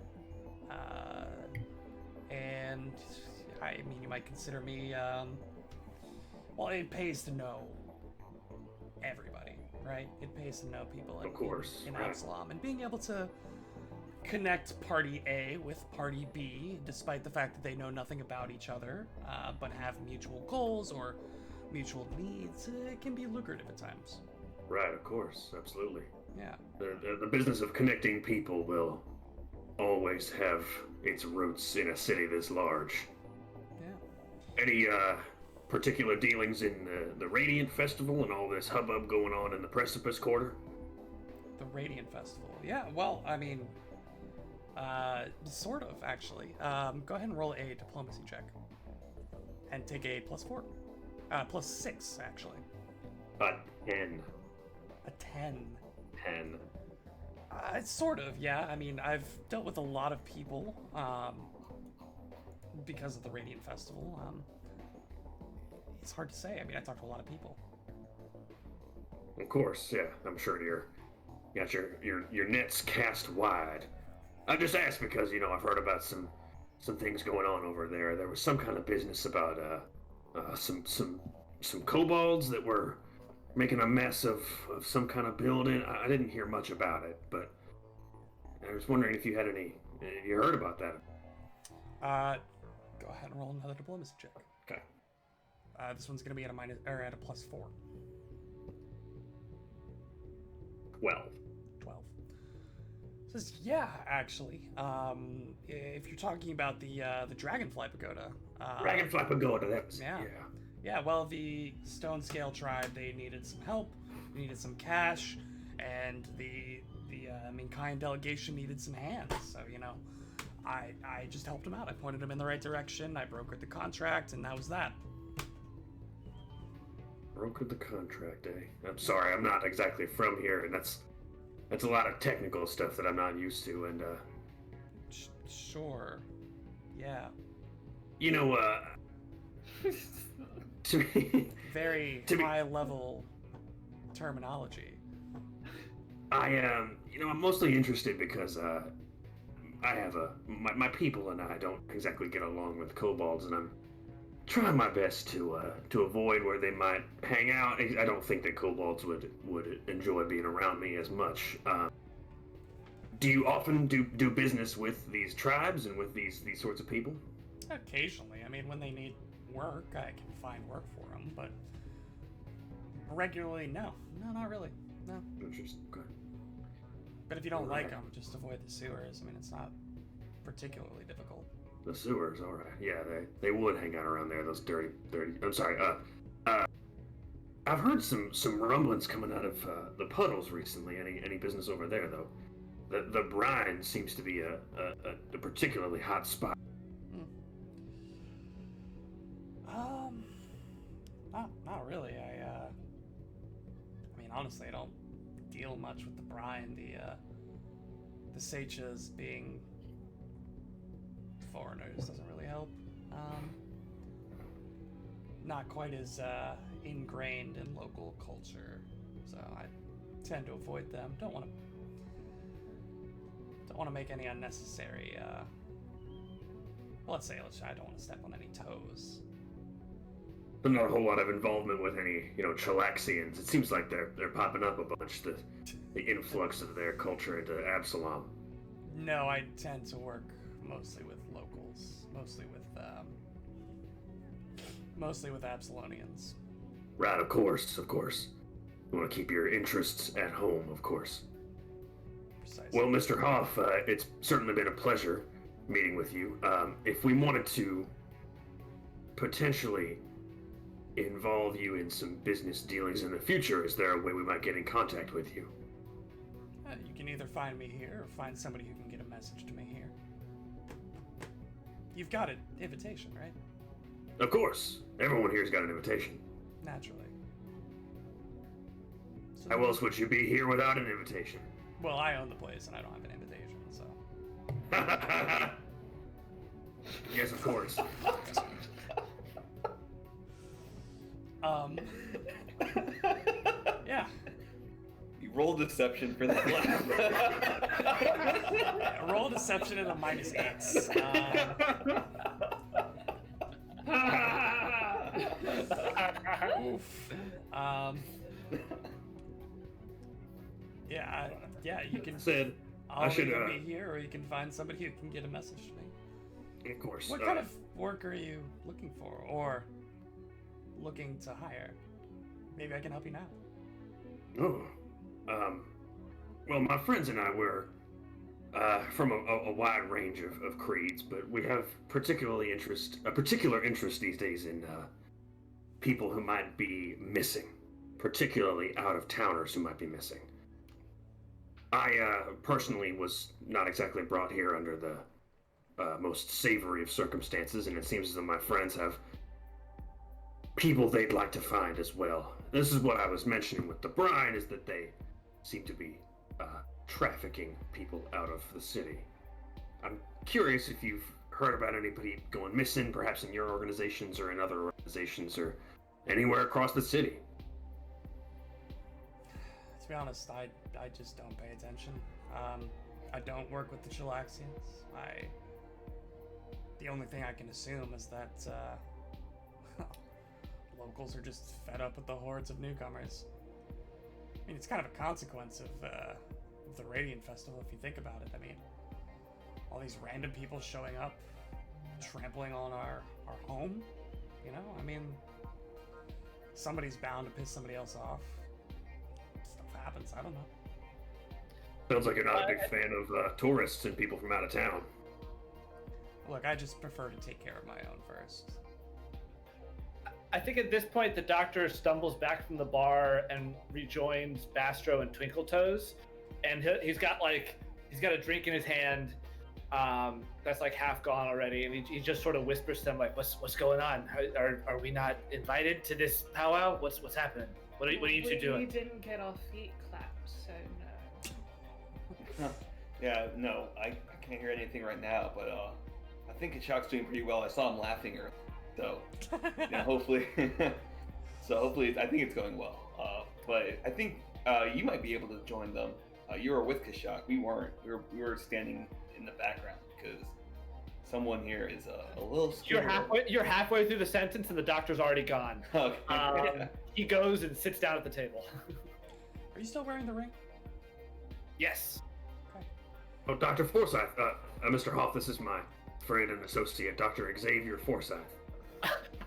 Speaker 4: and I mean, you might consider me. Well, it pays to know everybody, right? It pays to know people
Speaker 5: Of course,
Speaker 4: in
Speaker 5: right.
Speaker 4: Absalom, and being able to connect Party A with Party B, despite the fact that they know nothing about each other, but have mutual goals or mutual needs, it can be lucrative at times.
Speaker 5: Right, of course, absolutely.
Speaker 4: Yeah.
Speaker 5: The business of connecting people will always have its roots in a city this large.
Speaker 4: Yeah.
Speaker 5: Any particular dealings in the Radiant Festival and all this hubbub going on in the Precipice Quarter?
Speaker 4: The Radiant Festival. Yeah, well, I mean, sort of, actually. Go ahead and roll a diplomacy check. And take a +4. +6, actually.
Speaker 5: 10.
Speaker 4: A 10.
Speaker 5: 10.
Speaker 4: It's sort of, yeah. I mean, I've dealt with a lot of people, because of the Radiant Festival. It's hard to say. I mean, I talk to a lot of people.
Speaker 5: Of course, yeah. I'm sure you got your nets cast wide. I just asked because, I've heard about some things going on over there. There was some kind of business about some kobolds that were making a mess of some kind of building. I didn't hear much about it, but I was wondering if you had you heard about that.
Speaker 4: Go ahead and roll another diplomacy check.
Speaker 5: Okay.
Speaker 4: This one's gonna be at a +4.
Speaker 5: 12.
Speaker 4: 12. Says, yeah, actually. If you're talking about the Dragonfly Pagoda.
Speaker 5: Dragonfly Pagoda, that was
Speaker 4: yeah.
Speaker 5: yeah.
Speaker 4: Yeah, well, the Stone Scale tribe, they needed some help, needed some cash, and the Minkayan delegation needed some hands. So, I just helped them out. I pointed them in the right direction, I brokered the contract, and that was that.
Speaker 5: Brokered the contract, eh? I'm sorry, I'm not exactly from here, and that's a lot of technical stuff that I'm not used to, and
Speaker 4: Sure. Yeah.
Speaker 5: To me,
Speaker 4: Very high-level terminology.
Speaker 5: I'm mostly interested because I have my people and I don't exactly get along with kobolds, and I'm trying my best to avoid where they might hang out. I don't think that kobolds would enjoy being around me as much. Do you often do business with these tribes and with these sorts of people?
Speaker 4: Occasionally. I mean, when they need work, I can find work for them, but regularly, no. No, not really. No.
Speaker 5: Interesting. Okay.
Speaker 4: But if you don't like them, just avoid the sewers. I mean, it's not particularly difficult.
Speaker 5: The sewers, all right. Yeah, they would hang out around there. Those dirty. I'm sorry. I've heard some rumblings coming out of the puddles recently. Any business over there though? The brine seems to be a particularly hot spot.
Speaker 4: Not really. I mean, honestly, I don't deal much with the brine. The Sechas being foreigners doesn't really help. Not quite as ingrained in local culture, so I tend to avoid them. Don't want to make any unnecessary. I don't want to step on any toes.
Speaker 5: But not a whole lot of involvement with any, Chalaxians. It seems like they're popping up a bunch. The influx of their culture into Absalom.
Speaker 4: No, I tend to work mostly with locals, mostly with Absalonians.
Speaker 5: Right, of course. You want to keep your interests at home, of course.
Speaker 4: Precisely.
Speaker 5: Well, Mr. Hoff, it's certainly been a pleasure meeting with you. If we wanted to potentially involve you in some business dealings in the future, is there a way we might get in contact with you?
Speaker 4: You can either find me here or find somebody who can get a message to me here. You've got an invitation, right?
Speaker 5: Of course. Everyone here's got an invitation.
Speaker 4: Naturally. So
Speaker 5: How else would you be here without an invitation?
Speaker 4: Well, I own the place and I don't have an invitation, so.
Speaker 5: Yes, of course.
Speaker 4: Yeah.
Speaker 6: You roll deception for that laugh.
Speaker 4: Roll deception at a -8. Oof. Yeah, you can.
Speaker 5: Said
Speaker 4: I'll
Speaker 5: I should
Speaker 4: either be here, or you can find somebody who can get a message to me.
Speaker 5: Of course.
Speaker 4: What kind of work are you looking for, or looking to hire? Maybe I can help you now.
Speaker 5: Well, my friends and I were from a wide range of creeds, but we have a particular interest these days in people who might be missing, particularly out-of-towners who might be missing. I personally was not exactly brought here under the most savory of circumstances, and it seems as though my friends have people they'd like to find as well. This is what I was mentioning with the brine, is that they seem to be trafficking people out of the city. I'm curious if you've heard about anybody going missing, perhaps in your organizations or in other organizations or anywhere across the city.
Speaker 4: To be honest, I just don't pay attention. I don't work with the Chilaxians. The only thing I can assume is that locals are just fed up with the hordes of newcomers. I mean, it's kind of a consequence of the Radiant Festival, if you think about it. I mean, all these random people showing up, trampling on our home, you know? I mean, somebody's bound to piss somebody else off. Stuff happens, I don't know.
Speaker 5: Sounds like you're not a big fan of tourists and people from out of town.
Speaker 4: Look, I just prefer to take care of my own first.
Speaker 1: I think at this point the doctor stumbles back from the bar and rejoins Bastro and Twinkletoes, and he's got a drink in his hand that's like half gone already, and he just sort of whispers to them like, "What's going on? Are we not invited to this powwow? What's happening? What are you two doing?"
Speaker 2: We didn't get our feet clapped, so no.
Speaker 3: Yeah, no, I can't hear anything right now, but I think Shock's doing pretty well. I saw him laughing earlier, so yeah, hopefully, I think it's going well. But I think you might be able to join them. You were with Kashak. We weren't. We were standing in the background because someone here is a little scared.
Speaker 1: You're halfway through the sentence and the doctor's already gone.
Speaker 3: Okay.
Speaker 1: He goes and sits down at the table.
Speaker 4: Are you still wearing the ring?
Speaker 1: Yes.
Speaker 5: Oh, Dr. Forsyth, Mr. Hoff, this is my friend and associate, Dr. Xavier Forsyth.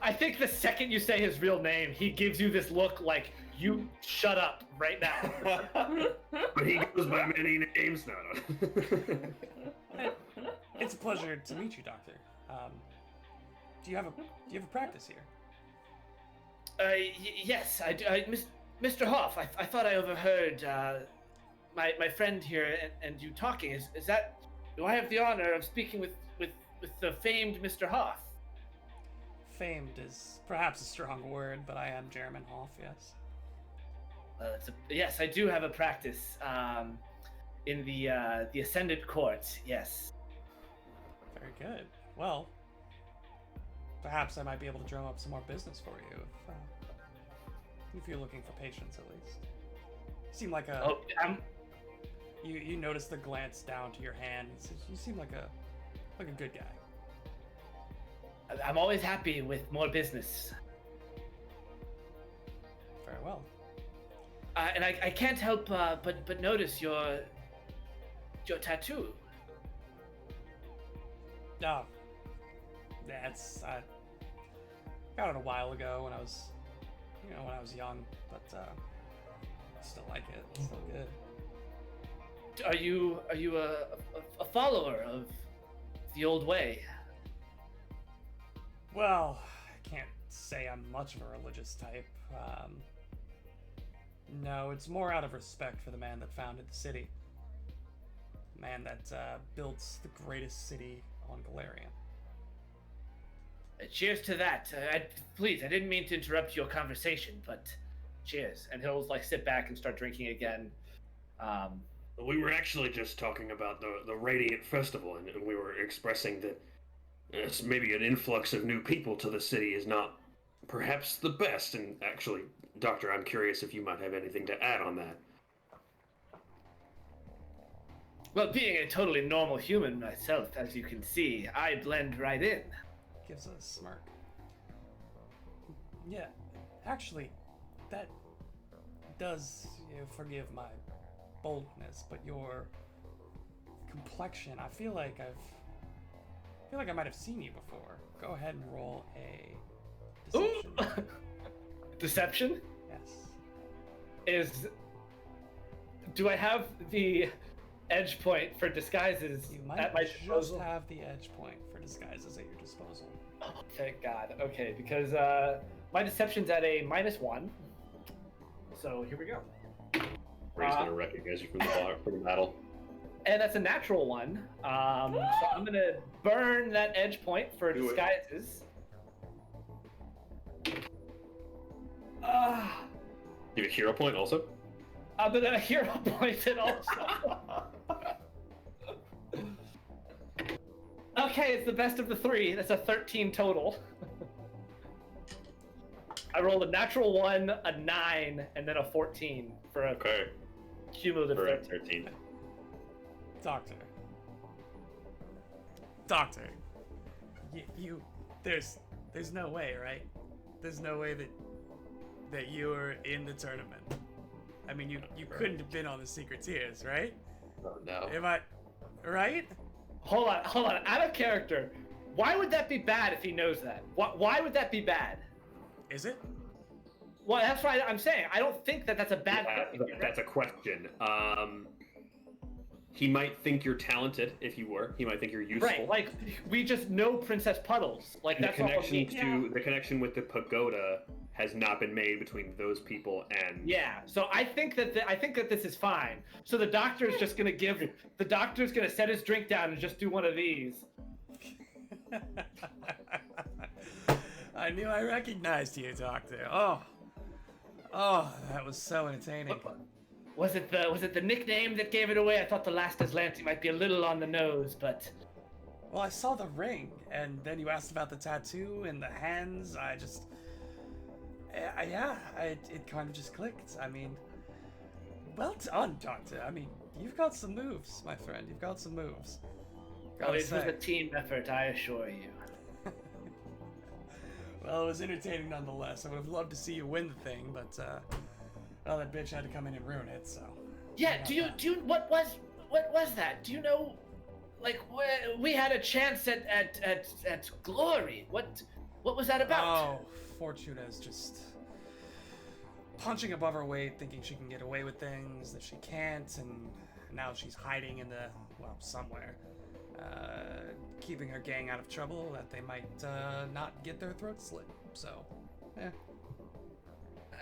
Speaker 1: I think the second you say his real name, he gives you this look like, you shut up right now.
Speaker 5: But he goes by many names now.
Speaker 4: It's a pleasure to meet you, Doctor. Do you have a practice here?
Speaker 1: Yes, I do. Mr. Hoff, I thought I overheard my friend here and you talking. Is that? Do I have the honor of speaking with the famed Mr. Hoff?
Speaker 4: Famed is perhaps a strong word, but I am Jeremy Hoff. Yes.
Speaker 1: Yes, I do have a practice in the Ascendant Court. Yes.
Speaker 4: Very good. Well, perhaps I might be able to drum up some more business for you if you're looking for patients, at least. You seem like a.
Speaker 1: Oh,
Speaker 4: You notice the glance down to your hand. You seem like a good guy.
Speaker 1: I'm always happy with more business.
Speaker 4: Very well.
Speaker 1: And I can't help but notice your tattoo.
Speaker 4: Oh, that's I got it a while ago when I was young, but I still like it. It's still good.
Speaker 1: Are you a follower of the old way?
Speaker 4: Well, I can't say I'm much of a religious type. No, it's more out of respect for the man that founded the city. The man that built the greatest city on Galarian.
Speaker 1: Cheers to that. Please, I didn't mean to interrupt your conversation, but cheers. And he'll sit back and start drinking again.
Speaker 5: We were actually just talking about the Radiant Festival, and we were expressing that it's maybe an influx of new people to the city is not perhaps the best. And actually, Doctor, I'm curious if you might have anything to add on that.
Speaker 1: Well, being a totally normal human myself, as you can see, I blend right in.
Speaker 4: Gives a smirk. Yeah, actually, that does, forgive my boldness, but your complexion, I feel like I might have seen you before. Go ahead and roll a deception.
Speaker 1: Deception?
Speaker 4: Yes.
Speaker 1: Do I have the edge point for disguises
Speaker 4: You might
Speaker 1: at my
Speaker 4: just
Speaker 1: disposal?
Speaker 4: have the edge point for disguises at your disposal.
Speaker 1: Oh, thank God. Okay, because my deception's at a -1. So here we go.
Speaker 6: Ray's gonna recognize you from the battle.
Speaker 1: And that's a natural one. So I'm gonna burn that edge point for
Speaker 3: Do it.
Speaker 1: disguises.
Speaker 5: You have a hero point also?
Speaker 1: I'm gonna hero point it also. Okay, it's the best of the three. That's a 13 total. I rolled a natural 1, a 9, and then a 14 for a
Speaker 5: Okay.
Speaker 1: cumulative
Speaker 6: Correct,
Speaker 1: 13.
Speaker 6: 13.
Speaker 4: Doctor, there's no way, right? There's no way that you were in the tournament. I mean, you couldn't have been on the Secret Tiers, right?
Speaker 6: Oh, no.
Speaker 4: Am I right?
Speaker 1: Hold on. Out of character. Why would that be bad if he knows that? Why would that be bad?
Speaker 4: Is it?
Speaker 1: Well, that's why I'm saying. I don't think that's a bad thing.
Speaker 5: That's a question. He might think you're talented if you were. He might think you're useful.
Speaker 1: Right, like we just know Princess Puddles. Like
Speaker 5: And
Speaker 1: that's
Speaker 5: the
Speaker 1: all
Speaker 5: connection
Speaker 1: we
Speaker 5: to the connection with the pagoda has not been made between those people and.
Speaker 1: Yeah, so I think that this is fine. So the doctor's gonna set his drink down and just do one of these.
Speaker 4: I knew I recognized you, Doctor. Oh, that was so entertaining.
Speaker 1: Was it the nickname that gave it away? I thought the last Aslanti might be a little on the nose, but
Speaker 4: Well, I saw the ring, and then you asked about the tattoo and the hands. It kind of just clicked. I mean, well done, Doctor. I mean, you've got some moves, my friend. You've got some moves.
Speaker 1: it was a team effort, I assure you.
Speaker 4: Well, it was entertaining nonetheless. I would have loved to see you win the thing, but well, that bitch had to come in and ruin it. So.
Speaker 1: Yeah. Do you what was that? Do you know? Like we had a chance at glory. What was that about?
Speaker 4: Oh, Fortuna's just punching above her weight, thinking she can get away with things that she can't, and now she's hiding in somewhere, keeping her gang out of trouble that they might not get their throats slit. So, yeah.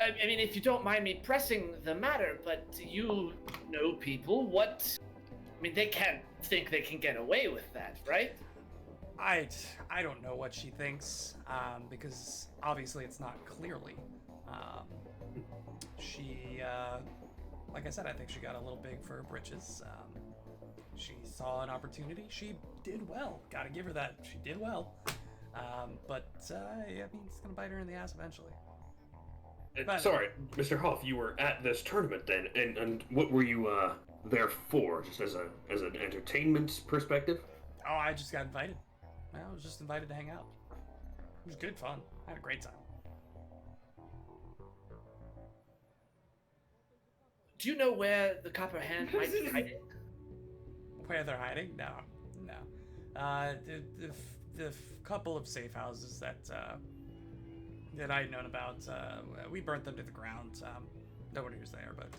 Speaker 1: I mean, if you don't mind me pressing the matter, but you know people. I mean, they can't think they can get away with that, right?
Speaker 4: I don't know what she thinks, because obviously it's not clearly. She, like I said, I think she got a little big for her britches. She saw an opportunity. She did well. Gotta give her that. She did well. But I mean, it's gonna bite her in the ass eventually.
Speaker 5: Sorry, Mr. Hoff, you were at this tournament then, and what were you there for? Just as an entertainment perspective?
Speaker 4: Oh, I just got invited. I was just invited to hang out. It was good fun. I had a great time.
Speaker 1: Do you know where the Copper Hand might be hiding?
Speaker 4: Where they're hiding? No. The couple of safe houses that I'd known about, we burnt them to the ground. Nobody was there, but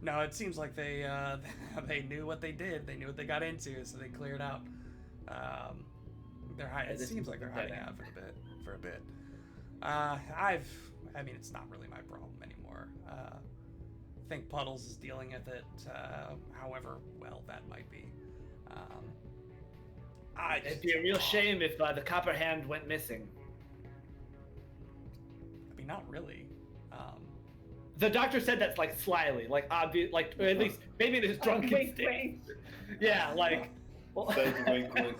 Speaker 4: no, it seems like they knew what they did. They knew what they got into, so they cleared out. It seems like they're hiding out for a bit. I mean, it's not really my problem anymore. I think Puddles is dealing with it, however well that might be.
Speaker 1: It'd be a real shame if the Copper Hand went missing.
Speaker 4: I mean, not really.
Speaker 1: The doctor said that's like slyly, like obvious, like or at least maybe in his drunken state. Yeah, like. Well,
Speaker 3: Wink, wink.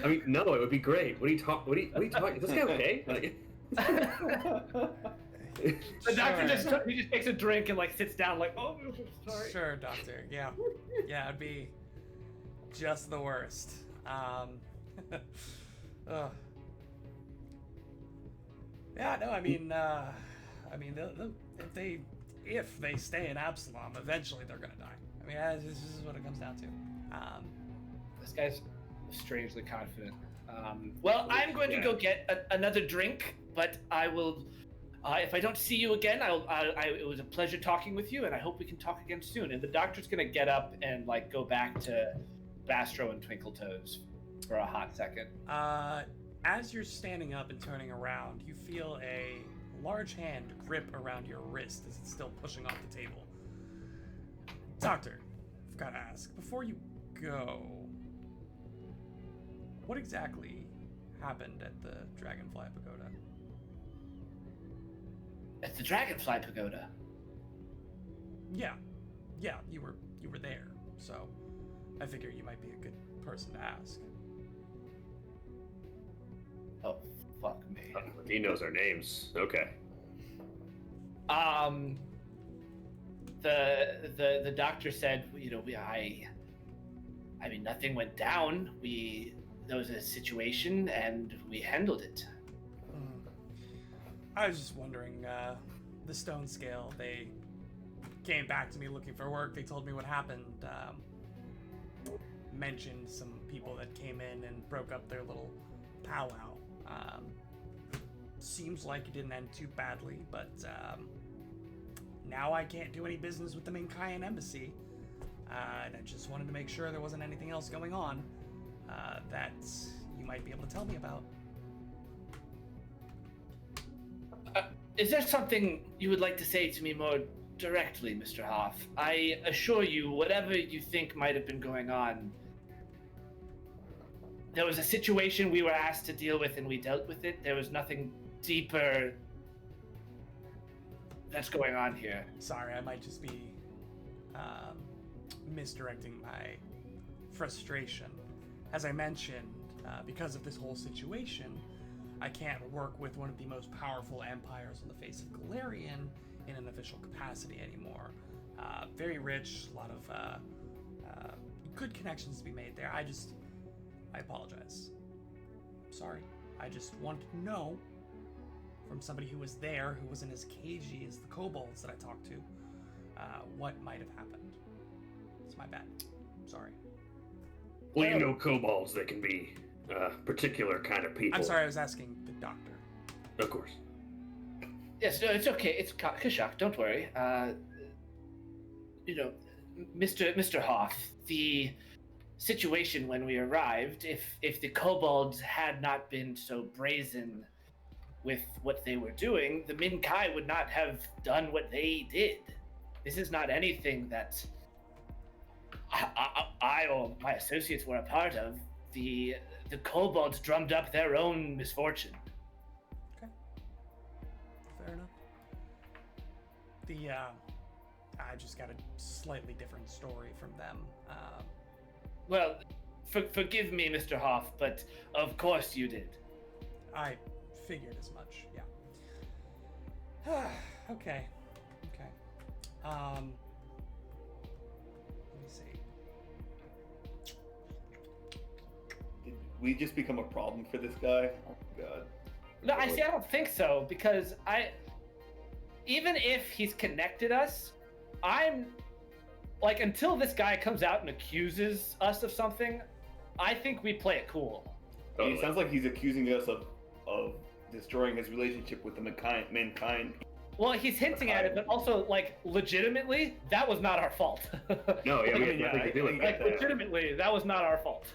Speaker 5: I mean, no, it would be great. What are you talking? Is this guy okay?
Speaker 1: The doctor just takes a drink and like sits down, like, oh, sorry.
Speaker 4: Sure, doctor. Yeah, it'd be just the worst. Yeah, no, I mean, if they stay in Absalom, eventually they're gonna die. I mean, this is what it comes down to.
Speaker 1: This guy's strangely confident. Well, I'm going to go get another drink, but I will. If I don't see you again, it was a pleasure talking with you, and I hope we can talk again soon. And the doctor's gonna get up and like go back to Bastro and Twinkletoes for a hot second.
Speaker 4: As you're standing up and turning around, you feel a large hand grip around your wrist as it's still pushing off the table. Doctor, I've got to ask, before you go, what exactly happened at the Dragonfly Pagoda?
Speaker 1: At the Dragonfly Pagoda?
Speaker 4: Yeah, you were there, so I figure you might be a good person to ask.
Speaker 1: Oh, fuck me.
Speaker 5: He knows our names. Okay.
Speaker 1: the doctor said, I mean, nothing went down. There was a situation, and we handled it.
Speaker 4: I was just wondering, the Stone Scale, they came back to me looking for work. They told me what happened. Mentioned some people that came in and broke up their little powwow. Seems like it didn't end too badly, but now I can't do any business with the Minkayan embassy. And I just wanted to make sure there wasn't anything else going on that you might be able to tell me about.
Speaker 1: Is there something you would like to say to me more directly, Mr. Hoff? I assure you, whatever you think might have been going on, there was a situation we were asked to deal with and we dealt with it. There was nothing deeper that's going on here.
Speaker 4: Sorry, I might just be misdirecting my frustration. As I mentioned, because of this whole situation, I can't work with one of the most powerful empires on the face of Galarian in an official capacity anymore. Very rich, a lot of good connections to be made there. I apologize. Sorry. I just wanted to know from somebody who was there, who wasn't as cagey as the kobolds that I talked to, what might have happened. It's my bad. Sorry.
Speaker 5: Well, you know kobolds, they can be particular kind of people.
Speaker 4: I'm sorry, I was asking the doctor.
Speaker 5: Of course.
Speaker 1: Yes, no, it's okay. It's Kashak, don't worry. Mr. Hoff, the situation when we arrived, if the kobolds had not been so brazen with what they were doing, the Minkai would not have done what they did. This is not anything that I or my associates were a part of. The kobolds drummed up their own misfortune.
Speaker 4: Okay. Fair enough. I just got a slightly different story from them.
Speaker 1: Well, forgive me, Mr. Hoff, but of course you did.
Speaker 4: I figured as much, yeah. Okay. Let me see.
Speaker 3: Did we just become a problem for this guy? Oh, God.
Speaker 1: No, I don't think so, because even if he's connected us, I'm like, until this guy comes out and accuses us of something, I think we play it cool.
Speaker 3: It sounds like he's accusing us of destroying his relationship with the mankind.
Speaker 1: Well, he's hinting at it, but also, like, legitimately, that was not our fault.
Speaker 5: No, yeah, we had nothing to do with
Speaker 1: like,
Speaker 5: that.
Speaker 1: legitimately, that was not our fault.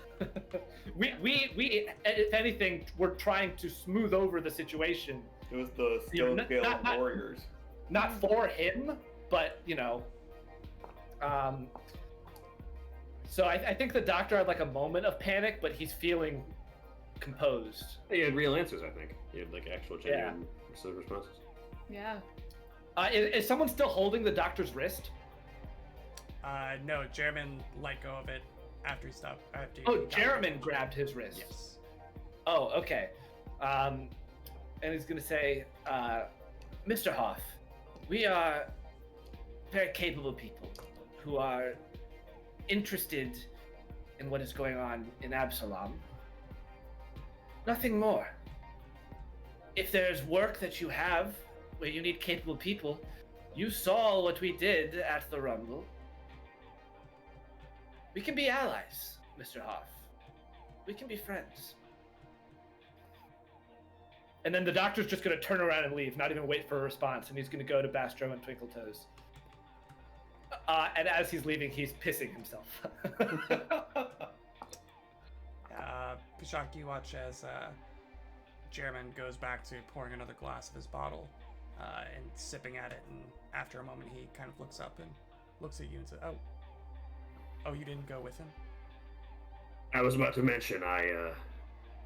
Speaker 1: we, if anything, were trying to smooth over the situation.
Speaker 3: It was the Stone Scale Warriors.
Speaker 1: Not for him, but, so I think the doctor had, like, a moment of panic, but he's feeling composed.
Speaker 5: He had real answers, I think. He had, like, actual genuine responses.
Speaker 2: Yeah.
Speaker 1: Is someone still holding the doctor's wrist?
Speaker 4: No, Jeremy let go of it after he stopped.
Speaker 1: Jeremy grabbed his wrist.
Speaker 4: Yes.
Speaker 1: Oh, okay. And he's gonna say, Mr. Hoff, we are very capable people who are interested in what is going on in Absalom. Nothing more. If there's work that you have where you need capable people, you saw what we did at the Rumble. We can be allies, Mr. Hoff. We can be friends. And then the doctor's just going to turn around and leave, not even wait for a response, and he's going to go to Bastro and Twinkletoes. And as he's leaving, he's pissing himself.
Speaker 4: Kashak, you watch as Jeremy goes back to pouring another glass of his bottle and sipping at it, and after a moment he kind of looks up and looks at you and says, Oh, you didn't go with him?
Speaker 5: I was about to mention, I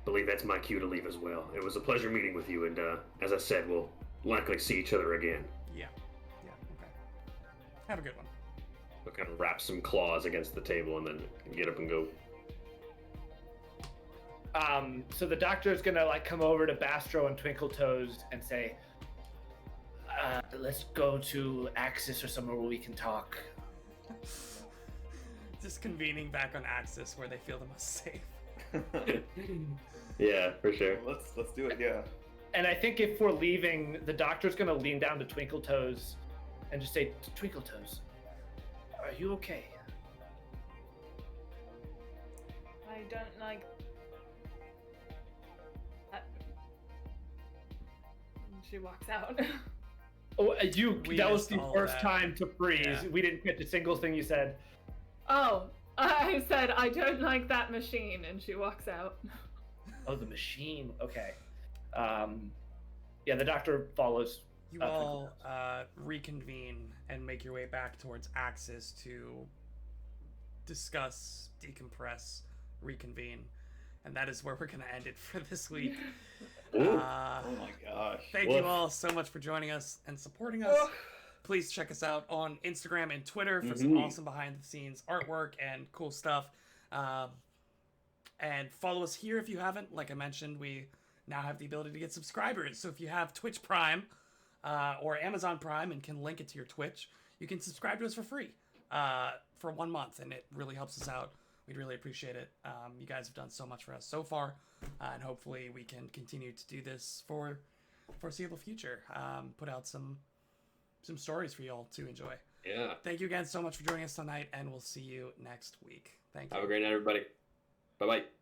Speaker 5: believe that's my cue to leave as well. It was a pleasure meeting with you, and as I said, we'll likely see each other again.
Speaker 4: Yeah, okay. Have a good one.
Speaker 5: We'll kind of wrap some claws against the table and then get up and go.
Speaker 1: So the doctor's gonna, like, come over to Bastro and Twinkletoes and say, let's go to Axis or somewhere where we can talk.
Speaker 4: Just convening back on Axis where they feel the most safe.
Speaker 5: Yeah, for sure.
Speaker 3: Let's do it. Yeah.
Speaker 1: And I think if we're leaving, the doctor's gonna lean down to Twinkle Toes and just say, Twinkle Toes, are you okay?
Speaker 2: I don't like that. And she walks out.
Speaker 1: Oh,
Speaker 4: We
Speaker 1: that was
Speaker 4: missed
Speaker 1: the
Speaker 4: all
Speaker 1: first
Speaker 4: that.
Speaker 1: time to freeze.
Speaker 4: Yeah.
Speaker 1: We didn't catch a single thing you said.
Speaker 2: Oh, I said I don't like that machine, and she walks out.
Speaker 1: Oh, the machine. Okay. Yeah, the doctor follows.
Speaker 4: You all reconvene and make your way back towards Axis to discuss, decompress, reconvene. And that is where we're going to end it for this week.
Speaker 3: Oh my gosh.
Speaker 4: Thank you all so much for joining us and supporting us. Please check us out on Instagram and Twitter for some awesome behind-the-scenes artwork and cool stuff. And follow us here if you haven't. Like I mentioned, we now have the ability to get subscribers. So if you have Twitch Prime or Amazon Prime and can link it to your Twitch, you can subscribe to us for free for 1 month, and it really helps us out. We'd really appreciate it. You guys have done so much for us so far, and hopefully we can continue to do this for foreseeable future. Put out some stories for y'all to enjoy.
Speaker 6: Yeah.
Speaker 4: Thank you again so much for joining us tonight, and we'll see you next week. Thank you.
Speaker 6: Have a great night, everybody. Bye-bye.